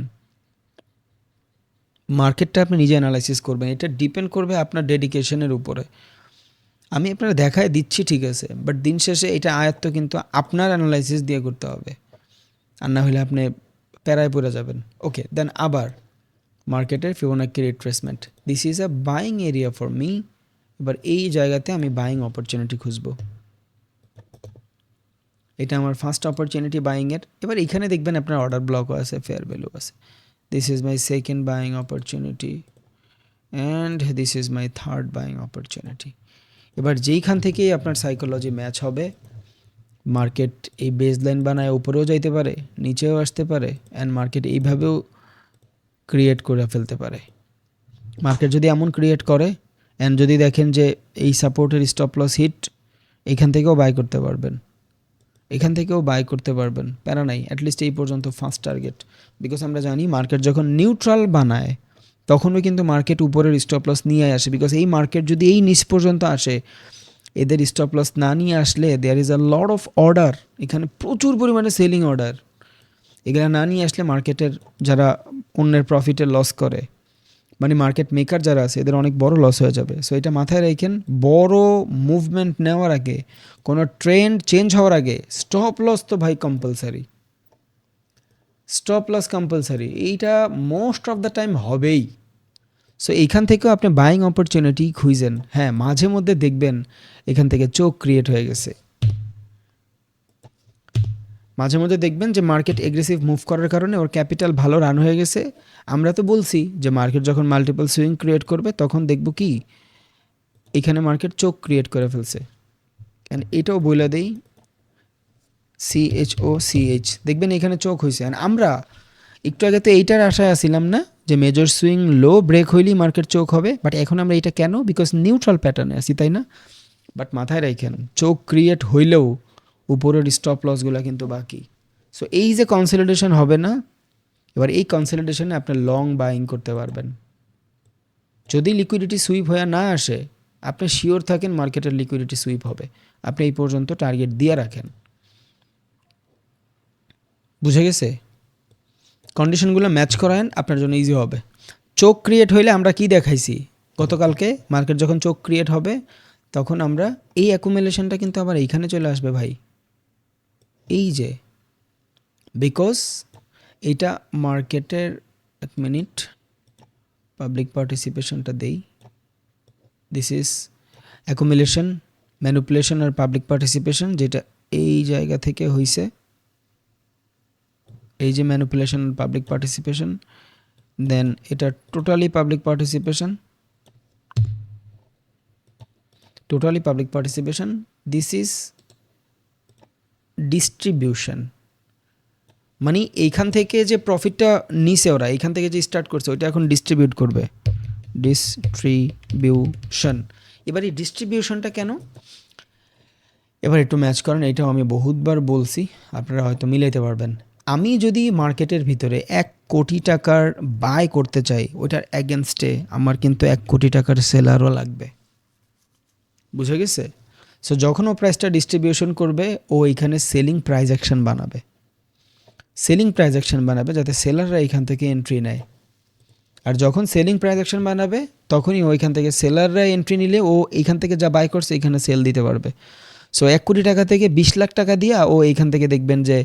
মার্কেটটা আপনি নিজে অ্যানালাইসিস করবেন, এটা ডিপেন্ড করবে আপনার ডেডিকেশনের উপরে। আমি আপনারা দেখায় দিচ্ছি ঠিক আছে, বাট দিন শেষে এটা আয়ত্ত কিন্তু আপনার অ্যানালাইসিস দিয়ে করতে হবে, আর না হলে আপনি প্যারায় পড়ে যাবেন। ওকে, দেন আবার মার্কেটের Fibonacci retracement, this is a buying area for me. এবার এই জায়গাতে আমি বাইং অপরচুনিটি খুঁজবো, এটা আমার ফার্স্ট অপরচুনিটি বাইংয়ের। এবার এখানে দেখবেন আপনার অর্ডার ব্লকও আছে, ফেয়ার ভ্যালু আছে। This is my second buying opportunity and this is my third buying opportunity. এবার যেইখান থেকেই আপনার সাইকোলজি ম্যাচ হবে, মার্কেট এই বেস লাইন বানায় উপরেও যাইতে পারে, নিচেও আসতে পারে, অ্যান্ড মার্কেট এইভাবেও ক্রিয়েট করে ফেলতে পারে। মার্কেট যদি এমন ক্রিয়েট করে অ্যান্ড যদি দেখেন যে এই সাপোর্টের স্টপ লস হিট, এখান থেকেও বাই করতে পারবেন, এখান থেকেও বাই করতে পারবেন, প্যারা নাই, অ্যাটলিস্ট এই পর্যন্ত ফার্স্ট টার্গেট। বিকজ আমরা জানি মার্কেট যখন নিউট্রাল বানায় তখনও কিন্তু মার্কেট উপরের স্টপ লস নিয়ে আসে, বিকজ এই মার্কেট যদি এই নিচ পর্যন্ত আসে, এদের স্টপ লস না নিয়ে আসলে there is a lot of order, এখানে প্রচুর পরিমাণে সেলিং অর্ডার, এগুলো না নিয়ে আসলে মার্কেটের যারা অন্যের প্রফিটে লস করে, মানে মার্কেট মেকার যারা আছে, এদের অনেক বড় লস হয়ে যাবে। সো এটা মাথায় রাখেন, বড় মুভমেন্ট নেওয়ার আগে, কোনো ট্রেন্ড চেঞ্জ হওয়ার আগে স্টপ লস তো ভাই কম্পালসারি। স্টপ লস কম্পালসারি, এইটা মোস্ট অফ দ্য টাইম হবেই। সো এইখান থেকেও আপনি বাইং অপরচুনিটি খুঁজেন। হ্যাঁ, মাঝে মধ্যে দেখবেন এখান থেকে চোখ ক্রিয়েট হয়ে গেছে, মাঝে মধ্যে দেখবেন যে মার্কেট এগ্রেসিভ মুভ করার কারণে ওর ক্যাপিটাল ভালো রান হয়ে গেছে। আমরা তো বলছি যে মার্কেট যখন মাল্টিপল সুইং ক্রিয়েট করবে তখন দেখব কি এখানে মার্কেট চোখ ক্রিয়েট করে ফেলছে। অ্যান্ড এটাও বলে দেই CHOCH, দেখবেন এখানে চোখ হয়েছে। অ্যান্ড আমরা একটু আগে তো এইটার আশায় আসছিলাম না যে মেজর সুইং লো ব্রেক হইলেই মার্কেট চোখ হবে, বাট এখন আমরা এটা কেন, বিকজ নিউট্রাল প্যাটার্নে আছি, তাই না? বাট মাথায় রাখেন চোখ ক্রিয়েট হইলেও উপরের স্টপ লসগুলো কিন্তু বাকি। সো এই যে কনসলিডেশন হবে না, এবার এই কনসলিডেশনে আপনি লং বাইং করতে পারবেন। যদি লিকুইডিটি সুইপ হয়ে না আসে, আপনি শিওর থাকেন মার্কেটের লিকুইডিটি সুইপ হবে, আপনি এই পর্যন্ত টার্গেট দিয়ে রাখেন। বুঝে গেছে? কন্ডিশনগুলো ম্যাচ করায়েন, আপনার জন্য ইজি হবে। চোখ ক্রিয়েট হইলে আমরা কি দেখাইছি গতকালকে, মার্কেট যখন চোখ ক্রিয়েট হবে তখন আমরা এই অ্যাকুমুলেশনটা কিন্তু আবার এইখানে চলে আসবে ভাই, এই যে, বিকজ এইটা মার্কেটের, এক মিনিট পাবলিক পার্টিসিপেশনটা দেই, দিস ইজ অ্যাকুমুলেশন, ম্যানিপুলেশন আর পাবলিক পার্টিসিপেশন, যেটা এই জায়গা থেকে হইছে, এই যে ম্যানিপুলেশন আর পাবলিক পার্টিসিপেশন, দেন এটা totally public participation, totally public participation, this is distribution. মানে এইখান থেকে যে প্রফিটটা নিছে ওরা, এইখান থেকে যে স্টার্ট করছে ওইটা এখন ডিস্ট্রিবিউট করবে, ডিস্ট্রিবিউশন। এবার এই ডিস্ট্রিবিউশনটা কেন, এবার একটু ম্যাচ করেন, এটাও আমি বহুতবার বলছি, আপনারা হয়তো মিলাইতে পারবেন। আমি যদি মার্কেটের ভিতরে 1 কোটি টাকার বাই করতে চাই, ওইটার অ্যাগেনস্টে আমার কিন্তু 1 কোটি টাকার সেলারও লাগবে। বুঝে গেছে? সো যখন ও প্রাইসটা ডিস্ট্রিবিউশন করবে, ও এইখানে সেলিং প্রাইস অ্যাকশন বানাবে, সেলিং প্রাইস অ্যাকশন বানাবে যাতে সেলাররা এখান থেকে এন্ট্রি নেয়। আর যখন সেলিং প্রাইস অ্যাকশন বানাবে তখনই ওইখান থেকে সেলাররা এন্ট্রি নিলে ও এইখান থেকে যা বাই করছে এখানে সেল দিতে পারবে। সো 1 কোটি টাকা থেকে 20 লাখ টাকা দিয়া ও এইখান থেকে দেখবেন যে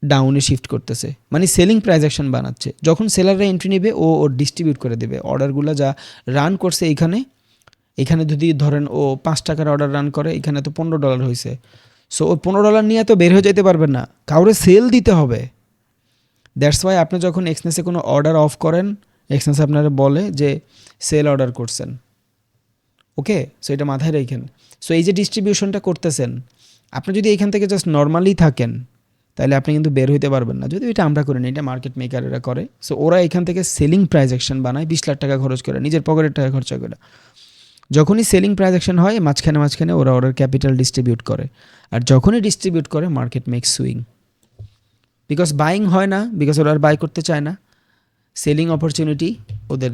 ডাউনে শিফট করতেছে, মানে সেলিং প্রাইস অ্যাকশন বানাচ্ছে। যখন সেলাররা এন্ট্রি নেবে ও ডিস্ট্রিবিউট করে দেবে অর্ডারগুলো যা রান করছে এইখানে। এখানে যদি ধরেন ও 5 টাকার অর্ডার রান করে, এখানে তো $15 হয়েছে, সো ওই $15 নিয়ে তো বের হয়ে যেতে পারবেন না, কাউরে সেল দিতে হবে। দ্যাটস ওয়াই আপনি যখন এক্সনেসে কোনো অর্ডার অফ করেন, এক্সনেস আপনারা বলে যে সেল অর্ডার করছেন, ওকে? সো এটা মাথায় রাখেন। সো এই যে ডিস্ট্রিবিউশনটা করতেছেন, আপনি যদি এখান থেকে জাস্ট নর্মালি থাকেন তাহলে আপনি কিন্তু বের হইতে পারবেন না। যদি এটা আমরা করি না, এটা মার্কেট মেকারেরা করে। সো ওরা এখান থেকে সেলিং প্রাইস অ্যাকশন বানায় 20 লাখ টাকা খরচ করে, নিজের পকেটের টাকা খরচা করে। যখনই সেলিং প্রাইস অ্যাকশন হয়, মাঝখানে মাঝখানে ওরা ওদের ক্যাপিটাল ডিস্ট্রিবিউট করে, আর যখনই ডিস্ট্রিবিউট করে market makes swing. Because buying হয় না, বিকজ ওরা আর বাই করতে চায় না, সেলিং অপরচুনিটি ওদের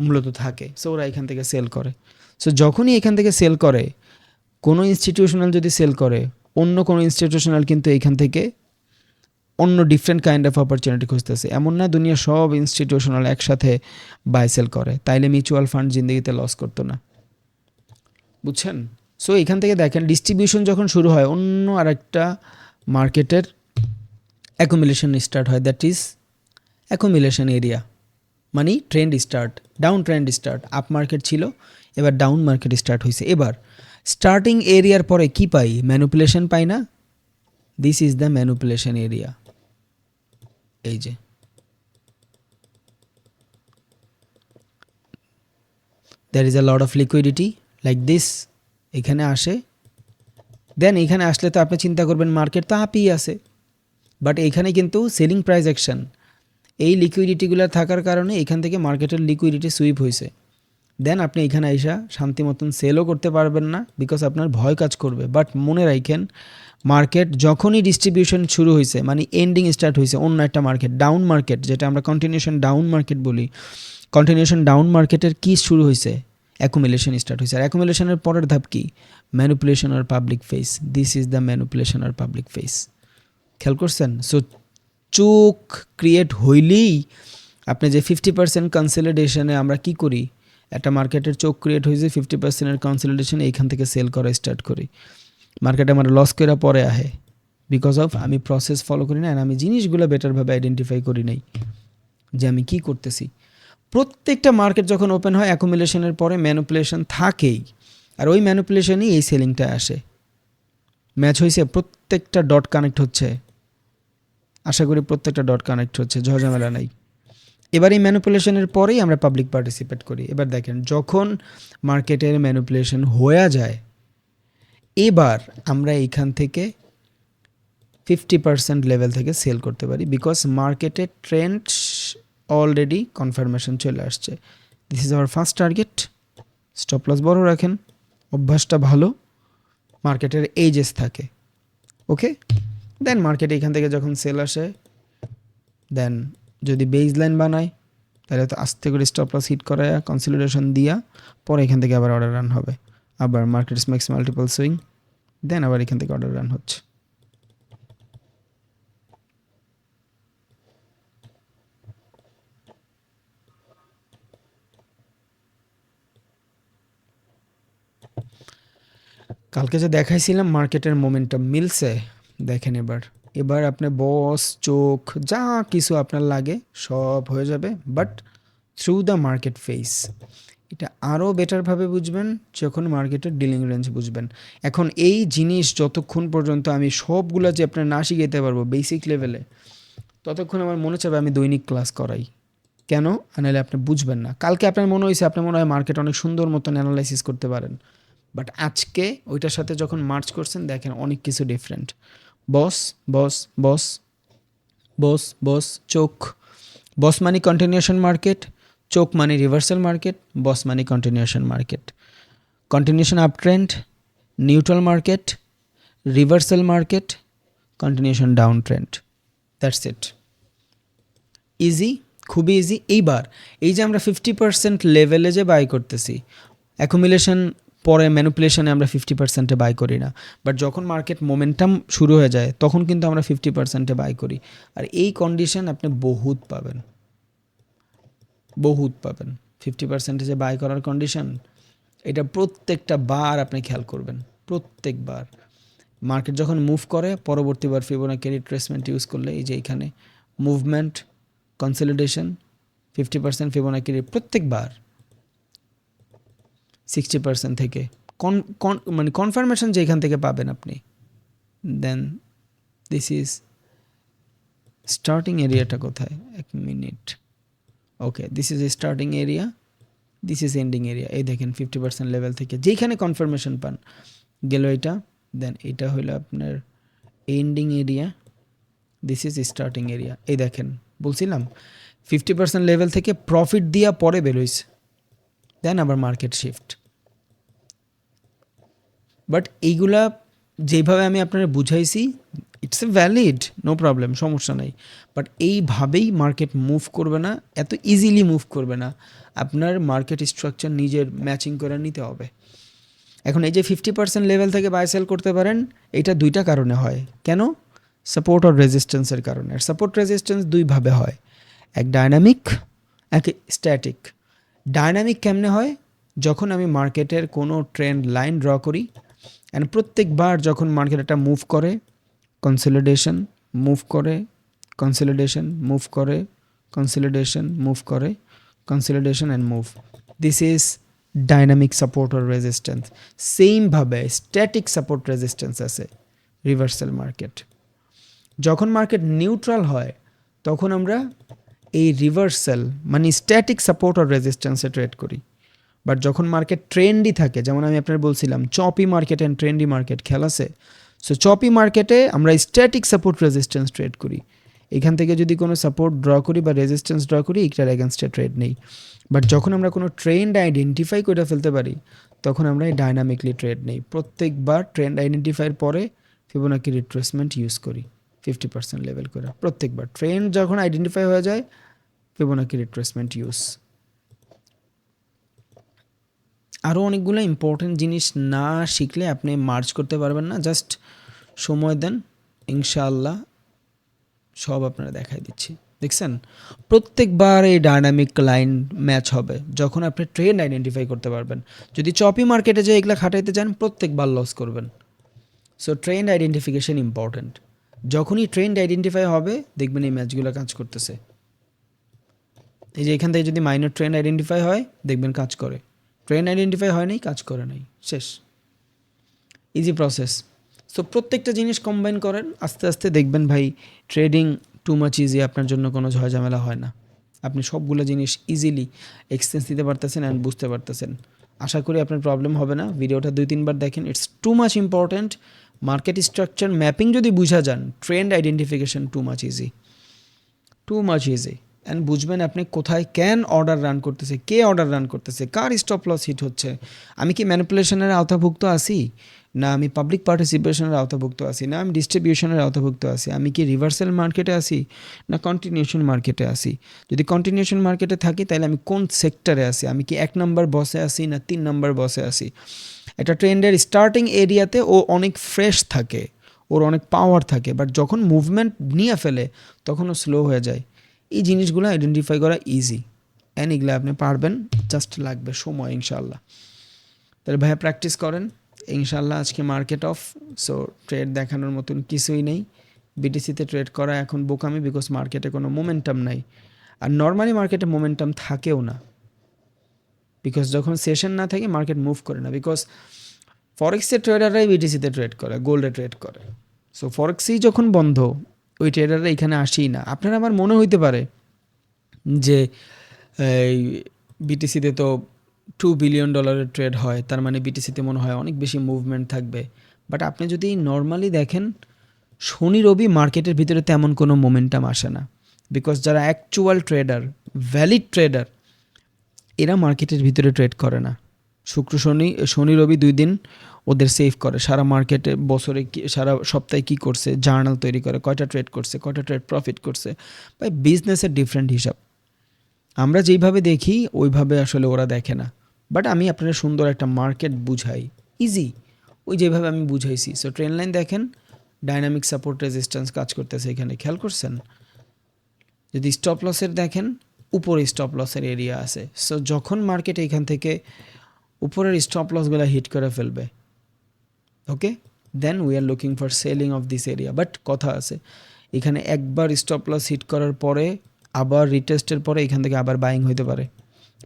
মূলত থাকে, সো ওরা এখান থেকে সেল করে। সো যখনই এখান থেকে সেল করে, কোনো ইনস্টিটিউশনাল যদি সেল করে, অন্য কোনো ইনস্টিটিউশনাল কিন্তু এখান থেকে অন্য ডিফারেন্ট কাইন্ড অফ অপরচুনিটি খুঁজতেছে। এমন না দুনিয়া সব ইনস্টিটিউশনাল একসাথে বাই সেল করে, তাইলে মিউচুয়াল ফান্ড জিন্দগিতে লস করতো না, বুঝছেন? সো এখান থেকে দেখেন ডিস্ট্রিবিউশন যখন শুরু হয়, অন্য আরেকটা মার্কেটের অ্যাকুমুলেশন স্টার্ট হয়, দ্যাট ইজ অ্যাকুমুলেশন এরিয়া। মানে trend start, down trend start, up market ছিল, এবার ডাউন মার্কেট স্টার্ট হয়েছে। এবার স্টার্টিং এরিয়ার পরে কি পাই? ম্যানিপুলেশন পাই না? This is the manipulation area. এই যে there is a lot of liquidity like this, এখানে আসে, দেন এখানে আসলে তো আপনি চিন্তা করবেন মার্কেট তো আপই আছে, বাট এইখানে কিন্তু সেলিং প্রাইস অ্যাকশন, এই লিকুইডিটিগুলো থাকার কারণে এখান থেকে মার্কেটের লিকুইডিটি সুইপ হয়েছে। দেন আপনি এখানে আইসা শান্তি মতন সেলও করতে পারবেন না, বিকজ আপনার ভয় কাজ করবে। বাট মনে রাখেন, মার্কেট যখনই ডিস্ট্রিবিউশন শুরু হয়েছে, মানে এন্ডিং স্টার্ট হয়েছে অন্য একটা মার্কেট, ডাউন মার্কেট, যেটা আমরা কন্টিনিউশন ডাউন মার্কেট বলি, কন্টিনিউশন ডাউন মার্কেটের কি শুরু হয়েছে? অ্যাকুমুলেশন স্টার্ট হয়েছে। আর অ্যাকুমুলেশনের পরের ধাপ কি? ম্যানিপুলেশন আর public phase. This is the manipulation আর পাবলিক ফেস। খেয়াল করছেন? সো চোখ ক্রিয়েট হইলেই আপনি যে 50% কনসলিডেশনে আমরা কি করি, একটা মার্কেটের চোখ ক্রিয়েট হয়েছে 50%-এর কনসলিডেশনে, এইখান থেকে সেল করা স্টার্ট করি, মার্কেটে আমার লস করে পরে আহে, বিকজ অফ আমি প্রসেস ফলো করি না আর আমি জিনিসগুলো বেটারভাবে আইডেন্টিফাই করি নাই যে আমি কি করতেছি। প্রত্যেকটা মার্কেট যখন ওপেন হয় অ্যাকুমুলেশনের পরে ম্যানিপুলেশন থাকেই, আর ওই ম্যানিপুলেশনই এই সেলিংটা আসে। ম্যাচ হয়েছে, প্রত্যেকটা ডট কানেক্ট হচ্ছে, আশা করি প্রত্যেকটা ডট কানেক্ট হচ্ছে, ঝঝামেলা নাই। এবার এই ম্যানিপুলেশনের পরেই আমরা পাবলিক পার্টিসিপেট করি। এবার দেখেন যখন মার্কেটের ম্যানিপুলেশন হয়ে যায়, এবার আমরা এইখান থেকে 50% লেভেল থেকে সেল করতে পারি, বিকজ মার্কেটের ট্রেন্ড অলরেডি কনফার্মেশন চলে আসছে। This is our first target. Stop loss বড় রাখেন, অভ্যাসটা ভালো, মার্কেটের এজেস থাকে। ওকে, দেন মার্কেট এখান থেকে যখন সেল আসে, দেন যদি বেজ লাইন বানায় তাহলে তো আস্তে করে স্টপ লস হিট করায় কনসলিডেশন দিয়া পরে এখান থেকে আবার অর্ডার রান হবে, আবার মার্কেট মেক্স মাল্টিপল সুইং, দেন আবার এখান থেকে অর্ডার রান হচ্ছে। কালকে যে দেখাইছিলাম মার্কেটের মোমেন্টাম মিলছে, দেখেন এবার এবার আপনি বস চোখ যা কিছু আপনার লাগে সব হয়ে যাবে, but through the market face. এটা আরও বেটারভাবে বুঝবেন যখন মার্কেটের ডিলিং রেঞ্জ বুঝবেন। এখন এই জিনিস যতক্ষণ পর্যন্ত আমি সবগুলো যে আপনার না শিখাইতে পারবো বেসিক লেভেলে, ততক্ষণ আমার মনে চাবে আমি দৈনিক ক্লাস করাই। কেন? নাহলে আপনি বুঝবেন না। কালকে আপনার মনে হয়েছে আপনি মনে হয় মার্কেট অনেক সুন্দর মতন অ্যানালাইসিস করতে পারেন, বাট আজকে ওইটার সাথে যখন মার্চ করছেন দেখেন অনেক কিছু ডিফারেন্ট। বস বস বস বস বস চোখ, বস মানে কন্টিনিউশন মার্কেট, চোখ মানে রিভার্সাল মার্কেট, বস মানে continuation market. Continuation up trend, neutral market, reversal market, continuation down trend. That's it, easy, খুবই ইজি। এইবার এই যে আমরা 50% লেভেলে যে বাই করতেছি, অ্যাকুমুলেশন পরে ম্যানিপুলেশনে আমরা 50%-এ বাই করি না, বাট যখন মার্কেট মোমেন্টাম শুরু হয়ে যায় তখন কিন্তু আমরা 50%-এ বাই করি। আর এই কন্ডিশন আপনি বহুত পাবেন, বহুত পাবেন। 50%-এ যে বাই করার কন্ডিশন, এটা প্রত্যেকটা বার আপনি খেয়াল করবেন, প্রত্যেকবার মার্কেট যখন মুভ করে পরবর্তীবার ফিবোনাকি রিট্রেসমেন্ট ইউজ করলে এই যে এখানে মুভমেন্ট, কনসলিডেশন, 50% ফিবোনাকি প্রত্যেকবার 60% থেকে মানে কনফার্মেশন যে এখান থেকে পাবেন আপনি। দেন দিস ইজ স্টার্টিং এরিয়াটা কোথায়, এক minute. Okay, this is starting area, this is ending area. এই দেখেন 50% লেভেল থেকে যেইখানে কনফার্মেশন পান গেল এটা, দেন এটা হলো আপনার ending area, this is starting area. এই দেখেন বলছিলাম 50% লেভেল থেকে প্রফিট দিয়া পরে বেরোইছে, দেন আবার মার্কেট শিফট। বাট এইগুলা যেভাবে আমি আপনারা বুঝাইছি it's a valid, no problem, সমস্যা নাই। বাট এইভাবেই মার্কেট মুভ করবে না, এত ইজিলি মুভ করবে না। আপনার মার্কেট স্ট্রাকচার নিজের ম্যাচিং করে নিতে হবে। এখন এই যে 50% লেভেল থেকে বাই সেল করতে পারেন, এটা দুইটা কারণে হয়। কেন? সাপোর্ট আর রেজিস্ট্যান্সের কারণে। আর সাপোর্ট রেজিস্ট্যান্স দুইভাবে হয়, এক ডায়নামিক, এক স্ট্যাটিক। ডায়নামিক কেমনে হয়? যখন আমি মার্কেটের কোনো ট্রেন্ড লাইন ড্র করি অ্যান্ড প্রত্যেকবার যখন মার্কেট একটা মুভ করে, কনসলিডেশন মুভ করে, কনসলিডেশন মুভ করে, কনসলিডেশন মুভ করে, consolidation and move, this is dynamic support আর রেজিস্ট্যান্স। সেমভাবে স্ট্যাটিক সাপোর্ট রেজিস্ট্যান্স আছে রিভার্সাল মার্কেট। যখন মার্কেট নিউট্রাল হয় তখন আমরা এই রিভার্সাল মানে স্ট্যাটিক সাপোর্ট আর রেজিস্ট্যান্সে ট্রেড করি। বাট যখন মার্কেট ট্রেন্ডি থাকে, যেমন আমি আপনার বলছিলাম choppy market and trendy market খেলা আছে, সো চপি মার্কেটে আমরা স্ট্যাটিক সাপোর্ট রেজিস্ট্যান্স ট্রেড করি। এখান থেকে যদি কোনো সাপোর্ট ড্র করি বা রেজিস্ট্যান্স ড্র করি, এটার এগেনস্টে ট্রেড নেই। বাট যখন আমরা কোনো ট্রেন্ড আইডেন্টিফাই করে ফেলতে পারি তখন আমরা এই ডাইনামিকলি ট্রেড নেই। প্রত্যেকবার ট্রেন্ড আইডেন্টিফাইয়ের পরে ফিবোনাকি রিট্রেসমেন্ট ইউজ করি 50% লেভেল করে। প্রত্যেকবার ট্রেন্ড যখন আইডেন্টিফাই হয়ে যায় ফিবোনাকি রিট্রেসমেন্ট ইউজ। আরও অনেকগুলো ইম্পর্টেন্ট জিনিস না শিখলে আপনি মার্চ করতে পারবেন না। জাস্ট সময় দেন, ইনশাআল্লাহ সব আপনারা দেখাই দিচ্ছি। দেখছেন প্রত্যেকবার এই ডায়নামিক লাইন ম্যাচ হবে যখন আপনি ট্রেন্ড আইডেন্টিফাই করতে পারবেন। যদি চপি মার্কেটে যে এগুলা খাটাইতে চান প্রত্যেকবার লস করবেন। So trend identification important. যখনই ট্রেন্ড আইডেন্টিফাই হবে দেখবেন এই ম্যাচগুলো কাজ করতেছে। এই যে এখান থেকে যদি মাইনর ট্রেন্ড আইডেন্টিফাই হয় দেখবেন কাজ করে, ট্রেন্ড আইডেন্টিফাই হয় নাই, কাজ করে নাই, শেষ। Easy process. সো প্রত্যেকটা জিনিস কম্বাইন করেন, আস্তে আস্তে দেখবেন ভাই ট্রেডিং টু মাচ ইজি, আপনার জন্য কোনো ঝামেলা হয় না। আপনি সবগুলো জিনিস ইজিলি এক্সচেঞ্জ দিতে পারতেছেন অ্যান্ড বুঝতে পারতেছেন। আশা করি আপনার প্রবলেম হবে না। ভিডিওটা 2-3 বার দেখেন, it's too much important. Market structure mapping যদি বুঝা যান, trend identification two much easy, too much easy. And বুঝবেন আপনি কোথায় ক্যান অর্ডার রান করতেছে, কে অর্ডার রান করতেছে, কার স্টপ লস হিট হচ্ছে, আমি কি ম্যানিপুলেশনের আওতাভুক্ত আছি, না আমি পাবলিক পার্টিসিপেশনের আওতাভুক্ত আছি, না আমি ডিস্ট্রিবিউশনের আওতাভুক্ত আছি, আমি কি রিভার্সাল মার্কেটে আছি না কন্টিনিউশন মার্কেটে আছি। যদি কন্টিনিউশন মার্কেটে থাকি তাহলে আমি কোন সেক্টরে আছি, আমি কি 1 নম্বর বসে আছি না 3 নম্বর বসে আছি। একটা ট্রেন্ডের স্টার্টিং এরিয়াতে ও অনেক ফ্রেশ থাকে, ওর অনেক পাওয়ার থাকে, বাট যখন মুভমেন্ট নিয়ে ফেলে তখন ও স্লো হয়ে যায়। এই জিনিসগুলো আইডেন্টিফাই করা ইজি, অ্যান্ড এগুলো আপনি পারবেন, জাস্ট লাগবে সময় ইনশাল্লাহ। তাহলে ভাইয়া প্র্যাকটিস করেন ইনশাল্লাহ। আজকে মার্কেট অফ, সো ট্রেড দেখানোর মতন কিছুই নেই। বিটিসিতে ট্রেড করা এখন বোকামি, বিকজ মার্কেটে কোনো মোমেন্টাম নাই, আর নর্মালি মার্কেটে মোমেন্টাম থাকেও না, বিকজ যখন সেশন না থাকে মার্কেট মুভ করে না, বিকজ ফরেক্সের ট্রেডাররাই বিটিসিতে ট্রেড করে, গোল্ডে ট্রেড করে। সো ফরেক্সই যখন বন্ধ, ওই ট্রেডাররা এখানে আসেই না। আপনার আমার মনে হইতে পারে যে এই বিটিসিতে তো $2 বিলিয়ন ট্রেড হয়, তার মানে বিটিসিতে মনে হয় অনেক বেশি মুভমেন্ট থাকবে। বাট আপনি যদি নর্মালি দেখেন, শনি রবি মার্কেটের ভিতরে তেমন কোনো মোমেন্টাম আসে না, বিকজ যারা অ্যাকচুয়াল ট্রেডার, ভ্যালিড ট্রেডার, এরা মার্কেটের ভিতরে ট্রেড করে না। শুক্র শনি রবি 2 দিন ওদের সেভ করে, সারা মার্কেটে বছরে সারা সপ্তাহে কী করছে জার্নাল তৈরি করে, কয়টা ট্রেড করছে, কয়টা ট্রেড প্রফিট করছে। ভাই বিজনেসের ডিফারেন্ট হিসাব, আমরা যেইভাবে দেখি ওইভাবে আসলে ওরা দেখে না। বাট আমি আপনার সুন্দর একটা মার্কেট বুঝাই, ইজি, ওই যেভাবে আমি বুঝাইছি। সো ট্রেন লাইন দেখেন, ডাইনামিক সাপোর্ট রেজিস্ট্যান্স কাজ করতেছে এখানে, খেয়াল করছেন। যদি স্টপ লসের দেখেন, উপরে স্টপ লসের এরিয়া আছে। সো যখন মার্কেট এখান থেকে উপরের স্টপ লসগুলো হিট করে ফেলবে, okay, then we are looking for selling of this area. But কথা আছে, এখানে একবার স্টপ লস হিট করার পরে আবার রিটেস্টের পরে এখান থেকে আবার বাইং হইতে পারে,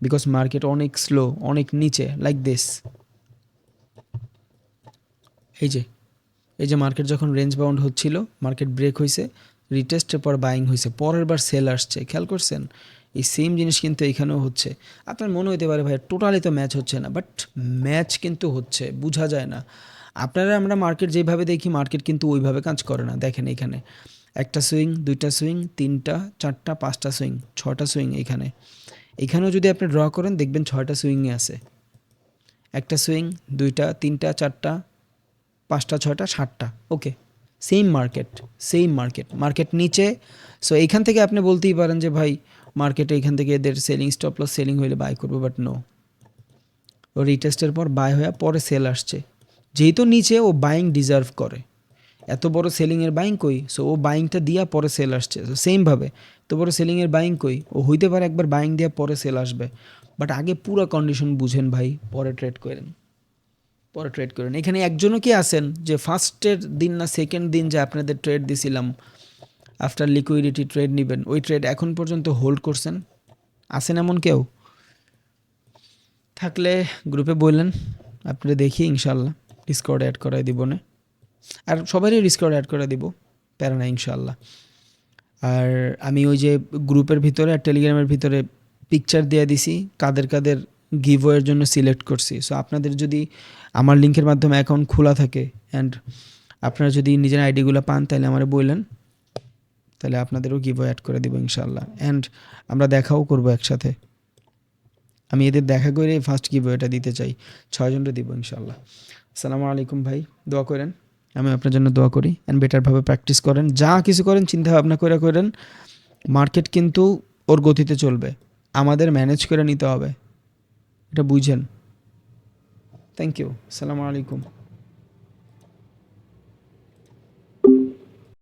বিকজ মার্কেট অনেক স্লো, অনেক নিচে, লাইক দিস। এই যে মার্কেট যখন রেঞ্জ বাউন্ড হচ্ছিল, মার্কেট ব্রেক হয়েছে, রিটেস্টের পর বাইং হয়েছে, পরের বার সেল আসছে, খেয়াল করছেন। এই সেম জিনিস কিন্তু এখানেও হচ্ছে। আপনার মনে হইতে পারে ভাই টোটালি তো ম্যাচ হচ্ছে না, বাট ম্যাচ কিন্তু হচ্ছে, বোঝা যায় না। আমরা মার্কেট যেভাবে দেখি, মার্কেট কিন্তু ওইভাবে কাজ করে না। দেখেন এখানে একটা সুইং, 2টা সুইং, 3টা, 4টা, 5টা সুইং, 6টা সুইং। এখানেও যদি আপনি ড্র করেন দেখবেন 6টা সুইংয়ে আছে। একটা সুইং, 2টা, 3টা, 4টা, 5টা, 6টা, 7টা, ওকে, সেম মার্কেট নিচে। সো এইখান থেকে আপনি বলতেই পারেন যে ভাই মার্কেটে এখান থেকে এদের সেলিং, স্টপ লস সেলিং হইলে বাই করবো, বাট নো, ও রিটেস্টের পর বাই হয়ে পরে সেল আসছে। যেহেতু নিচে, ও বাইং ডিজার্ভ করে, এত বড় সেলিংয়ের বাইং কই, সো ও বাইংটা দিয়া পরে সেল আসছে। সো সেমভাবে এত বড় সেলিংয়ের বাইং কই, ও হইতে পারে একবার বাইং দিয়া পরে সেল আসবে, বাট আগে পুরো কন্ডিশন বুঝেন ভাই, পরে ট্রেড করেন। এখানে একজনও কি আছেন যে ফার্স্টের দিন না সেকেন্ড দিন যে আপনাদের ট্রেড দিছিলাম আফটার লিকুইডিটি ট্রেড নেবেন, ওই ট্রেড এখন পর্যন্ত হোল্ড করছেন? আছেন এমন কেউ? থাকলে গ্রুপে বললেন, আপনারা দেখি ইনশাল্লাহ ডিসকর্ড অ্যাড করাই দিব না, আর সবারই ডিসকর্ড অ্যাড করে দিব, প্যারা না ইনশাল্লাহ। আর আমি ওই যে গ্রুপের ভিতরে আর টেলিগ্রামের ভিতরে পিকচার দিয়ে দিছি কাদের গিভওয়ের জন্য সিলেক্ট করছি। সো আপনাদের যদি আমার লিঙ্কের মাধ্যমে অ্যাকাউন্ট খোলা থাকে অ্যান্ড আপনারা যদি নিজের আইডিগুলো পান, তাহলে আমার বললেন, তাহলে আপনাদেরও গিভওয়ে অ্যাড করে দিব ইনশাল্লাহ। অ্যান্ড আমরা দেখাও করব একসাথে। আমি এদের দেখা করে ফার্স্ট গিভওয়েটা দিতে চাই, 6 জনকে দিব ইনশাল্লাহ। আসসালামু আলাইকুম ভাই, দোয়া করেন, আমি আপনার জন্য দোয়া করি। অ্যান্ড বেটারভাবে প্র্যাকটিস করেন, যা কিছু করেন চিন্তা ভাবনা করেন। মার্কেট কিন্তু ওর গতিতে চলবে, আমাদের ম্যানেজ করে নিতে হবে, এটা বুঝেন। থ্যাংক ইউ, আসসালামু আলাইকুম।